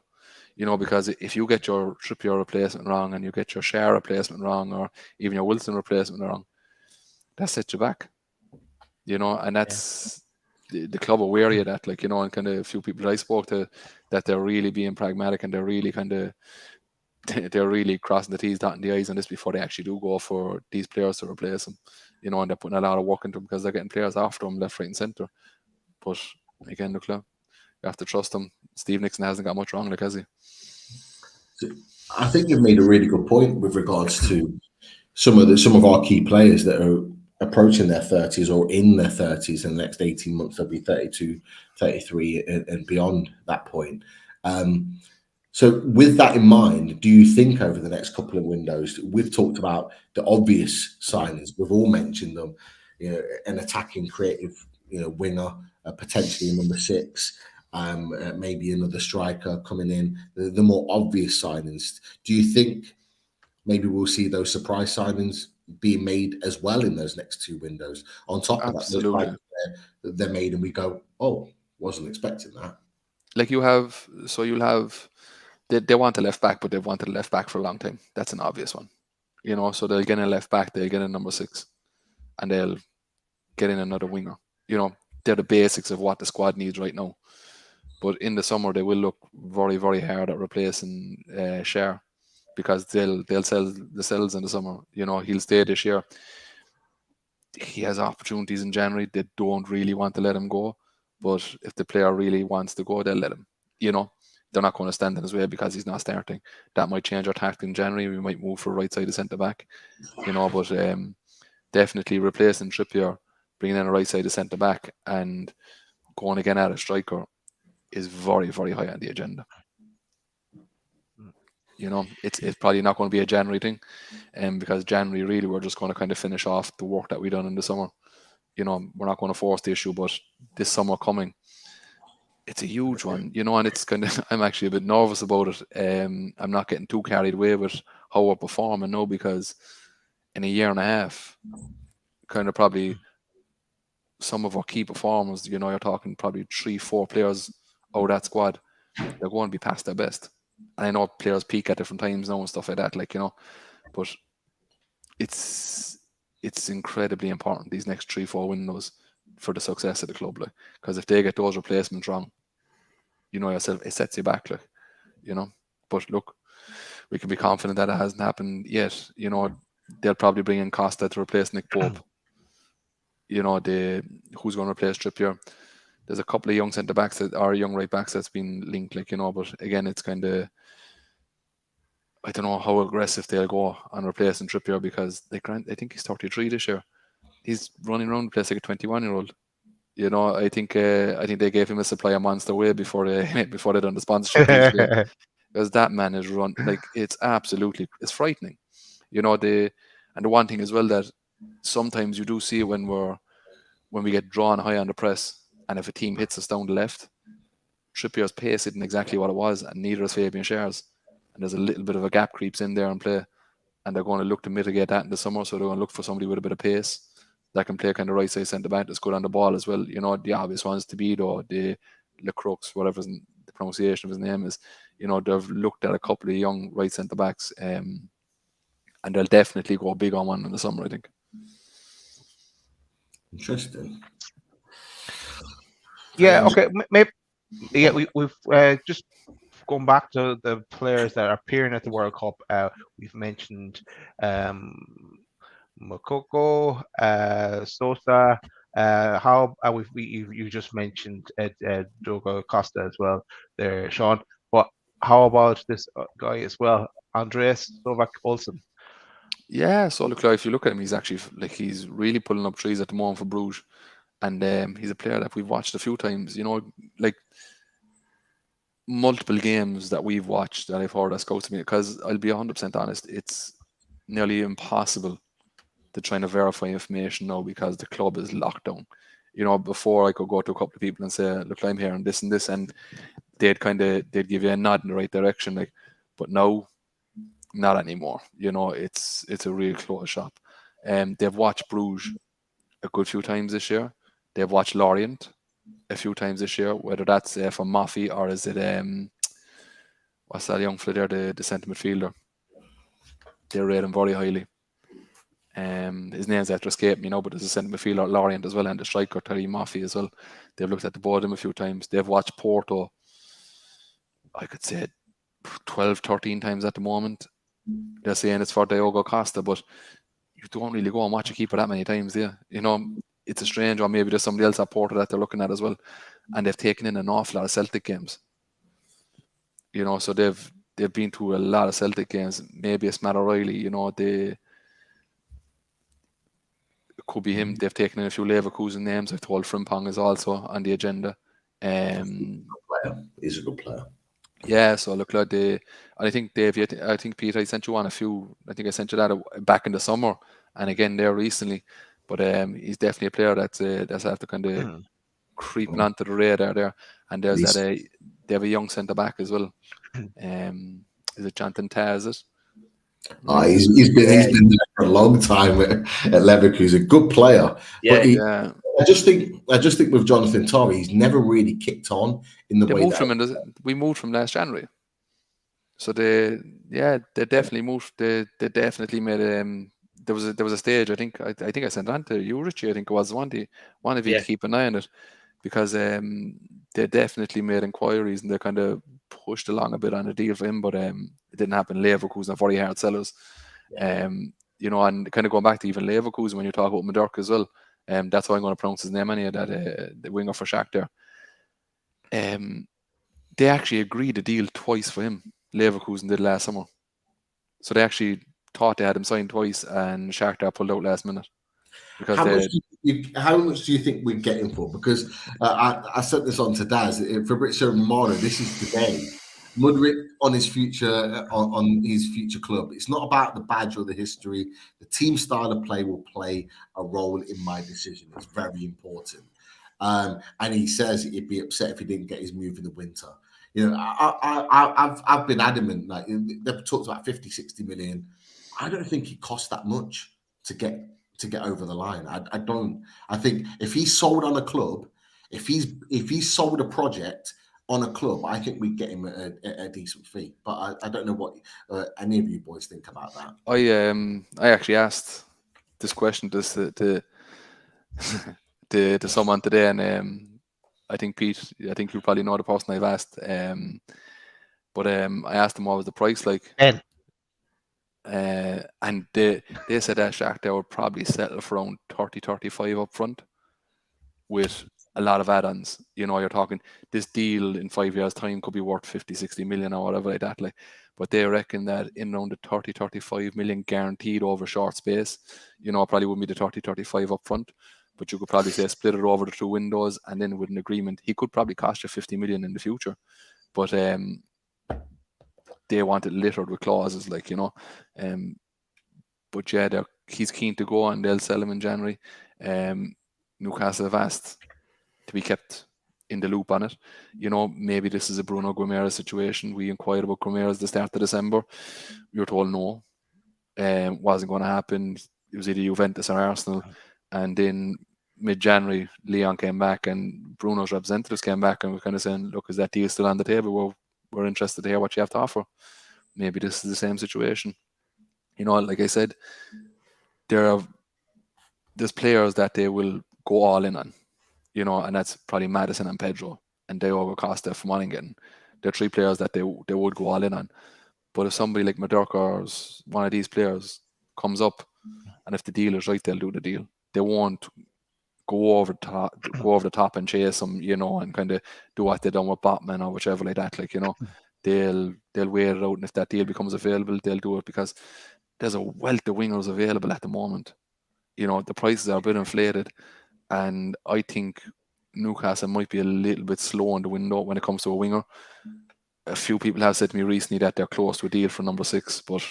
Because if you get your Trippier replacement wrong, and you get your Share replacement wrong, or even your Wilson replacement wrong, that sets you back. And that's the club are wary of that. Like, and kind of a few people I spoke to, that they're really being pragmatic, and they're really they're really crossing the T's, dotting the I's on this before they actually do go for these players to replace them. And they're putting a lot of work into them, because they're getting players after them left, right, and centre. But again, the club, you have to trust them. Steve Nixon hasn't got much wrong, like, has he? I think you've made a really good point with regards to some of our key players that are approaching their 30s or in their 30s. In the next 18 months, they'll be 32, 33 and beyond that point. So with that in mind, do you think over the next couple of windows, we've talked about the obvious signings, we've all mentioned them, an attacking creative, winger, potentially a number 6, maybe another striker coming in, the more obvious signings. Do you think maybe we'll see those surprise signings being made as well in those next 2 windows? On top of that, they're made and we go, oh, wasn't expecting that. Like you'll have, they want a left back, but they've wanted a left back for a long time. That's an obvious one. So they'll get a left back, they'll get a number 6, and they'll get in another winger. They're the basics of what the squad needs right now. But in the summer, they will look very, very hard at replacing Share, because they'll sell the cells in the summer. He'll stay this year. He has opportunities in January. They don't really want to let him go. But if the player really wants to go, they'll let him. They're not going to stand in his way because he's not starting. That might change our tactic in January. We might move for right side of centre back. But definitely replacing Trippier, bringing in a right side of centre back, and going again at a striker is very, very high on the agenda. It's probably not going to be a January thing, because January really we're just going to kind of finish off the work that we've done in the summer. We're not going to force the issue, but this summer coming, it's a huge one, and it's kind of, I'm actually a bit nervous about it. I'm not getting too carried away with how we're performing now, because in a year and a half, kind of probably some of our key performers, you're talking probably 3-4 players out of that squad, they're going to be past their best. And I know players peak at different times now and stuff like that, but it's incredibly important, these next 3-4 windows, for the success of the club, because if they get those replacements wrong, yourself, it sets you back, But look, we can be confident that it hasn't happened yet. They'll probably bring in Costa to replace Nick Pope. Who's going to replace Trippier? There's a couple of young centre backs young right backs that's been linked, but again, it's kind of, I don't know how aggressive they'll go on replacing Trippier, because I think he's 33 this year. He's running around the place like a 21-year-old. I think they gave him a supply of Monster Way before they done the sponsorship. Because that man is run it's frightening. The one thing as well that sometimes you do see when we get drawn high on the press, and if a team hits us down the left, Trippier's pace isn't exactly what it was, and neither is Fabian Schär's. And there's a little bit of a gap creeps in there and play, and they're going to look to mitigate that in the summer. So they're going to look for somebody with a bit of pace that can play kind of right side centre back that's good on the ball as well. The obvious ones to be the Lecroix, whatever the pronunciation of his name is. They've looked at a couple of young right centre backs, and they'll definitely go big on one in the summer, I think. Interesting. Yeah. Okay. Maybe. Yeah. We've just going back to the players that are appearing at the World Cup. We've mentioned Moukoko, Sosa. You just mentioned Diogo Costa as well there, Sean. But how about this guy as well, Andreas Novak-Olsen? Yeah, so look, if you look at him, he's actually he's really pulling up trees at the moment for Bruges, and he's a player that we've watched a few times. multiple games that we've watched that I've heard as scouts to me, because I'll be 100% honest, it's nearly impossible to try and verify information now because the club is locked down. You know, before I could go to a couple of people and say, look, I'm here and this, and they'd give you a nod in the right direction. Like, but now, not anymore. You know, it's a real closed shop. They've watched Bruges a good few times this year. They've watched Lorient a few times this year, whether that's from Moffi or is it what's that young fella there, the centre midfielder? They rate him very highly. His name's after escaping me now, but there's a centre midfielder at Lorient as well, and the striker Terry Moffi as well. They've looked at the board of them a few times. They've watched Porto, I could say 12, 13 times at the moment. They're saying it's for Diogo Costa, but you don't really go and watch a keeper that many times, do you? You know, it's a strange one. Maybe there's somebody else at Porto that they're looking at as well. And they've taken in an awful lot of Celtic games. You know, so they've been to a lot of Celtic games. Maybe it's Matt O'Reilly, you know, it could be him. They've taken in a few Leverkusen names. I've told Frimpong is also on the agenda. He's a good player. Yeah, so look like I think Dave, I think Pete, I sent you on a few. I think I sent you that back in the summer, and again there recently. But he's definitely a player that's after kind of creeping onto the radar there. And there's they have a young centre back as well. Is it Jonathan Tah? Is it? He's been there for a long time at Leverkusen. Good player. Yeah, but I just think with Jonathan Tah, he's never really kicked on in the way that we moved from last January. So they definitely moved. They definitely made there was a stage. I think I sent on to you, Richie. I think it was one of you to keep an eye on it, because they definitely made inquiries and they kind of pushed along a bit on a deal for him, but it didn't happen. Leverkusen are very hard sellers. You know, and kind of going back to even Leverkusen when you talk about Madurk as well. That's how I'm going to pronounce his name anyway, the winger for Shakhtar. They actually agreed a deal twice for him. Leverkusen did last summer. So they actually thought they had him signed twice, and Shakhtar pulled out last minute. Because how much do you think we'd get him for? Because I sent this on to Daz. Fabrizio Romano, this is today. Mudryk on his future club. It's not about the badge or the history. The team style of play will play a role in my decision. It's very important. And he says he'd be upset if he didn't get his move in the winter. You know, I've been adamant. Like they've talked about 50, 60 million. I don't think it costs that much to get over the line. I don't. I think if he's sold on a club, if he's sold a project on a club, I think we'd get him a decent fee. But I don't know what any of you boys think about that. I actually asked this question to someone today, and I think Pete, I think you probably know the person I've asked. But I asked him what was the price like. And they said that Shakhtar would probably settle for around 30-35 up front with a lot of add-ons. You know, you're talking this deal in 5 years' time could be worth 50-60 million or whatever like that. Like, but they reckon that in around the 30-35 million guaranteed over short space, you know, probably wouldn't be the 30-35 up front, but you could probably say split it over the 2 windows, and then with an agreement, he could probably cost you 50 million in the future. But they want it littered with clauses, like, you know. But yeah, he's keen to go, and they'll sell him in January. Newcastle have asked to be kept in the loop on it. You know, maybe this is a Bruno Guimaraes situation. We inquired about Guimaraes at the start of December. We were told no, wasn't going to happen. It was either Juventus or Arsenal. And then mid-January, Leon came back and Bruno's representatives came back and we're kind of saying, look, is that deal still on the table? Well, we're interested to hear what you have to offer. Maybe this is the same situation. You know, like I said, there's players that they will go all in on, you know, and that's probably Maddison and Pedro and Diogo Costa from Waningen. They're 3 players that they would go all in on. But if somebody like Madurk or one of these players comes up, and if the deal is right, they'll do the deal. They won't go over the top and chase them, you know, and kind of do what they done with Botman or whichever like that. Like, you know, they'll wait it out, and if that deal becomes available, they'll do it, because there's a wealth of wingers available at the moment. You know, the prices are a bit inflated, and I think Newcastle might be a little bit slow in the window when it comes to a winger. a few people have said to me recently that they're close to a deal for number 6, but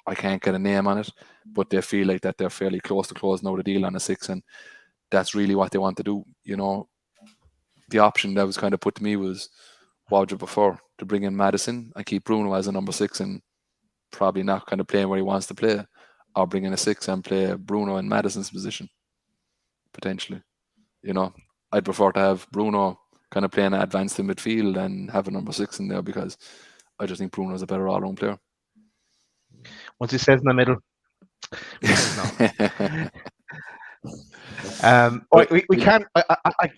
I can't get a name on it. But they feel like that they're fairly close to closing out a deal on a 6, and that's really what they want to do. You know, the option that was kind of put to me was, what would you prefer, to bring in Maddison and keep Bruno as a number 6 and probably not kind of playing where he wants to play, or bring in a 6 and play Bruno in Maddison's position, potentially. You know, I'd prefer to have Bruno kind of playing advanced in midfield and have a number 6 in there, because I just think Bruno's a better all-round player. Once he says in the middle. We can't.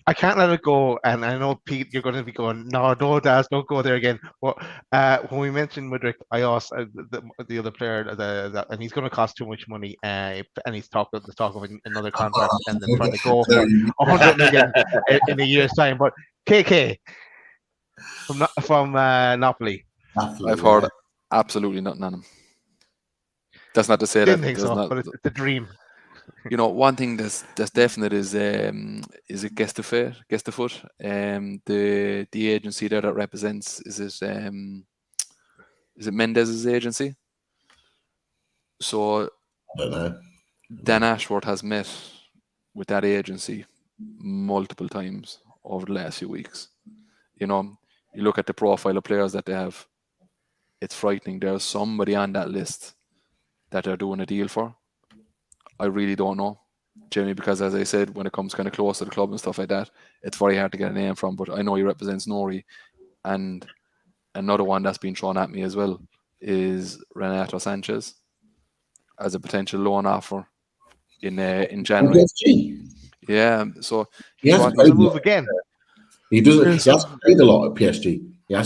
I can't let it go. And I know, Pete, you're going to be going, no, Daz, don't go there again. But when we mentioned Mudryk, I asked the other player, and he's going to cost too much money, and he's talk of another contract, and then trying to go for 100 million in a year's time. But KK from Napoli. I've heard absolutely nothing on him. That's not to say Didn't that think so, but it's a dream. You know, one thing that's definite is it Gestafoot? The agency there that represents, is it Mendez's agency? So I don't know. Dan Ashworth has met with that agency multiple times over the last few weeks. You know, you look at the profile of players that they have, it's frightening. There's somebody on that list that they're doing a deal for. I really don't know, Jamie, because as I said, when it comes kind of close to the club and stuff like that, it's very hard to get a name from. But I know he represents Nori, and another one that's been thrown at me as well is Renato Sanchez as a potential loan offer in January. Yeah, so he's move again. He doesn't. He hasn't played a lot at PSG.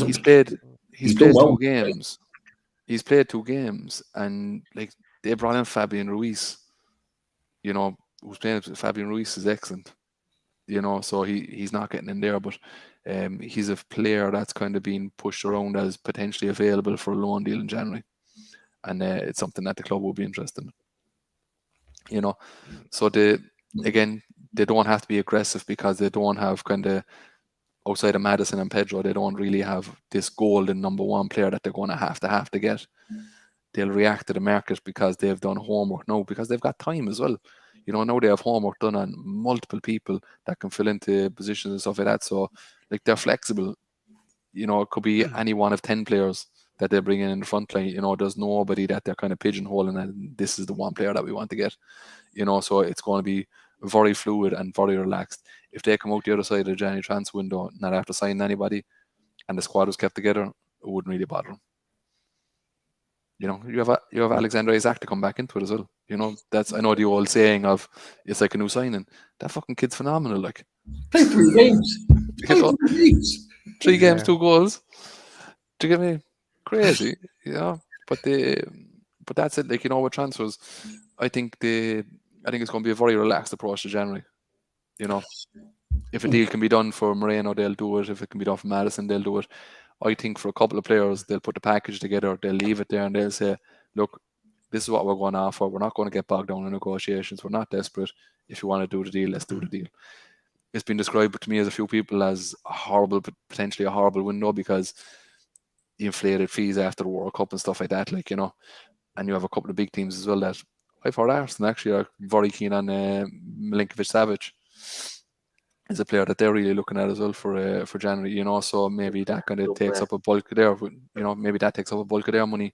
He's played 2 games. He's played 2 games, and like, they brought in Fabian Ruiz. You know, who's playing? Fabian Ruiz is excellent. You know, so he's not getting in there, but he's a player that's kind of being pushed around as potentially available for a loan deal in January, and it's something that the club will be interested in. You know, so they don't have to be aggressive, because they don't have kind of, outside of Maddison and Pedro, they don't really have this golden number 1 player that they're going to have to get. They'll react to the market because they've done homework now, because they've got time as well. You know, now they have homework done on multiple people that can fill into positions and stuff like that. So, like, they're flexible. You know, it could be any one of 10 players that they bring in the front line. You know, there's nobody that they're kind of pigeonholing, and this is the one player that we want to get. You know, so it's going to be very fluid and very relaxed. If they come out the other side of the January transfer window not after signing anybody, and the squad was kept together, it wouldn't really bother them. You know, you have Alexander Isaac to come back into it as well. You know, that's, I know the old saying of, it's like a new signing. That fucking kid's phenomenal. Like, played 3 games. You know, 3 games, 2 goals. Do you get me? Crazy. You know, but that's it. Like, you know, with transfers, I think it's going to be a very relaxed approach to January. You know, if a deal can be done for Moreno, they'll do it. If it can be done for Maddison, they'll do it. I think for a couple of players, they'll put the package together, they'll leave it there, and they'll say, look, this is what we're going to offer. We're not going to get bogged down in negotiations. We're not desperate. If you want to do the deal, let's do the deal. It's been described to me as a few people as a horrible, potentially a horrible window, because the inflated fees after the World Cup and stuff like that, like, you know, and you have a couple of big teams as well that I've heard Arsenal actually are very keen on Milinkovic-Savic. Is a player that they're really looking at as well for January, you know, so maybe that kind of takes up a bulk of their, you know, maybe that takes up a bulk of their money,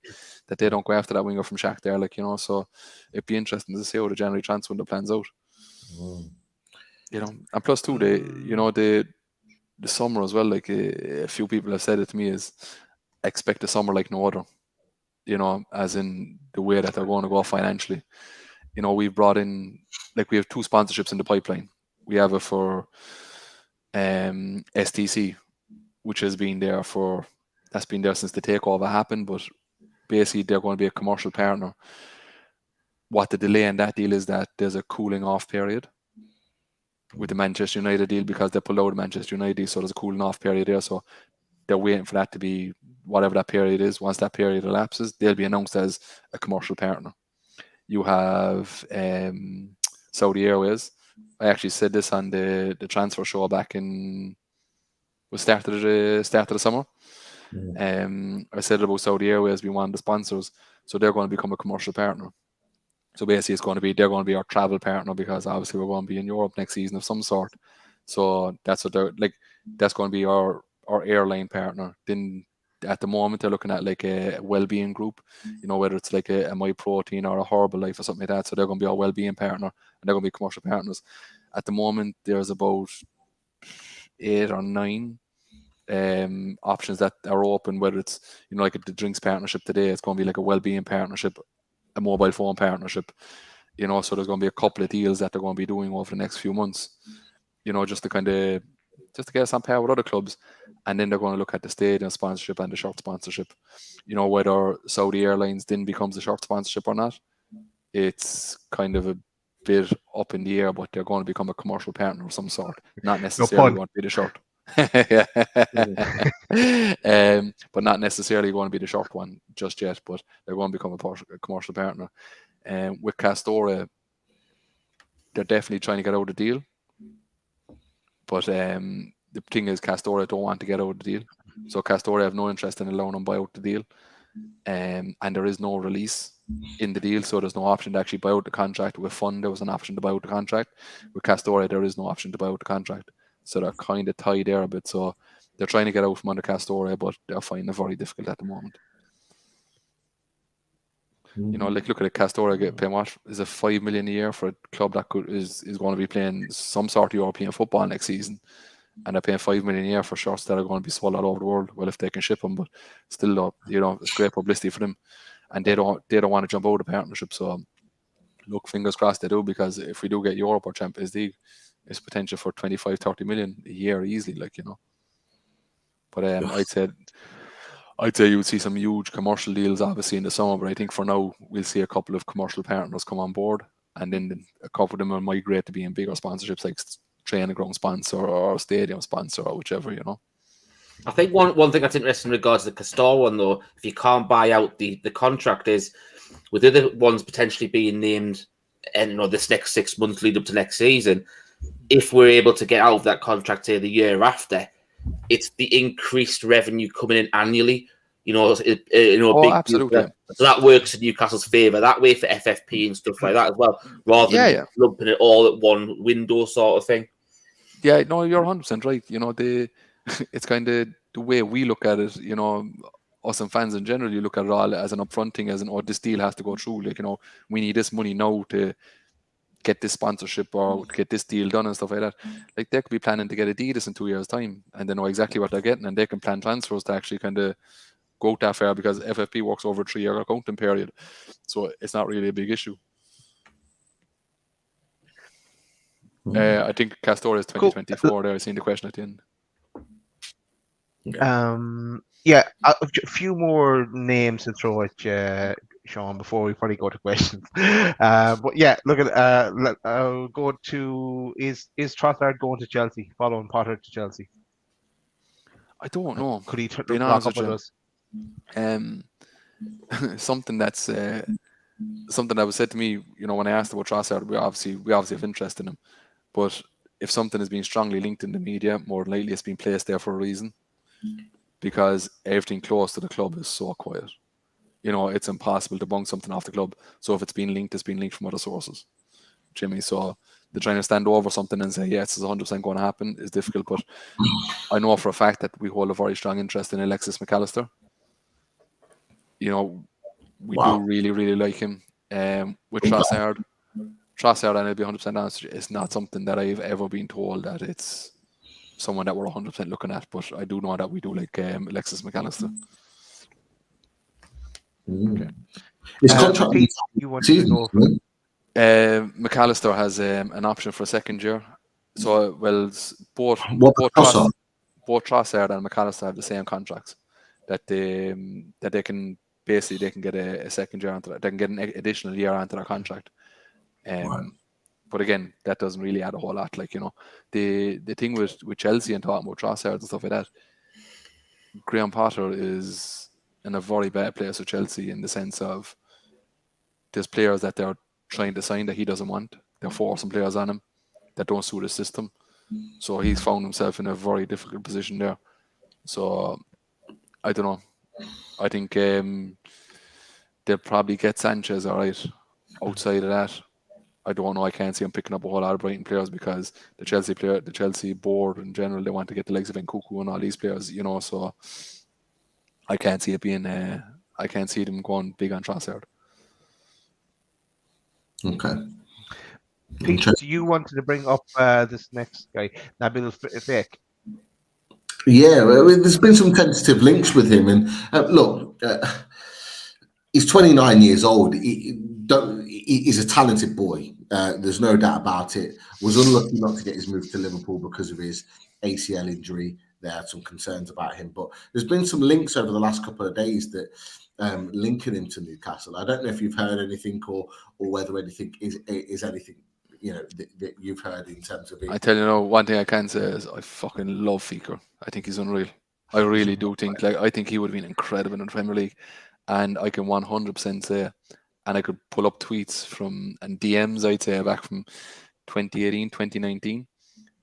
that they don't go after that winger from Shakhtar, like, you know, so it'd be interesting to see how the January transfer window plans out. You know, and plus too, the summer as well, like a few people have said it to me, is expect a summer like no other, you know, as in the way that they're going to go financially. You know, we've brought in, like, we have 2 sponsorships in the pipeline. We have it for STC, which has been there that's been there since the takeover happened, but basically they're going to be a commercial partner. What the delay in that deal is that there's a cooling off period with the Manchester United deal, because they pulled out the Manchester United deal, so there's a cooling off period there. So they're waiting for that to be whatever that period is. Once that period elapses, they'll be announced as a commercial partner. You have Saudi Airways. I actually said this on the transfer show back in the start of the summer. I said about Saudi Airways being one of the sponsors, so they're going to become a commercial partner. So basically, they're going to be our travel partner, because obviously we're going to be in Europe next season of some sort. So that's what they're like. That's going to be our airline partner. Then at the moment they're looking at like a well-being group, whether it's like a My Protein or a Herbalife or something like that. So they're going to be our well-being partner, and they're going to be commercial partners. At the moment, there's about 8 or 9 options that are open. Whether it's like the drinks partnership today, it's going to be like a well-being partnership, a mobile phone partnership. So there's going to be a couple of deals that they're going to be doing over the next few months. Just to get us on par with other clubs. And then they're going to look at the stadium sponsorship and the shirt sponsorship. Whether Saudi Airlines then becomes the shirt sponsorship or not, it's kind of a bit up in the air, but they're going to become a commercial partner of some sort, not necessarily going to be the shirt. But not necessarily going to be the shirt one just yet, but they're going to become a commercial partner. With Castore, they're definitely trying to get out of the deal. But the thing is, Castore don't want to get out of the deal. So Castore have no interest in allowing them buy out the deal. And there is no release in the deal, so there's no option to actually buy out the contract. With Fun, there was an option to buy out the contract. With Castore, there is no option to buy out the contract. So they're kind of tied there a bit. So they're trying to get out from under Castore, but they're finding it very difficult at the moment. Like look at it, Castore paying what? Is it 5 million a year for a club that is going to be playing some sort of European football next season, and they're paying 5 million a year for shirts that are going to be sold all over the world. Well, if they can ship them, but still, it's great publicity for them, and they don't want to jump out of the partnership. So, look, fingers crossed they do, because if we do get Europe or Champions League, it's potential for 25-30 million a year easily, But I'd say you would see some huge commercial deals obviously in the summer, but I think for now we'll see a couple of commercial partners come on board, and then a couple of them will migrate to being bigger sponsorships, like training ground sponsor or stadium sponsor or whichever, I think one thing that's interesting in regards to the Castore one, though, if you can't buy out the contract, is with the other ones potentially being named, and this next 6 months lead up to next season, if we're able to get out of that contract, say the year after, it's the increased revenue coming in annually. Big absolutely. So that works in Newcastle's favour that way for FFP and stuff like that as well, rather than lumping it all at one window sort of thing. Yeah, no, you're 100% right. It's kind of the way we look at it. Us and fans in general, you look at it all as an upfront thing, as this deal has to go through. We need this money now to get this sponsorship or get this deal done and stuff like that. Like they could be planning to get Adidas in 2 years' time, and they know exactly what they're getting, and they can plan transfers to actually kind of go out that far, because FFP works over a 3-year accounting period, so it's not really a big issue. I think Castore is 2024. Cool. There, I seen the question at the end. A few more names to throw at Sean before we probably go to questions. But yeah, look at I'll go to is Trossard going to Chelsea, following Potter to Chelsea? I don't know. Could he rock up with us? Something that's something that was said to me, when I asked about Trossard, we obviously have interest in him, but if something is being strongly linked in the media, more than likely it's been placed there for a reason, because everything close to the club is so quiet. It's impossible to bung something off the club. So if it's been linked from other sources. Jimmy, so they're trying to stand over something and say, yes, it's 100% going to happen is difficult. But I know for a fact that we hold a very strong interest in Alexis McAllister. We do really, really like him. With Trossard, and I'll be 100% honest, it's not something that I've ever been told that it's someone that we're 100% looking at. But I do know that we do like Alexis McAllister. Okay. His contract McAllister has an option for a second year. So, both Trossard and McAllister have the same contracts that they can get a second year onto that. They can get an additional year onto their contract. But again, that doesn't really add a whole lot. The thing with Chelsea and talking about Trossard and stuff like that, Graham Potter is in a very bad place with Chelsea, in the sense of there's players that they're trying to sign that he doesn't want. They're forcing players on him that don't suit his system. So he's found himself in a very difficult position there. So I don't know. I think they'll probably get Sanchez, all right. Outside of that, I don't know. I can't see him picking up a whole lot of Brighton players because the Chelsea board in general, they want to get the legs of Nkunku and all these players, you know. So I can't see it being. I can't see them going big on Trossard. Okay. Pete, you wanted to bring up this next guy, Nabil Fekir. Yeah, well, there's been some tentative links with him, and look, he's 29 years old. He's a talented boy. There's no doubt about it. Was unlucky not to get his move to Liverpool because of his ACL injury. There had some concerns about him, but there's been some links over the last couple of days that linking him to Newcastle. I don't know if you've heard anything or whether anything is anything that you've heard in terms of it. I tell you, one thing I can say is I fucking love Fekir. I think he's unreal. I really do think. I think he would have been incredible in the Premier League, and I can 100% say, and I could pull up tweets and DMs, I'd say, back from 2018, 2019,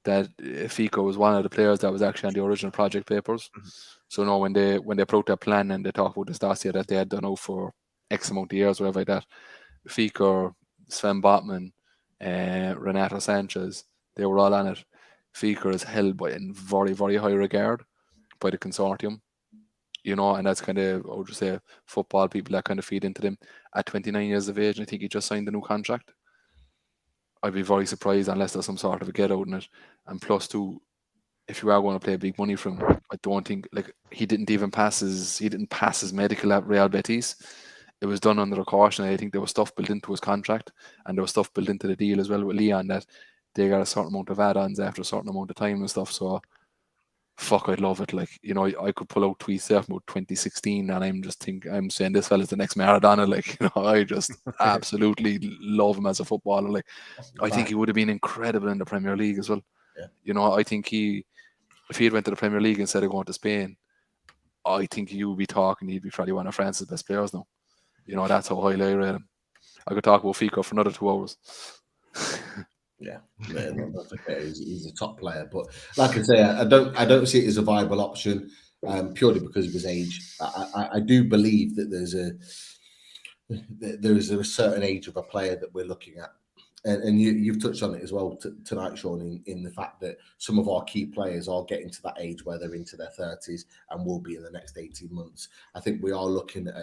that Fekir was one of the players that was actually on the original project papers. So no, when they broke their plan and they talked about this dossier that they had done out for X amount of years, whatever like that, Fekir, Sven Botman, Renato Sanchez, they were all on it. Fekir is held in very, very high regard by the consortium, and that's kind of, I would just say, football people that kind of feed into them. At 29 years of age, I think he just signed a new contract. I'd be very surprised unless there's some sort of a get out in it. And plus two, if you are going to pay big money for him, I don't think he didn't pass his medical at Real Betis. It was done under a caution. I think there was stuff built into his contract, and there was stuff built into the deal as well with Leon that they got a certain amount of add-ons after a certain amount of time and stuff. So, fuck, I'd love it. I could pull out tweets there from about 2016, and I'm saying this fella's the next Maradona. I just absolutely love him as a footballer. I think he would have been incredible in the Premier League as well. Yeah. I think if he had went to the Premier League instead of going to Spain, I think you would be talking. He'd be probably one of France's best players now. That's how highly I rate him. I could talk about Fekir for another 2 hours. Yeah, that's okay. He's a top player, but like I say, I don't see it as a viable option purely because of his age. I do believe that there is a certain age of a player that we're looking at. And you've touched on it as well tonight, Sean, in the fact that some of our key players are getting to that age where they're into their 30s and will be in the next 18 months. I think we are looking at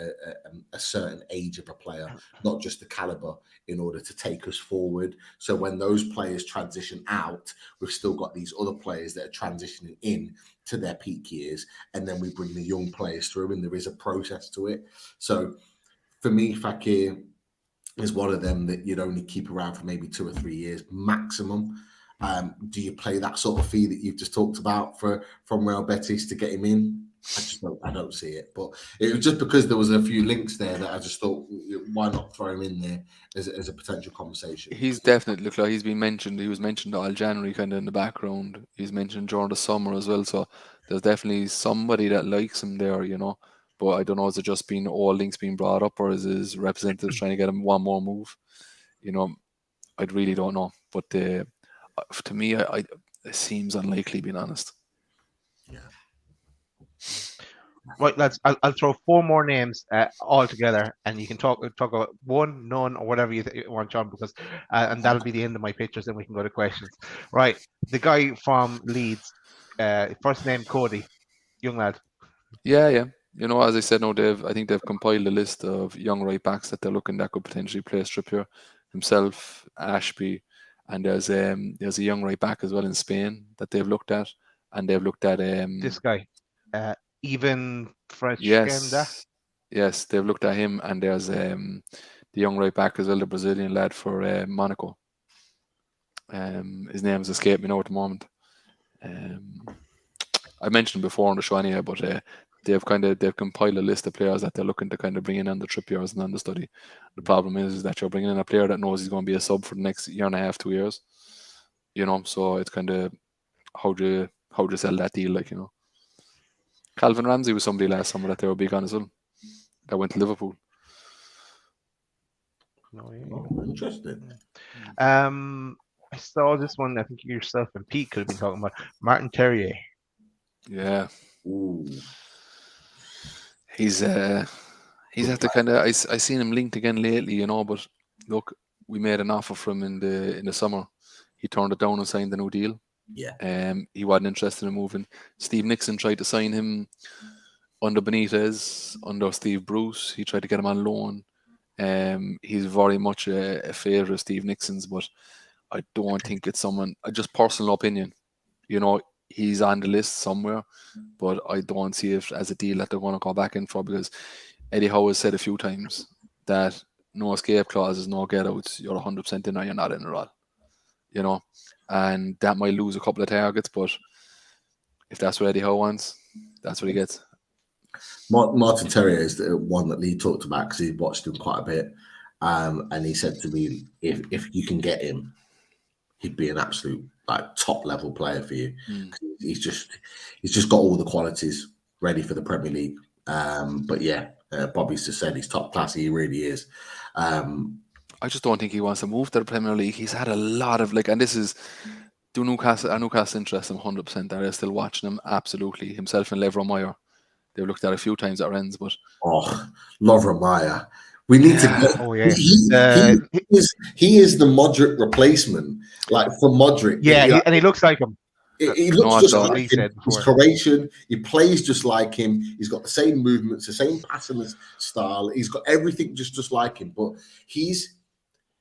a certain age of a player, not just the caliber, in order to take us forward. So when those players transition out, we've still got these other players that are transitioning in to their peak years, and then we bring the young players through, and there is a process to it. So for me, Fekir is one of them that you'd only keep around for maybe 2 or 3 years maximum. Do you play that sort of fee that you've just talked about from Real Betis to get him in? I don't see it. But it was just because there was a few links there that I just thought, why not throw him in there as a potential conversation? He's definitely looked like he's been mentioned. He was mentioned all January, kind of in the background. He's mentioned during the summer as well. So there's definitely somebody that likes him there, But I don't know, is it just been all links being brought up, or is his representatives trying to get him one more move? I really don't know. But to me, it seems unlikely, being honest. Yeah. Right, lads, I'll throw 4 more names all together, and you can talk about one, none, or whatever you want, John, because and that'll be the end of my pictures, and we can go to questions. Right, the guy from Leeds, first name Cody, young lad. Yeah. As I said, I think they've compiled a list of young right backs that they're looking that could potentially play Trippier, himself, Ashby, and there's a young right back as well in Spain that they've looked at, and they've looked at this guy, even French. Yes, they've looked at him, and there's the young right back as well, the Brazilian lad for Monaco. His name's escaped me now at the moment. I mentioned him before on the show anyway, but they've compiled a list of players that they're looking to kind of bring in on the Trippiers and understudy. The problem is that you're bringing in a player that knows he's going to be a sub for the next year and a half, 2 years. So it's kind of how do you sell that deal, Calvin Ramsey was somebody last summer that they were big on as well. That went to Liverpool. Interesting. I saw this one. I think yourself and Pete could have been talking about Martin Terrier. Yeah. Ooh. He's at the kind of I seen him linked again lately, you know. But look, we made an offer for him in the summer. He turned it down and signed a new deal. Yeah. He wasn't interested in moving. Steve Nixon tried to sign him under Benitez, under Steve Bruce. He tried to get him on loan. He's very much a favourite of Steve Nixon's, but I don't think it's someone. Just personal opinion, you know, he's on the list somewhere, but I don't see it as a deal that they're going to go back in for, because Eddie Howe has said a few times that no escape clauses, no get outs. You're 100% in or you're not in at all, you know, and that might lose a couple of targets, but if that's what Eddie Howe wants, that's what he gets. Martin Terrier is the one that Lee talked about because he watched him quite a bit, and he said to me, if you can get him, he'd be an absolute like top level player for you. He's just got all the qualities ready for the Premier League. But yeah, Bobby's just said he's top class. He really is. I just don't think he wants to move to the Premier League. He's had a lot of and this is Newcastle interest him 100%. They're still watching him, absolutely. Himself and Lever Meyer. They've looked at a few times at ends, but Lovren Meyer. We need to get. Oh yeah. He is the Modric replacement, like for Modric. Yeah, and he looks like him. He looks just like him. He's Croatian. He plays just like him. He's got the same movements, the same passing style. He's got everything just like him. But he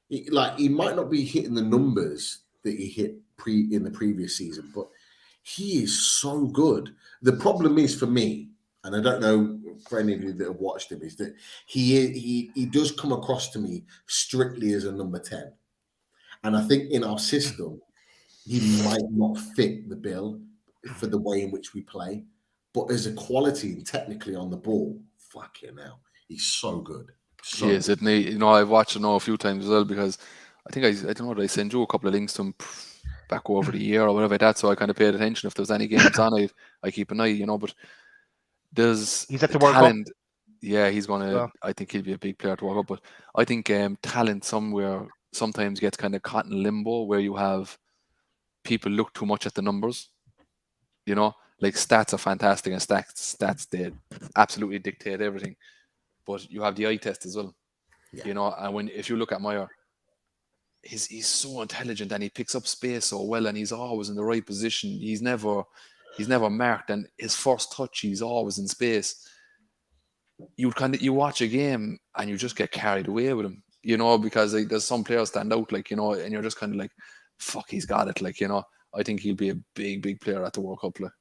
might not be hitting the numbers that he hit in the previous season, but he is so good. The problem is for me, and I don't know for any of you that have watched him, is that he does come across to me strictly as a number 10. And I think in our system, he might not fit the bill for the way in which we play. But as a quality and technically on the ball, fucking hell, he's so good. He is, isn't he? You know, I've watched him a few times as well, because I think I don't know, did I send you a couple of links to him back over the year or whatever like that, so I kind of paid attention. If there's any games on, I keep an eye, you know. But he's at the World Cup. Yeah, he's gonna. I think he'll be a big player to World Cup. But I think talent sometimes gets kind of caught in limbo, where you have people look too much at the numbers. You know, like stats are fantastic, and stats they absolutely dictate everything. But you have the eye test as well. Yeah. You know, and if you look at Meyer, he's so intelligent and he picks up space so well, and he's always in the right position. He's never marked, and his first touch, he's always in space. You watch a game and you just get carried away with him, you know, because there's some players stand out, like, you know, and you're just kind of like, fuck, he's got it, like, you know. I think he'll be a big player at the World Cup. Like,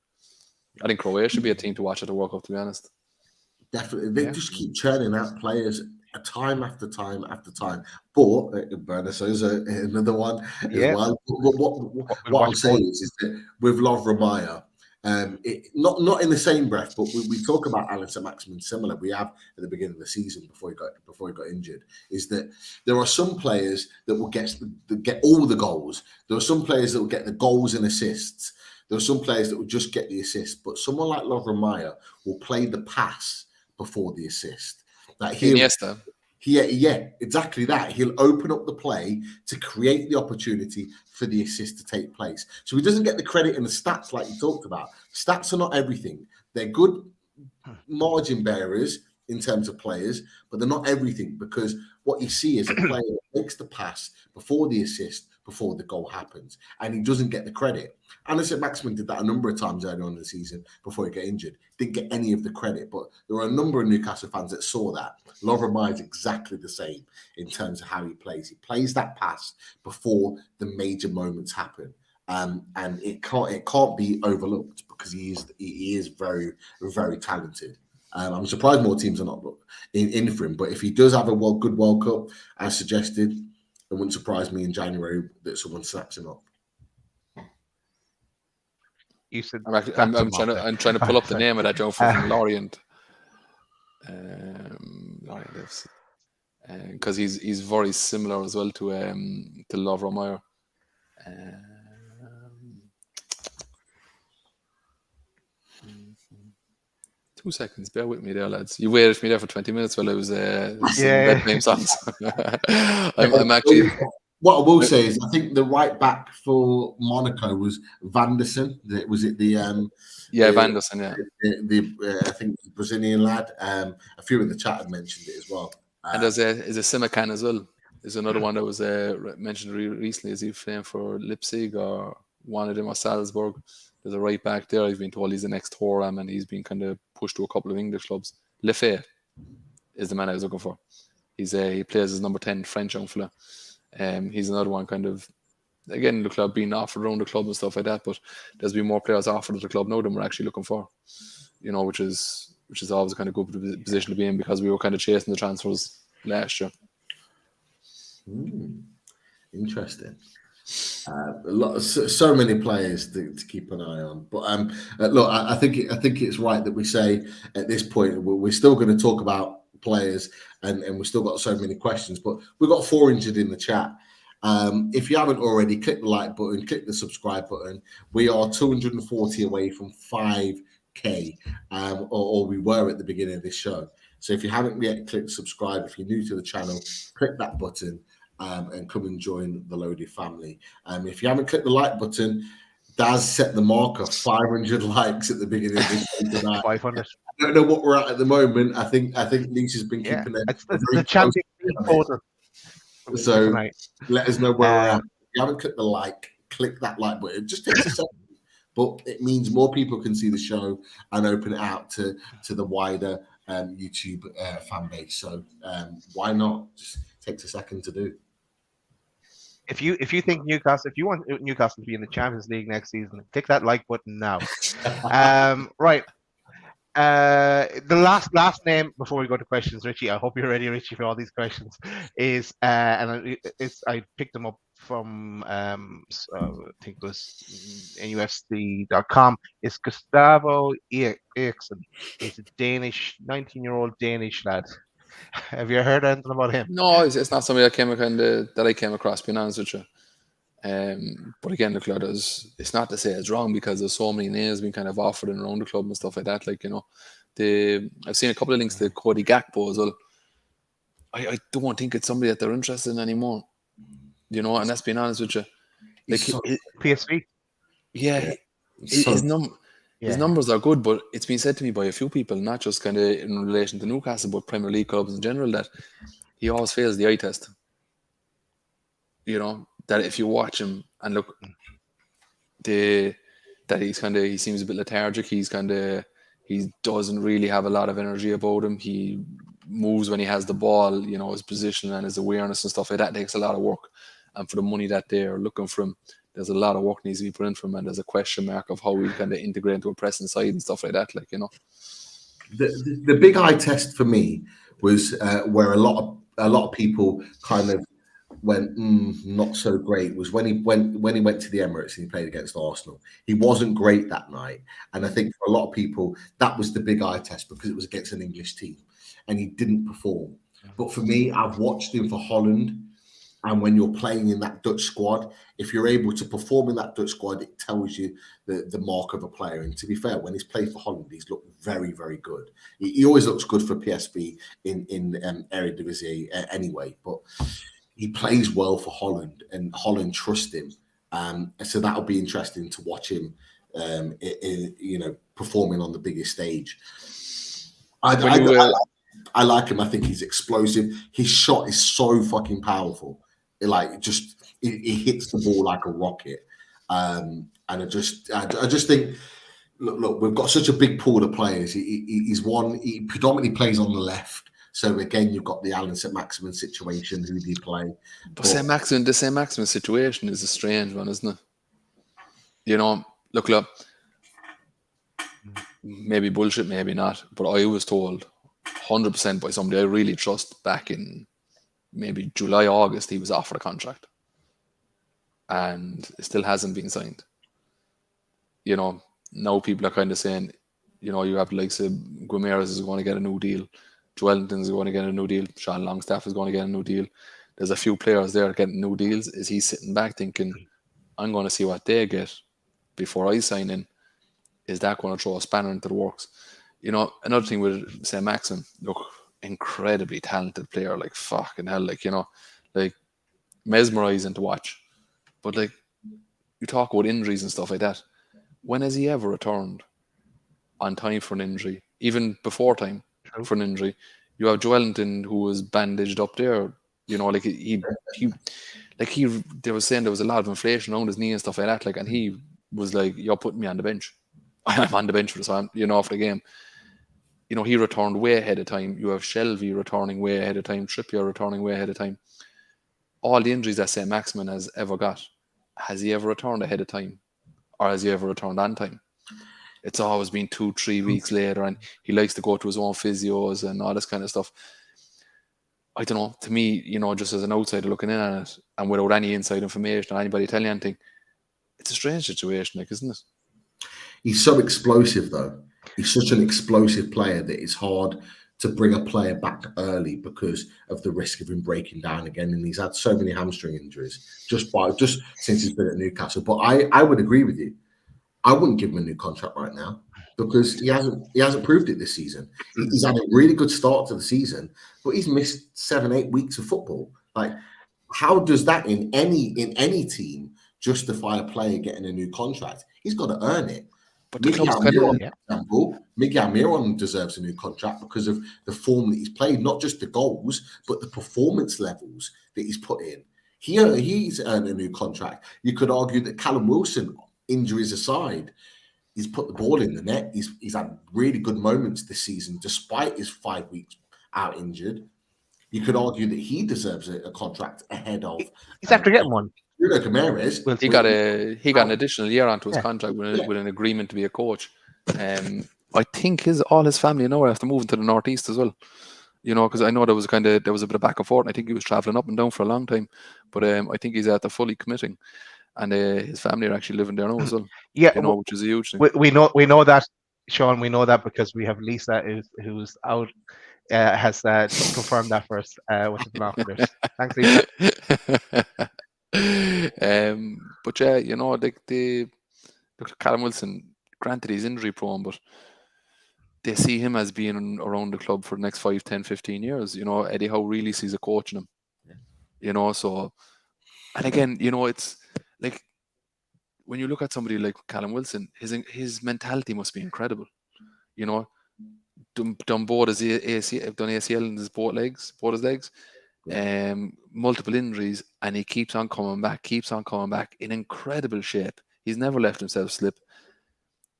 I think Croatia should be a team to watch at the World Cup, to be honest. Definitely, they just keep churning out players time after time after time. But Bernard Souza, another one as well. What I'm saying is that with Lovren Meyer, not in the same breath, but we talk about Alan Saint-Maximin similar. We have at the beginning of the season before he got injured. Is that there are some players that will get all the goals. There are some players that will get the goals and assists. There are some players that will just get the assist. But someone like Lovren Meyer will play the pass before the assist. Like Iniesta. Yeah, exactly that. He'll open up the play to create the opportunity for the assist to take place. So he doesn't get the credit in the stats like you talked about. Stats are not everything. They're good margin bearers in terms of players, but they're not everything, because what you see is a player that makes the pass before the assist, before the goal happens, and he doesn't get the credit. Alan Saint-Maximin did that a number of times early on in the season before he got injured. Didn't get any of the credit, but there were a number of Newcastle fans that saw that. Lovren Meyer is exactly the same in terms of how he plays. He plays that pass before the major moments happen, and it can't be overlooked, because he is very, very talented. I'm surprised more teams are not in for him, but if he does have a good World Cup, as suggested, it wouldn't surprise me in January that someone snaps him up. You said I'm trying to pull up the name of that Joe from Lorient. Lorient FC, because he's very similar as well to Lovren Meyer. 2 seconds, bear with me there, lads. You waited for me there for 20 minutes while I was bed name songs. I'm actually What I will say is, I think the right back for Monaco was Vanderson. Was it the Vanderson, yeah. I think the Brazilian lad. A few in the chat have mentioned it as well. And there's a Simakan as well. There's another one that was mentioned recently. Is he playing for Leipzig or one of them or Salzburg? There's a right back there. I've been told he's the next Thuram, and he's been kind of pushed to a couple of English clubs. Lefebvre is the man I was looking for. He plays as number 10, French young fella. He's another one kind of, again, the club being offered around the club and stuff like that, but there's been more players offered at the club now than we're actually looking for, which is always a kind of good position to be in, because we were kind of chasing the transfers last year. Interesting. So many players to keep an eye on. But look, I think it's right that we say at this point we're still going to talk about players, and we've still got so many questions. But we've got 4 injured in the chat. If you haven't already, click the like button, click the subscribe button. We are 240 away from 5k, or we were at the beginning of this show. So if you haven't yet clicked subscribe, if you're new to the channel, click that button. And come and join the Lodi family. If you haven't clicked the like button, Daz set the mark of 500 likes at the beginning of this tonight. 500. I don't know what we're at the moment. I think Lisa's been keeping it. It's the champion order. So let us know where we're at. If you haven't clicked the like, click that like button. It just takes a second, but it means more people can see the show and open it out to the wider YouTube fan base. So why not? Just takes a second to do. If you think Newcastle, if you want Newcastle to be in the Champions League next season, click that like button now. Right. The last name before we go to questions, Richie. I hope you're ready, Richie, for all these questions. Is and I picked them up from I think it was NUFC.com. It's Gustavo Eriksen. He's a 19-year-old Danish lad. Have you heard anything about him? No, it's not somebody that I came across, being honest with you. But again, the club it's not to say it's wrong, because there's so many names being kind of offered and around the club and stuff like that. Like, I've seen a couple of links to Cody Gakpo as well. I don't think it's somebody that they're interested in anymore. And that's being honest with you. Like PSV. Yeah. His numbers are good, but it's been said to me by a few people, not just kind of in relation to Newcastle, but Premier League clubs in general, that he always fails the eye test. That if you watch him and look, that he seems a bit lethargic. He doesn't really have a lot of energy about him. He moves when he has the ball. His position and his awareness and stuff like that takes a lot of work. And for the money that they're looking for him, there's a lot of work needs to be put in for him, and there's a question mark of how we kind of integrate into a pressing side and stuff like that. The big eye test for me was where a lot of people kind of went not so great, was when he went to the Emirates and he played against Arsenal. He wasn't great that night, and I think for a lot of people that was the big eye test, because it was against an English team and he didn't perform. But for me, I've watched him for Holland. And when you're playing in that Dutch squad, if you're able to perform in that Dutch squad, it tells you the mark of a player. And to be fair, when he's played for Holland, he's looked very, very good. He always looks good for PSV in Eredivisie anyway. But he plays well for Holland, and Holland trust him. So that'll be interesting to watch him, performing on the biggest stage. I like him. I think he's explosive. His shot is so fucking powerful. He hits the ball like a rocket. And I just think, look, we've got such a big pool of players. He predominantly plays on the left. So again, you've got the Alan St. Maximin situation. Who do you play? But the St. Maximin situation is a strange one, isn't it? Look, maybe bullshit, maybe not. But I was told 100% by somebody I really trust back in maybe July, August, he was offered a contract, and it still hasn't been signed. Now people are kind of saying, you have like Guimaraes is going to get a new deal, Joelinton is going to get a new deal, Sean Longstaff is going to get a new deal. There's a few players there getting new deals. Is he sitting back thinking, I'm going to see what they get before I sign in? Is that going to throw a spanner into the works? Another thing with St. Maximin, look, incredibly talented player, like fucking hell, mesmerizing to watch. But like, you talk about injuries and stuff like that. When has he ever returned on time for an injury? Even before time for an injury. You have Joelinton, who was bandaged up there. You know, like they were saying there was a lot of inflation around his knee and stuff like that. Like, and he was like, "You're putting me on the bench. I'm on the bench for this time, for the game." You know, he returned way ahead of time. You have Shelby returning way ahead of time. Trippier returning way ahead of time. All the injuries that St. Maximin has ever got, has he ever returned ahead of time? Or has he ever returned on time? It's always been 2-3 weeks later, and he likes to go to his own physios and all this kind of stuff. I don't know. To me, just as an outsider looking in on it, and without any inside information or anybody telling you anything, it's a strange situation, like, isn't it? He's so explosive, though. He's such an explosive player that it's hard to bring a player back early because of the risk of him breaking down again. And he's had so many hamstring injuries just since he's been at Newcastle. But I would agree with you. I wouldn't give him a new contract right now because he hasn't proved it this season. He's had a really good start to the season, but he's missed 7-8 weeks of football. Like, how does that in any team justify a player getting a new contract? He's got to earn it. But the Miguel club's Almiron, for example, Miguel Almiron deserves a new contract because of the form that he's played, not just the goals, but the performance levels that he's put in. He's earned a new contract. You could argue that Callum Wilson, injuries aside, he's put the ball in the net. He's had really good moments this season, despite his 5 weeks out injured. You could argue that he deserves a contract ahead of. He's after getting one. Bruno Guimaraes. Well, he got an additional year onto his contract with an agreement to be a coach. I think all his family now are after moving to the northeast as well. Because I know there was a bit of back and forth. And I think he was traveling up and down for a long time, but I think he's after fully committing, and his family are actually living there now as well. Yeah, which is a huge thing. We know that, Sean. We know that because we have Lisa who's out. Has confirmed that for us with the binoculars. Thanks, Lisa. But yeah, the Callum Wilson, granted he's injury prone, but they see him as being around the club for the next 5, 10, 15 years. Eddie Howe really sees a coach in him. So, and again, it's like when you look at somebody like Callum Wilson, his mentality must be incredible. Done both his ACL in his both his legs. Multiple injuries, and he keeps on coming back in incredible shape. He's never left himself slip.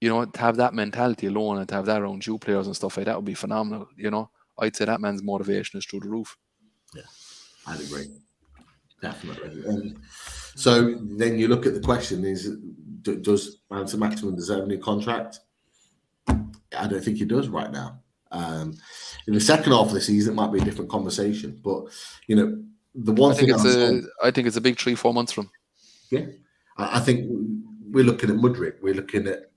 To have that mentality alone and to have that around you players and stuff like that would be phenomenal. I'd say that man's motivation is through the roof. Yeah, I'd agree. Definitely. So then you look at the question does St. Maximin deserve a new contract? I don't think he does right now. In the second half of the season, it might be a different conversation. But the one thing I think it's a big 3-4 months from. Yeah, I think we're looking at Mudryk, we're looking at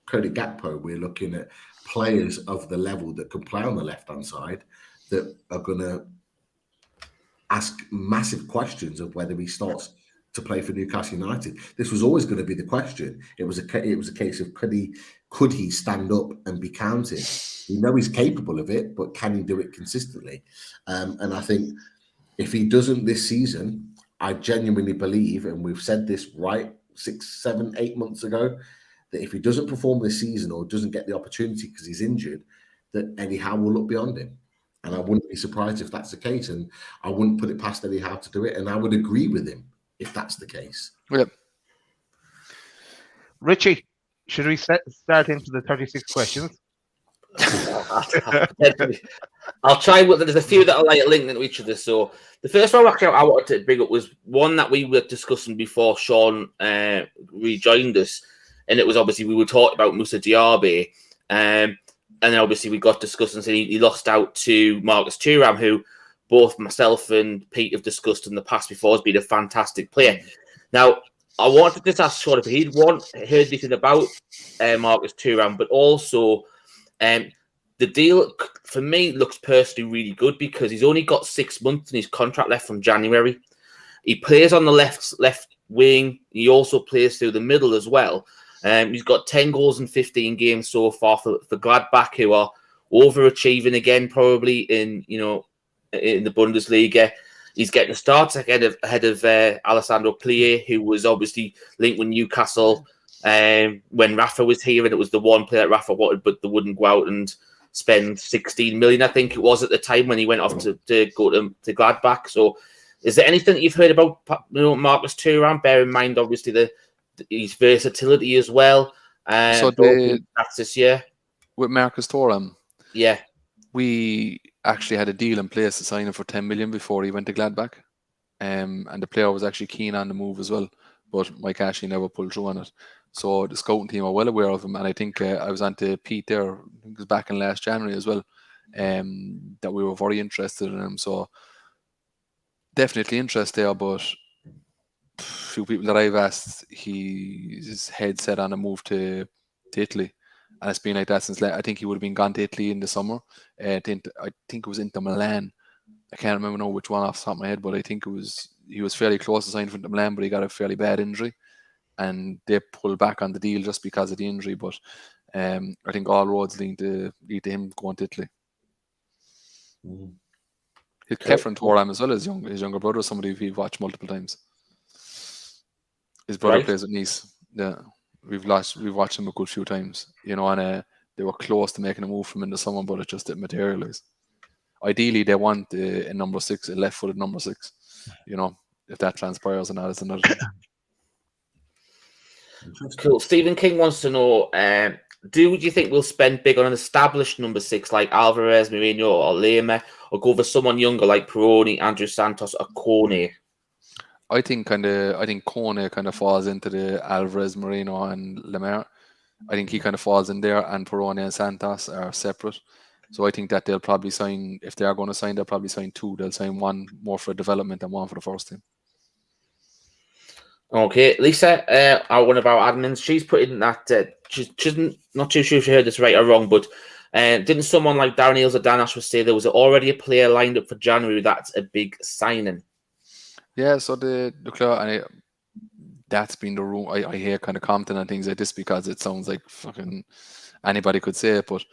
Cody Gakpo, we're looking at players of the level that can play on the left-hand side that are going to ask massive questions of whether he starts to play for Newcastle United. This was always going to be the question. It was a case of could he stand up and be counted? We know he's capable of it, but can he do it consistently? And I think if he doesn't this season, I genuinely believe, and we've said this 6, 7, 8 months ago, that if he doesn't perform this season or doesn't get the opportunity because he's injured, that Eddie Howe will look beyond him. And I wouldn't be surprised if that's the case. And I wouldn't put it past Eddie Howe to do it. And I would agree with him if that's the case. Yep. Richie, should we start into the 36 questions? I'll try. There's a few that are linked into each other. So the first one actually I wanted to bring up was one that we were discussing before Sean rejoined us, and it was obviously we were talking about Moussa Diaby, and then obviously we got discussing saying he lost out to Marcus Thuram, who both myself and Pete have discussed in the past before has been a fantastic player. Now I wanted to just ask Sean if he'd heard anything about Marcus Thuram, but also. The deal for me looks personally really good because he's only got 6 months in his contract left from January. He plays on the left wing. He also plays through the middle as well. He's got 10 goals in 15 games so far for Gladbach, who are overachieving again, probably in the Bundesliga. he's getting a start ahead of Alessandro Plie, who was obviously linked with Newcastle when Rafa was here, and it was the one player that Rafa wanted, but they wouldn't go out and spend 16 million, I think it was at the time when he went off to go to Gladbach. So is there anything that you've heard about Marcus Thuram? Bear in mind, obviously, his versatility as well. So that's this year. With Marcus Thuram, yeah, we actually had a deal in place to sign him for 10 million before he went to Gladbach. And the player was actually keen on the move as well, but Mike Ashley never pulled through on it. So the scouting team are well aware of him, and I think I was on to Pete there, I think it was back in last January as well, that we were very interested in him. So definitely interest there, but a few people that I've asked, his head set on a move to Italy, and it's been like that since. I think he would have been gone to Italy in the summer. I think it was Inter Milan. I can't remember which one off the top of my head, but I think he was fairly close to signing for Inter Milan, but he got a fairly bad injury, and they pulled back on the deal just because of the injury. But I think all roads lead to him going to Italy. His Kefren Thuram as well, his younger brother, somebody we've watched multiple times. His brother plays at Nice. Yeah, we've watched him a good few times, and they were close to making a move from in the summer, but it just didn't materialise. Ideally, they want a number 6, a left-footed number 6. If that transpires or not, it's another thing. Cool. Stephen King wants to know: do you think we'll spend big on an established number 6 like Alvarez, Mourinho, or Lema, or go for someone younger like Peroni, Andrew Santos, or Kone? I think Kone kind of falls into the Alvarez, Mourinho, and Lemar. I think he kind of falls in there, and Peroni and Santos are separate. So I think that they'll probably sign, if they are going to sign, they'll probably sign 2. They'll sign 1 more for development and 1 for the first team. Okay, Lisa, one of our admins, she's put in that she's not too sure if she heard this right or wrong, but didn't someone like Darren Eales or Dan Ashworth say there was already a player lined up for January that's a big signing? Yeah, so the club, and that's been the rule. I hear kind of Compton and things like this because it sounds like fucking anybody could say it, but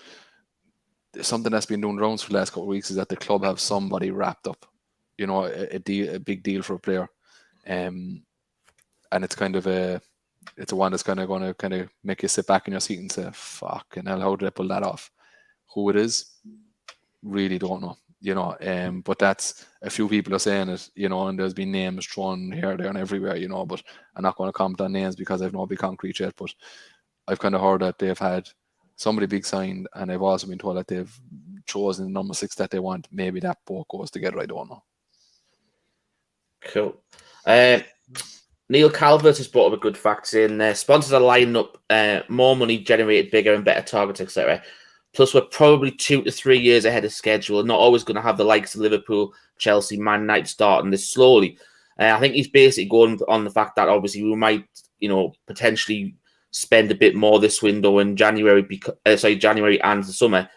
something that's been doing rounds for the last couple of weeks is that the club have somebody wrapped up, a big deal for a player, and it's kind of it's a one that's kind of going to kind of make you sit back in your seat and say, "Fucking hell, how did I pull that off?" Who it is, really don't know, but that's a few people are saying it, and there's been names thrown here, there, and everywhere, but I'm not going to comment on names because I've no big concrete yet, but I've kind of heard that they've had somebody big signed, and I've also been told that they've chosen the number 6 that they want. Maybe that both goes together, I don't know. Cool. Neil Calvert has brought up a good fact saying sponsors are lining up more money generated bigger and better targets, etc. Plus, we're probably 2 to 3 years ahead of schedule. Not always going to have the likes of Liverpool, Chelsea, Man United starting this slowly. I think he's basically going on the fact that obviously we might, potentially spend a bit more this window in January, January and the summer,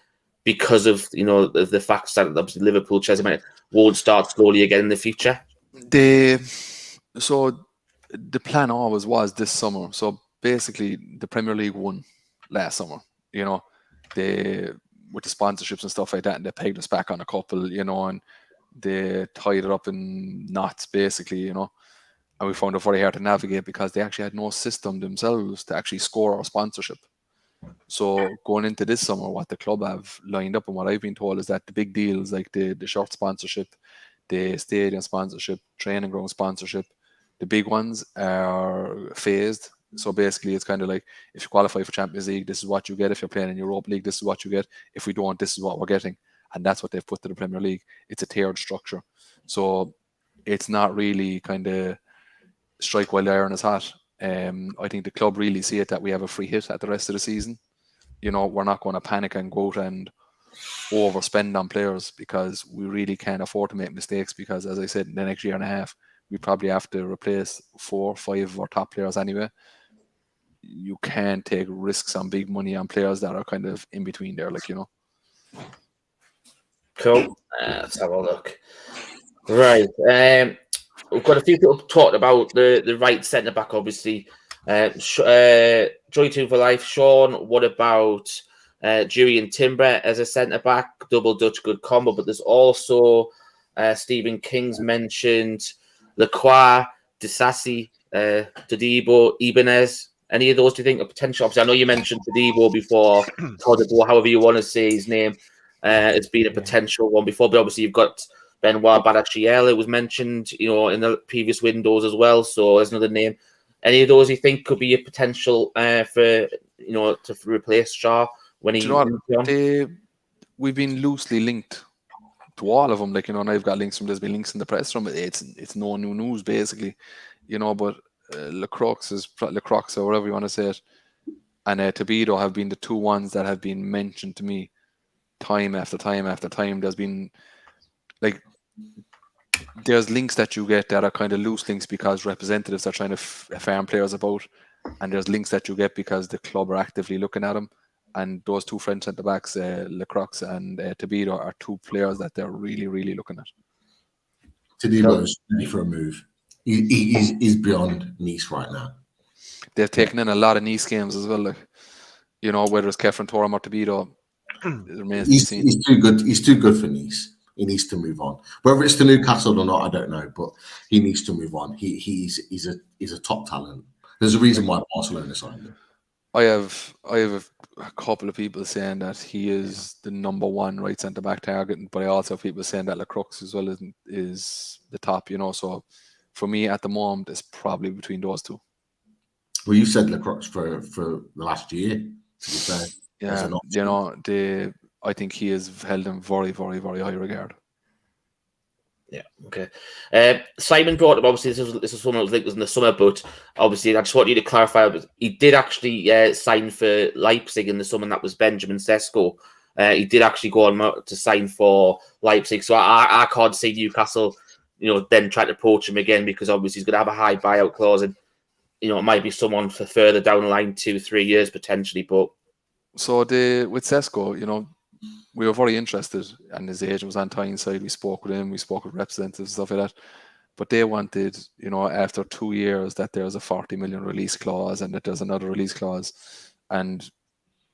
because of the fact that obviously Liverpool, Chelsea won't start slowly again in the future. So the plan always was this summer. So basically, the Premier League won last summer. They with the sponsorships and stuff like that, and they pegged us back on a couple, and they tied it up in knots, basically, and we found it very hard to navigate because they actually had no system themselves to actually score our sponsorship. So going into this summer, what the club have lined up and what I've been told is that the big deals like the shirt sponsorship, the stadium sponsorship, training ground sponsorship, the big ones are phased. So basically, it's kind of like if you qualify for Champions League, this is what you get. If you're playing in Europa League, this is what you get. If we don't, this is what we're getting. And that's what they've put to the Premier League. It's a tiered structure. So it's not really kind of strike while the iron is hot. I think the club really see it that we have a free hit at the rest of the season. We're not going to panic and go out and overspend on players because we really can't afford to make mistakes because, as I said, in the next year and a half, we probably have to replace 4 or 5 of our top players anyway. You can't take risks on big money on players that are kind of in between there, Cool. Let's have a look. Right. We've got a few people talked about the right centre back, obviously. Joy 2 for life. Sean, what about Dewey and Timber as a centre back? Double Dutch, good combo. But there's also Stephen King's mentioned Lacroix, Disasi, Todibo, Ibanez. Any of those do you think are potential? Obviously, I know you mentioned Todibo before, Todibo, however you want to say his name. It's been a potential one before, but obviously you've got Benoit Badachiel. It was mentioned, in the previous windows as well. So there's another name. Any of those you think could be a potential for to replace Shaw when he? We've been loosely linked to all of them. And I've got links from. There's been links in the press from it. It's no new news basically, but Lacroix or whatever you want to say it, and Tobido have been the two ones that have been mentioned to me time after time after time. There's been there's links that you get that are kind of loose links because representatives are trying to farm players about, and there's links that you get because the club are actively looking at them. And those two French centre backs, Lacroix and Tobido, are two players that they're really, really looking at. Todibo is ready for a move. He's beyond Nice right now. They've taken in a lot of Nice games as well. Whether it's Kefren, Thuram or Tobido, it remains to be seen. He's too good. He's too good for Nice. He needs to move on. Whether it's to Newcastle or not, I don't know. But he needs to move on. He's a top talent. There's a reason why Barcelona signed him. I have a couple of people saying that he is the number one right centre back target, but I also have people saying that Lacroix as well is the top. So for me at the moment, it's probably between those two. Well, you said Lacroix for the last year. To be fair, yeah, I think he is held in very, very, very high regard. Yeah. Okay. Simon brought up, obviously this is someone that was in the summer, but obviously I just want you to clarify. He did actually sign for Leipzig in the summer, and that was Benjamin Sesko. He did actually go on to sign for Leipzig, so I can't see Newcastle, then try to poach him again, because obviously he's going to have a high buyout clause, and it might be someone for further down the line, 2-3 years potentially. But so with Sesko, we were very interested, and his agent was on Tyneside. We spoke with him, we spoke with representatives, stuff like that. But they wanted, after 2 years, that there's a 40 million release clause and that there's another release clause and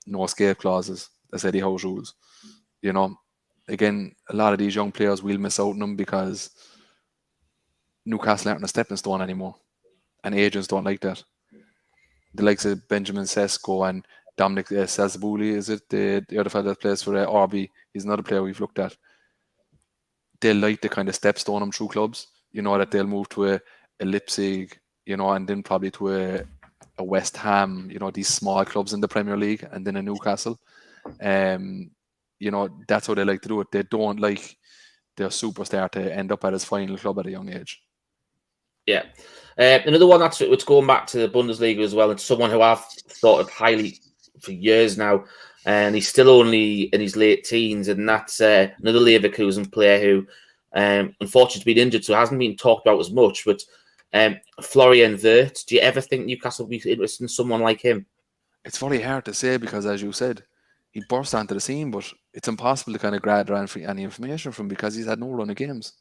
no escape clauses. That's Eddie Howe's rules. Again, a lot of these young players will miss out on them because Newcastle aren't a stepping stone anymore, and agents don't like that. The likes of Benjamin Sesko and Dominic Sazbouli, is it the other fellow that plays for RB? He's another player we've looked at. They like the kind of stepstone them through clubs. That they'll move to a Leipzig, and then probably to a West Ham. These small clubs in the Premier League, and then a Newcastle. That's how they like to do it. They don't like their superstar to end up at his final club at a young age. Yeah. Another one that's going back to the Bundesliga as well, and someone who I've thought of highly for years now, and he's still only in his late teens, and that's another Leverkusen player who unfortunately has been injured, so hasn't been talked about as much, but Florian Wirtz. Do you ever think Newcastle will be interested in someone like him? It's very hard to say because, as you said, he burst onto the scene, but it's impossible to kind of gather any information from him because he's had no run of games.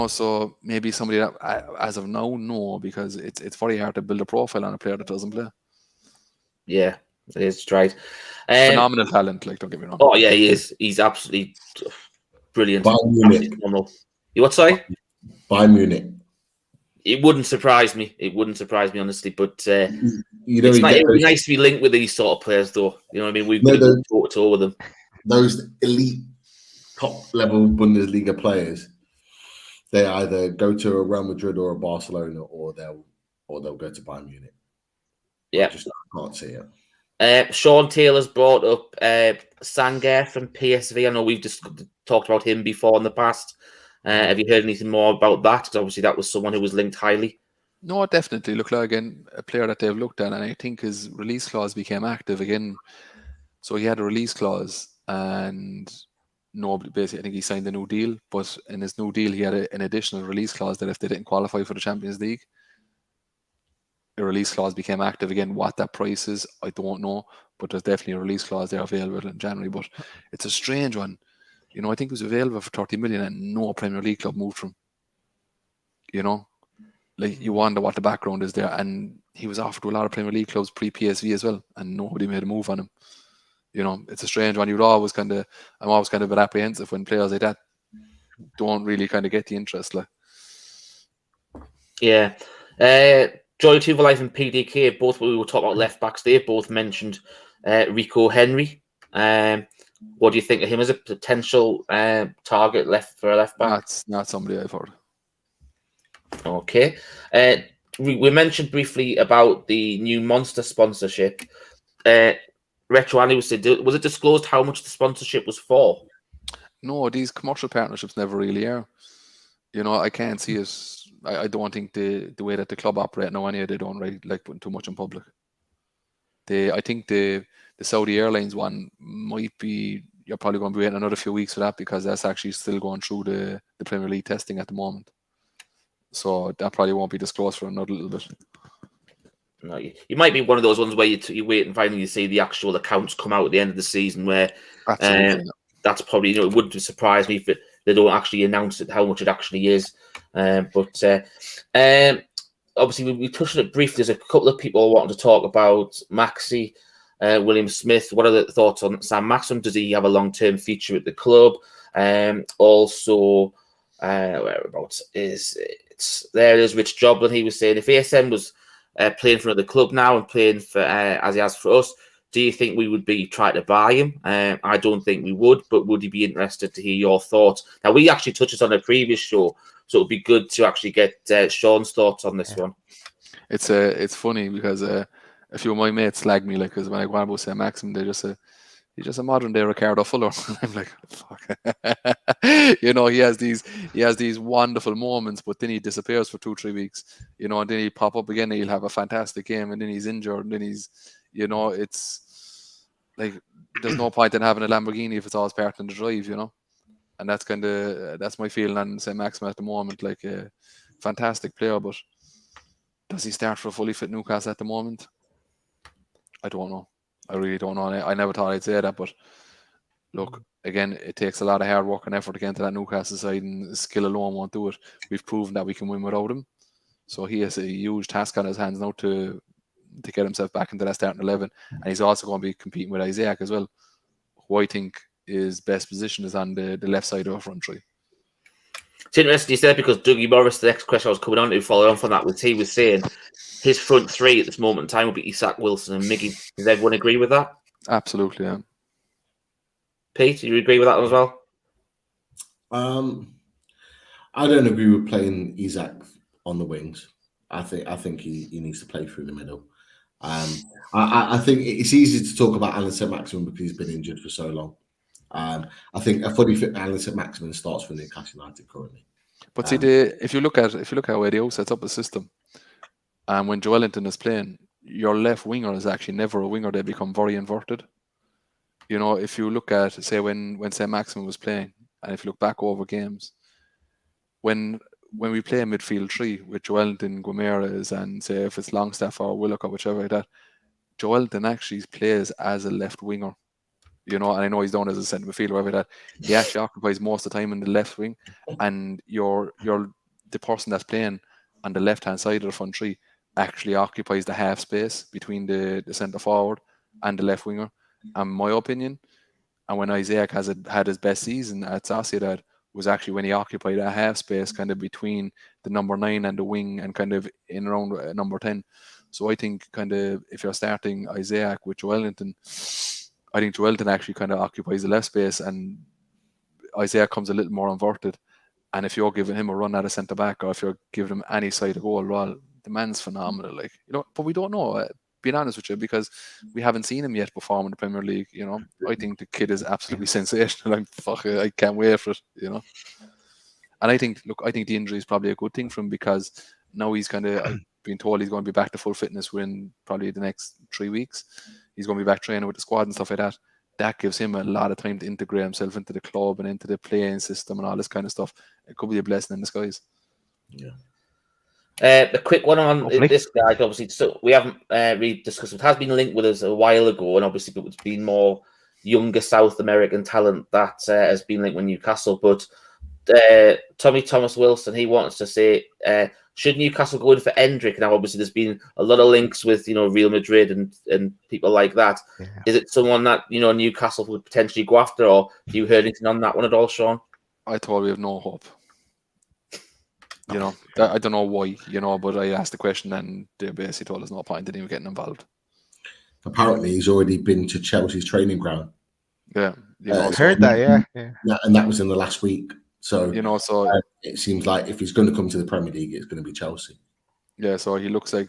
So maybe somebody that, as of now, no, because it's very hard to build a profile on a player that doesn't play. Yeah, it is right. Phenomenal talent, don't get me wrong. Oh yeah, he is. He's absolutely brilliant. Bayern You what? Sorry, Bayern Munich. It wouldn't surprise me. It wouldn't surprise me, honestly. But it'd be nice to be linked with these sort of players, though. You know what I mean? We've been talked to all of them. Those elite, top-level Bundesliga players, they either go to a Real Madrid or a Barcelona, or they'll go to Bayern Munich. Yeah, I can't see it. Sean Taylor's brought up Sanger from PSV. I know we've just talked about him before in the past. Have you heard anything more about that? Because obviously that was someone who was linked highly. No, definitely. Look, again, a player that they've looked at, and I think his release clause became active again. So he had a release clause, and nobody, basically, I think he signed a new deal. But in his new deal, he had an additional release clause that if they didn't qualify for the Champions League, a release clause became active again. What that price is, I don't know, but there's definitely a release clause there available in January. But it's a strange one. I think it was available for 30 million and no Premier League club moved from. You wonder what the background is there. And he was offered to a lot of Premier League clubs pre-PSV as well, and nobody made a move on him. It's a strange one. I'm always kind of a bit apprehensive when players like that don't really kind of get the interest. Like, yeah. Joy Life and PDK, both we were talking about left backs. They both mentioned Rico Henry. What do you think of him as a potential target for a left back? that's not somebody I've heard. Okay. We mentioned briefly about the new Monster sponsorship. Retro Andy was it disclosed how much the sponsorship was for? No, these commercial partnerships never really are. You know, I can't see it. I don't think the way that the club operate now, anyway, they don't really like putting too much in public. I think the Saudi Airlines one might be, you're probably going to be waiting another few weeks for that, because that's actually still going through the Premier League testing at the moment. So that probably won't be disclosed for another little bit. No, you might be one of those ones where you wait and finally you see the actual accounts come out at the end of the season, where that's probably, it wouldn't surprise me if they don't actually announce it, how much it actually is. But obviously we touched on it briefly. There's a couple of people wanting to talk about Maxi, William Smith. What are the thoughts on Sam Maxim? Does he have a long-term future at the club? Also, whereabouts is it? There is Rich Joblin. He was saying if ASM was playing for another club now and playing for as he has for us, do you think we would be trying to buy him? I don't think we would, but would you be interested to hear your thoughts? Now, we actually touched on a previous show, so it would be good to actually get Sean's thoughts on this one. It's funny because a few of my mates slag me, like, because when I go on about Sam Maxim, they just say, he's just a modern day Ricardo Fuller. I'm like, fuck. You know, he has these wonderful moments, but then he disappears for 2-3 weeks. You know, and then he'll pop up again, and he'll have a fantastic game, and then he's injured, and then he's, you know, it's like there's no point in having a Lamborghini if it's always parked in the drive, you know. And that's my feeling on St. Maxim at the moment. Like, a fantastic player, but does he start for a fully fit Newcastle at the moment? I don't know. I really don't know. I never thought I'd say that, but look, again, it takes a lot of hard work and effort to get into that Newcastle side, and skill alone won't do it. We've proven that we can win without him. So he has a huge task on his hands now to get himself back into that starting 11. And he's also going to be competing with Isaac as well, who I think his best position is on the left side of our front three. It's interesting you said, because Dougie Morris, the next question I was coming on to follow on from that, was he was saying his front three at this moment in time would be Isak, Wilson and Miggy. Does everyone agree with that? Absolutely, yeah. Pete, do you agree with that as well? I don't agree with playing Isak on the wings. I think he needs to play through the middle. I think it's easy to talk about Alan St-Maximin because he's been injured for so long. I think a fully fit Alan St-Maximin starts for Newcastle United currently. But see, if you look at how Eddie sets up the system, and when Joelinton is playing, your left winger is actually never a winger. They become very inverted. You know, if you look at, say, when St. Maximin was playing, and if you look back over games, when we play a midfield three with Joelinton, Guimaraes, and say if it's Longstaff or Willock or whichever like that, Joelinton actually plays as a left winger. You know, and I know he's down as a centre midfielder, whatever that. He actually occupies most of the time in the left wing, and you're the person that's playing on the left hand side of the front three actually occupies the half space between the centre forward and the left winger. And my opinion, and when Isaac had his best season at Sociedad, was actually when he occupied that half space kind of between the number 9 and the wing, and kind of in around number 10. So I think kind of if you're starting Isaac with Joelinton, I think Joelinton actually kind of occupies the left space, and Isaiah comes a little more inverted. And if you're giving him a run at a centre back, or if you're giving him any side of goal, well, the man's phenomenal. Like, you know, but we don't know. Being honest with you, because we haven't seen him yet perform in the Premier League. You know, I think the kid is absolutely sensational. I can't wait for it. You know, and I think the injury is probably a good thing for him, because now he's kind of I've been told he's going to be back to full fitness within probably the next 3 weeks. He's going to be back training with the squad and stuff like that. That gives him a lot of time to integrate himself into the club and into the playing system and all this kind of stuff. It could be a blessing in disguise. Yeah. A quick one on this guy, obviously. So we haven't really discussed. It has been linked with us a while ago, and obviously it's been more younger South American talent that has been linked with Newcastle. But Tommy Thomas Wilson, he wants to say, should Newcastle go in for Endrick? Now, obviously, there's been a lot of links with Real Madrid and people like that. Yeah. Is it someone that Newcastle would potentially go after, or have you heard anything on that one at all, Sean? I thought we have no hope. You know, I don't know why, you know, but I asked the question and they basically told us no point in even getting involved. Apparently, he's already been to Chelsea's training ground. Yeah, you know, I heard that. Yeah. And that was in the last week. So you know, so it seems like if he's going to come to the Premier League, it's going to be Chelsea. Yeah, so he looks like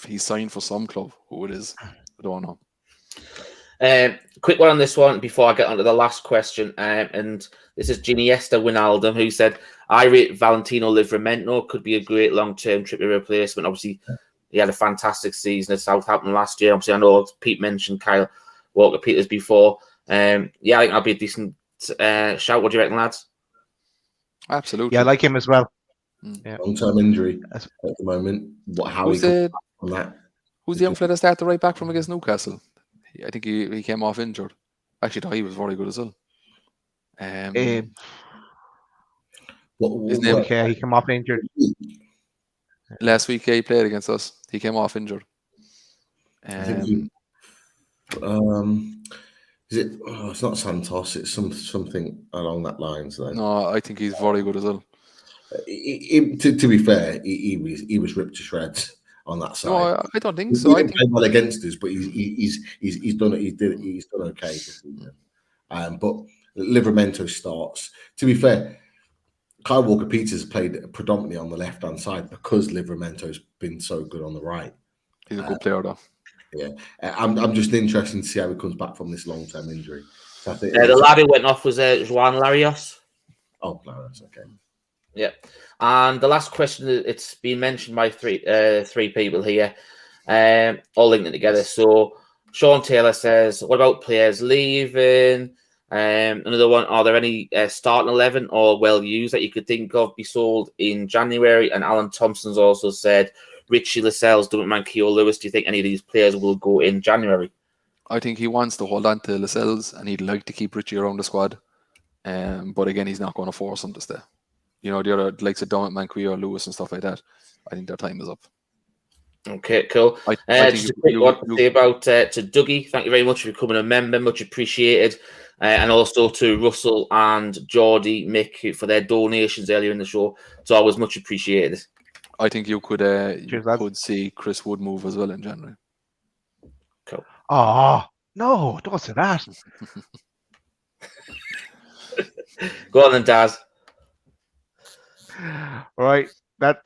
he's signed for some club. Who it is, I don't know. Quick one on this one before I get on to the last question. And this is Iniesta Wijnaldum, who said, I rate Valentino Livramento could be a great long-term Trippier replacement. Obviously, he had a fantastic season at Southampton last year. Obviously, I know Pete mentioned Kyle Walker-Peters before. Yeah, I think that'll be a decent shout. What do you reckon, lads? Absolutely. Yeah, I like him as well. Yeah. Long-term injury at the moment. Who's the young fella that started right back from against Newcastle? I think he came off injured. Actually, thought he was very good as well. His name? He came off injured. Last week, he played against us. He came off injured. Is it? Oh, it's not Santos. It's something along that lines. Then. No, I think he's very good as well. To be fair, he was ripped to shreds on that side. No, I don't think so. He didn't play well against us, but he's done it. He's done okay this season. But Livramento starts. To be fair, Kyle Walker-Peters played predominantly on the left-hand side because Livramento's been so good on the right. He's a good player, though. Yeah, I'm just interested to see how he comes back from this long-term injury. So I think the lad who went off was Joan Larios. Oh, Larios, okay. Yeah, and the last question, it's been mentioned by three people here, all linking together. So Sean Taylor says, what about players leaving? Another one, are there any starting 11 or well used that you could think of be sold in January? And Alan Thompson's also said, Richie Lascelles, Dumitman, Keogh Lewis, do you think any of these players will go in January? I think he wants to hold on to Lascelles and he'd like to keep Richie around the squad. But again, he's not going to force him to stay. You know, the other likes of Dumitman, Keogh Lewis and stuff like that, I think their time is up. Okay, cool. Just a quick one to say about to Dougie. Thank you very much for becoming a member. Much appreciated. And also to Russell and Geordie, Mick for their donations earlier in the show. It's always much appreciated. I think you could see Chris Wood move as well in January. Cool. Oh, no, don't say that. Go on then, Daz. Right. That's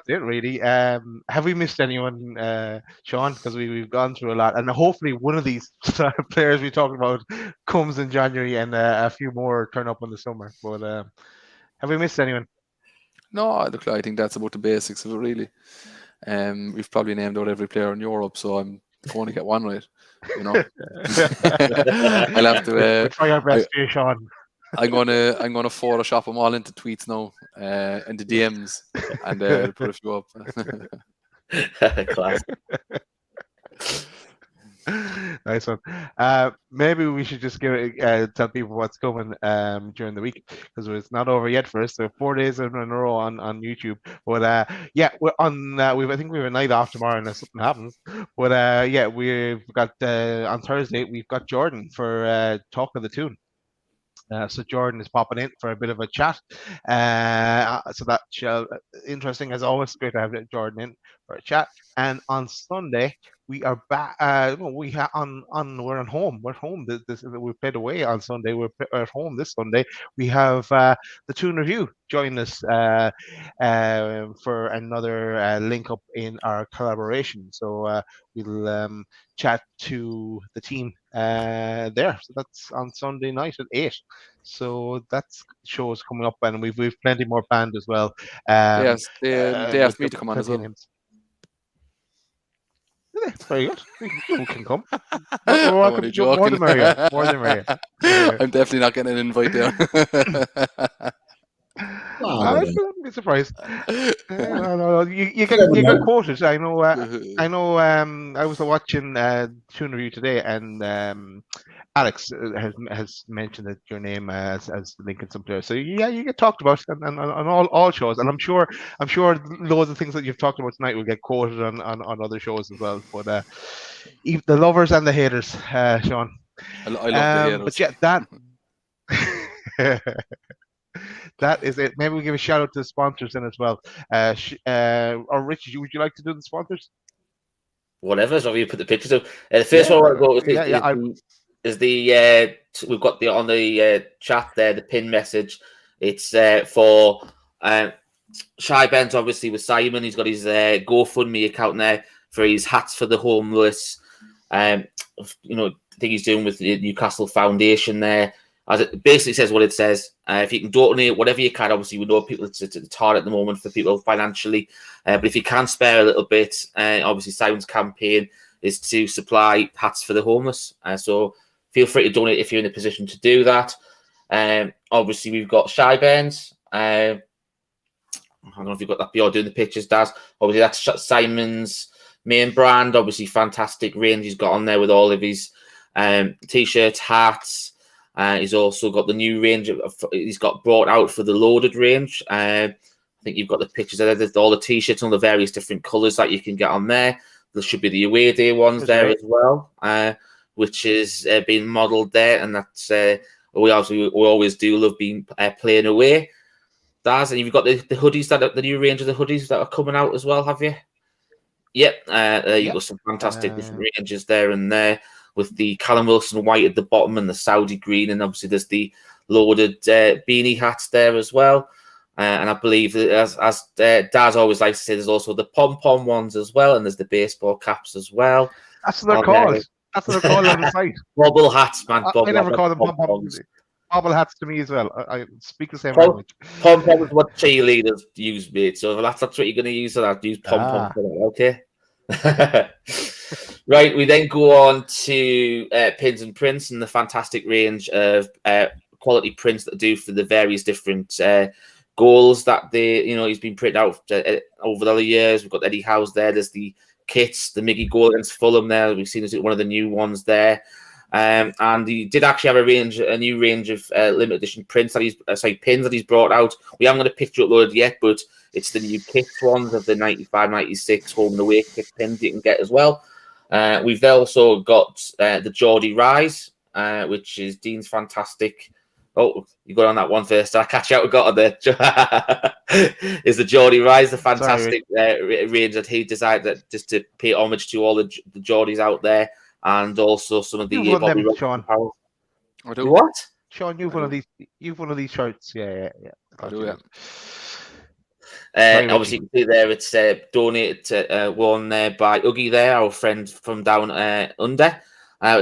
it really. Have we missed anyone, Sean? Because we've gone through a lot, and hopefully one of these players we talked about comes in January, and a few more turn up in the summer. But have we missed anyone? No, look, I think that's about the basics of it, really. We've probably named out every player in Europe, so I'm going to get one right. You know, I'll have to try our best here, Sean. I'm gonna Photoshop them all into tweets now, into DMs, and put a few up. Class. Nice one. Maybe we should just tell people what's coming during the week, because it's not over yet for us. So 4 days in a row on YouTube. But yeah, we're on. I think we have a night off tomorrow unless something happens. But yeah, we've got on Thursday we've got Jordan for Talk of the Tune. So Jordan is popping in for a bit of a chat. So that's interesting as always. Great to have Jordan in for a chat. And on Sunday we are back. We're at home. We're home. We played away on Sunday. We're at home this Sunday. We have the Tune Review join us for another link up in our collaboration. So we'll chat to the team there. So that's on Sunday night at 8. So that's shows coming up, and we've plenty more planned as well. Yes, they asked me to come on as well. Yeah, very good. You can come. More than merrier. More than merrier. I'm definitely not getting an invite there. I wouldn't be surprised. No. You get quoted. I know. I was watching Tune Review today, and Alex has mentioned that your name as linking some players. So yeah, you get talked about on all shows, and I'm sure loads of things that you've talked about tonight will get quoted on other shows as well. But the lovers and the haters, Sean. I love the haters. But yeah, that. That is it. Maybe we give a shout out to the sponsors then as well. Or Richie, would you like to do the sponsors? Whatever, so you put the pictures up. The first one I want to go is the we've got the on the chat there, the pin message. It's for Shy Ben's obviously with Simon. He's got his GoFundMe account there for his hats for the homeless. I think he's doing with the Newcastle Foundation there. As it basically says what it says. If you can donate whatever you can, obviously we know people it's hard at the moment for people financially, but if you can spare a little bit, obviously Simon's campaign is to supply hats for the homeless. So feel free to donate if you're in a position to do that. Obviously we've got Shy Ben's. I don't know if you've got that beyond doing the pictures, Daz. Obviously that's Simon's main brand. Obviously fantastic range he's got on there with all of his t-shirts, hats. He's also got the new range he's got brought out for the loaded range. I think you've got the pictures there. There's all the t-shirts and all the various different colours that you can get on there. There should be the away day ones there as well, which is being modelled there, and that's we always do love being playing away. Daz, and you've got the hoodies the new range of the hoodies that are coming out as well, have you? Yep, you've got some fantastic different ranges there and there, with the Callum Wilson white at the bottom and the Saudi green, and obviously there's the loaded beanie hats there as well. And I believe that as Daz always likes to say, there's also the pom-pom ones as well, and there's the baseball caps as well. That's what they're called. That's what they're called on the site. Bobble hats, man. I never call them pom-poms. Bobble hats to me as well. I speak the same language. Pom-pom is what cheerleaders use, mate. So if that's what you're going to use, so I'd use pom-pom for that, okay? Right, we then go on to pins and prints and the fantastic range of quality prints that do for the various different goals that he's been printed out over the other years. We've got Eddie Howe's there. There's the kits, the Miggy goal against Fulham there. We've seen one of the new ones there. And he did actually have a new range of limited edition prints that pins that he's brought out. We haven't got a picture uploaded yet, but it's the new kits ones of the 95, 96 home and away kit pins you can get as well. We've also got the Geordie Rise, which is Dean's fantastic. Oh, you got on that one first. I catch you out. Got on there. Is the Geordie Rise, the fantastic range that he decided just to pay homage to all the Geordies out there, and also some of the Sean. What? Sean, you've one of these. You've one of these shirts. Yeah. I do, yeah. Obviously, you can see there it's donated one there by Uggy there, our friend from down under.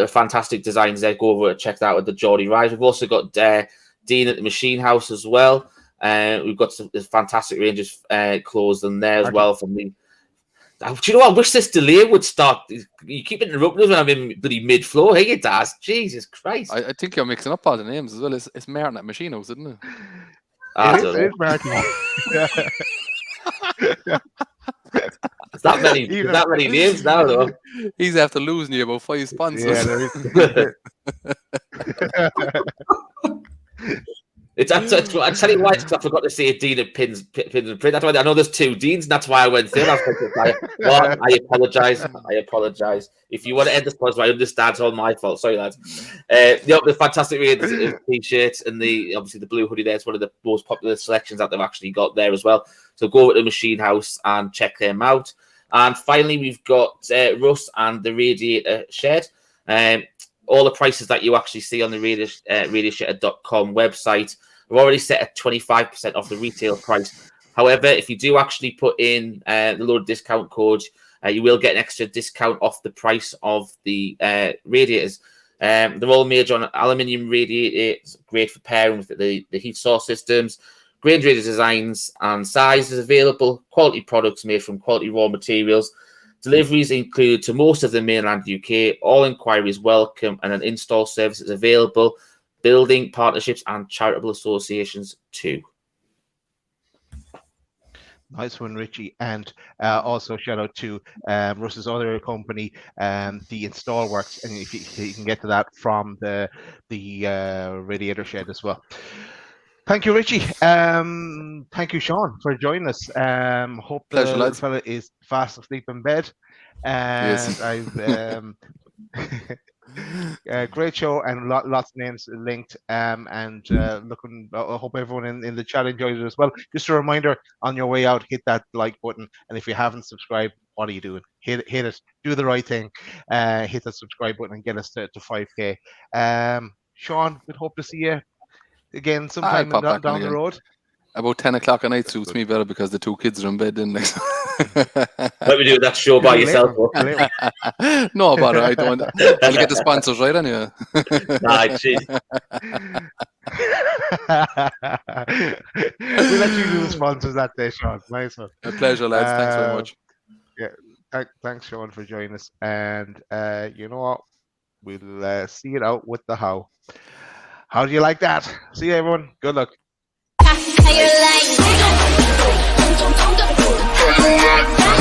Fantastic designs there. Go over and check that out with the Geordie Rise. We've also got Dean at the Machine House as well. We've got some fantastic range of clothes in there as well. From the, do you know what? I wish this delay would start. You keep interrupting us when I'm in bloody mid-flow. Hey, it does. Jesus Christ! I think you're mixing up all the names as well. It's Martin at Machine House, isn't it? It is Martin. There's that many names now, though. He's after losing you about 5 sponsors. Yeah, there is. I'll tell you why, because I forgot to say Dean at Pins and Print. That's why I know there's 2 Deans, and that's why I went through. I apologise. If you want to end this podcast, I understand. It's all my fault. Sorry, lads. The fantastic range of t-shirts and obviously the blue hoodie there. It's one of the most popular selections that they've actually got there as well. So go over to Machine House and check them out. And finally, we've got Russ and the Radiator Shed. All the prices that you actually see on the radiator.com website are already set at 25% off the retail price. However, if you do actually put in the loaded discount code, you will get an extra discount off the price of the radiators. They're all made on aluminium radiators, great for pairing with the heat source systems. Range of designs and sizes available. Quality products made from quality raw materials. Deliveries include to most of the mainland UK. All inquiries welcome, and an install service is available. Building partnerships and charitable associations too. Nice one, Richie. And also shout out to Russ's other company, the Install Works, and if you can get to that from the Radiator Shed as well. Thank you, Richie. Thank you, Sean, for joining us. Hope Pleasure, the lads. fella is fast asleep in bed. And Yes. I've Great show and lots of names linked. And looking, I hope everyone in the chat enjoyed it as well. Just a reminder, on your way out, hit that like button. And if you haven't subscribed, what are you doing? Hit it. Do the right thing. Hit that subscribe button and get us to 5K. Sean, we'd hope to see you again sometime down the road. About 10 o'clock at night suits me better because the two kids are in bed. Then let me do that show by yourself. No, but I don't. I'll get the sponsors right anyway. Nah, cheers. We'll let you do the sponsors that day, Sean. Nice one. A pleasure, lads. Thanks very much. Yeah, thanks, Sean, for joining us. And you know what? We'll see it out with the how. How do you like that? See you, everyone. Good luck. How you like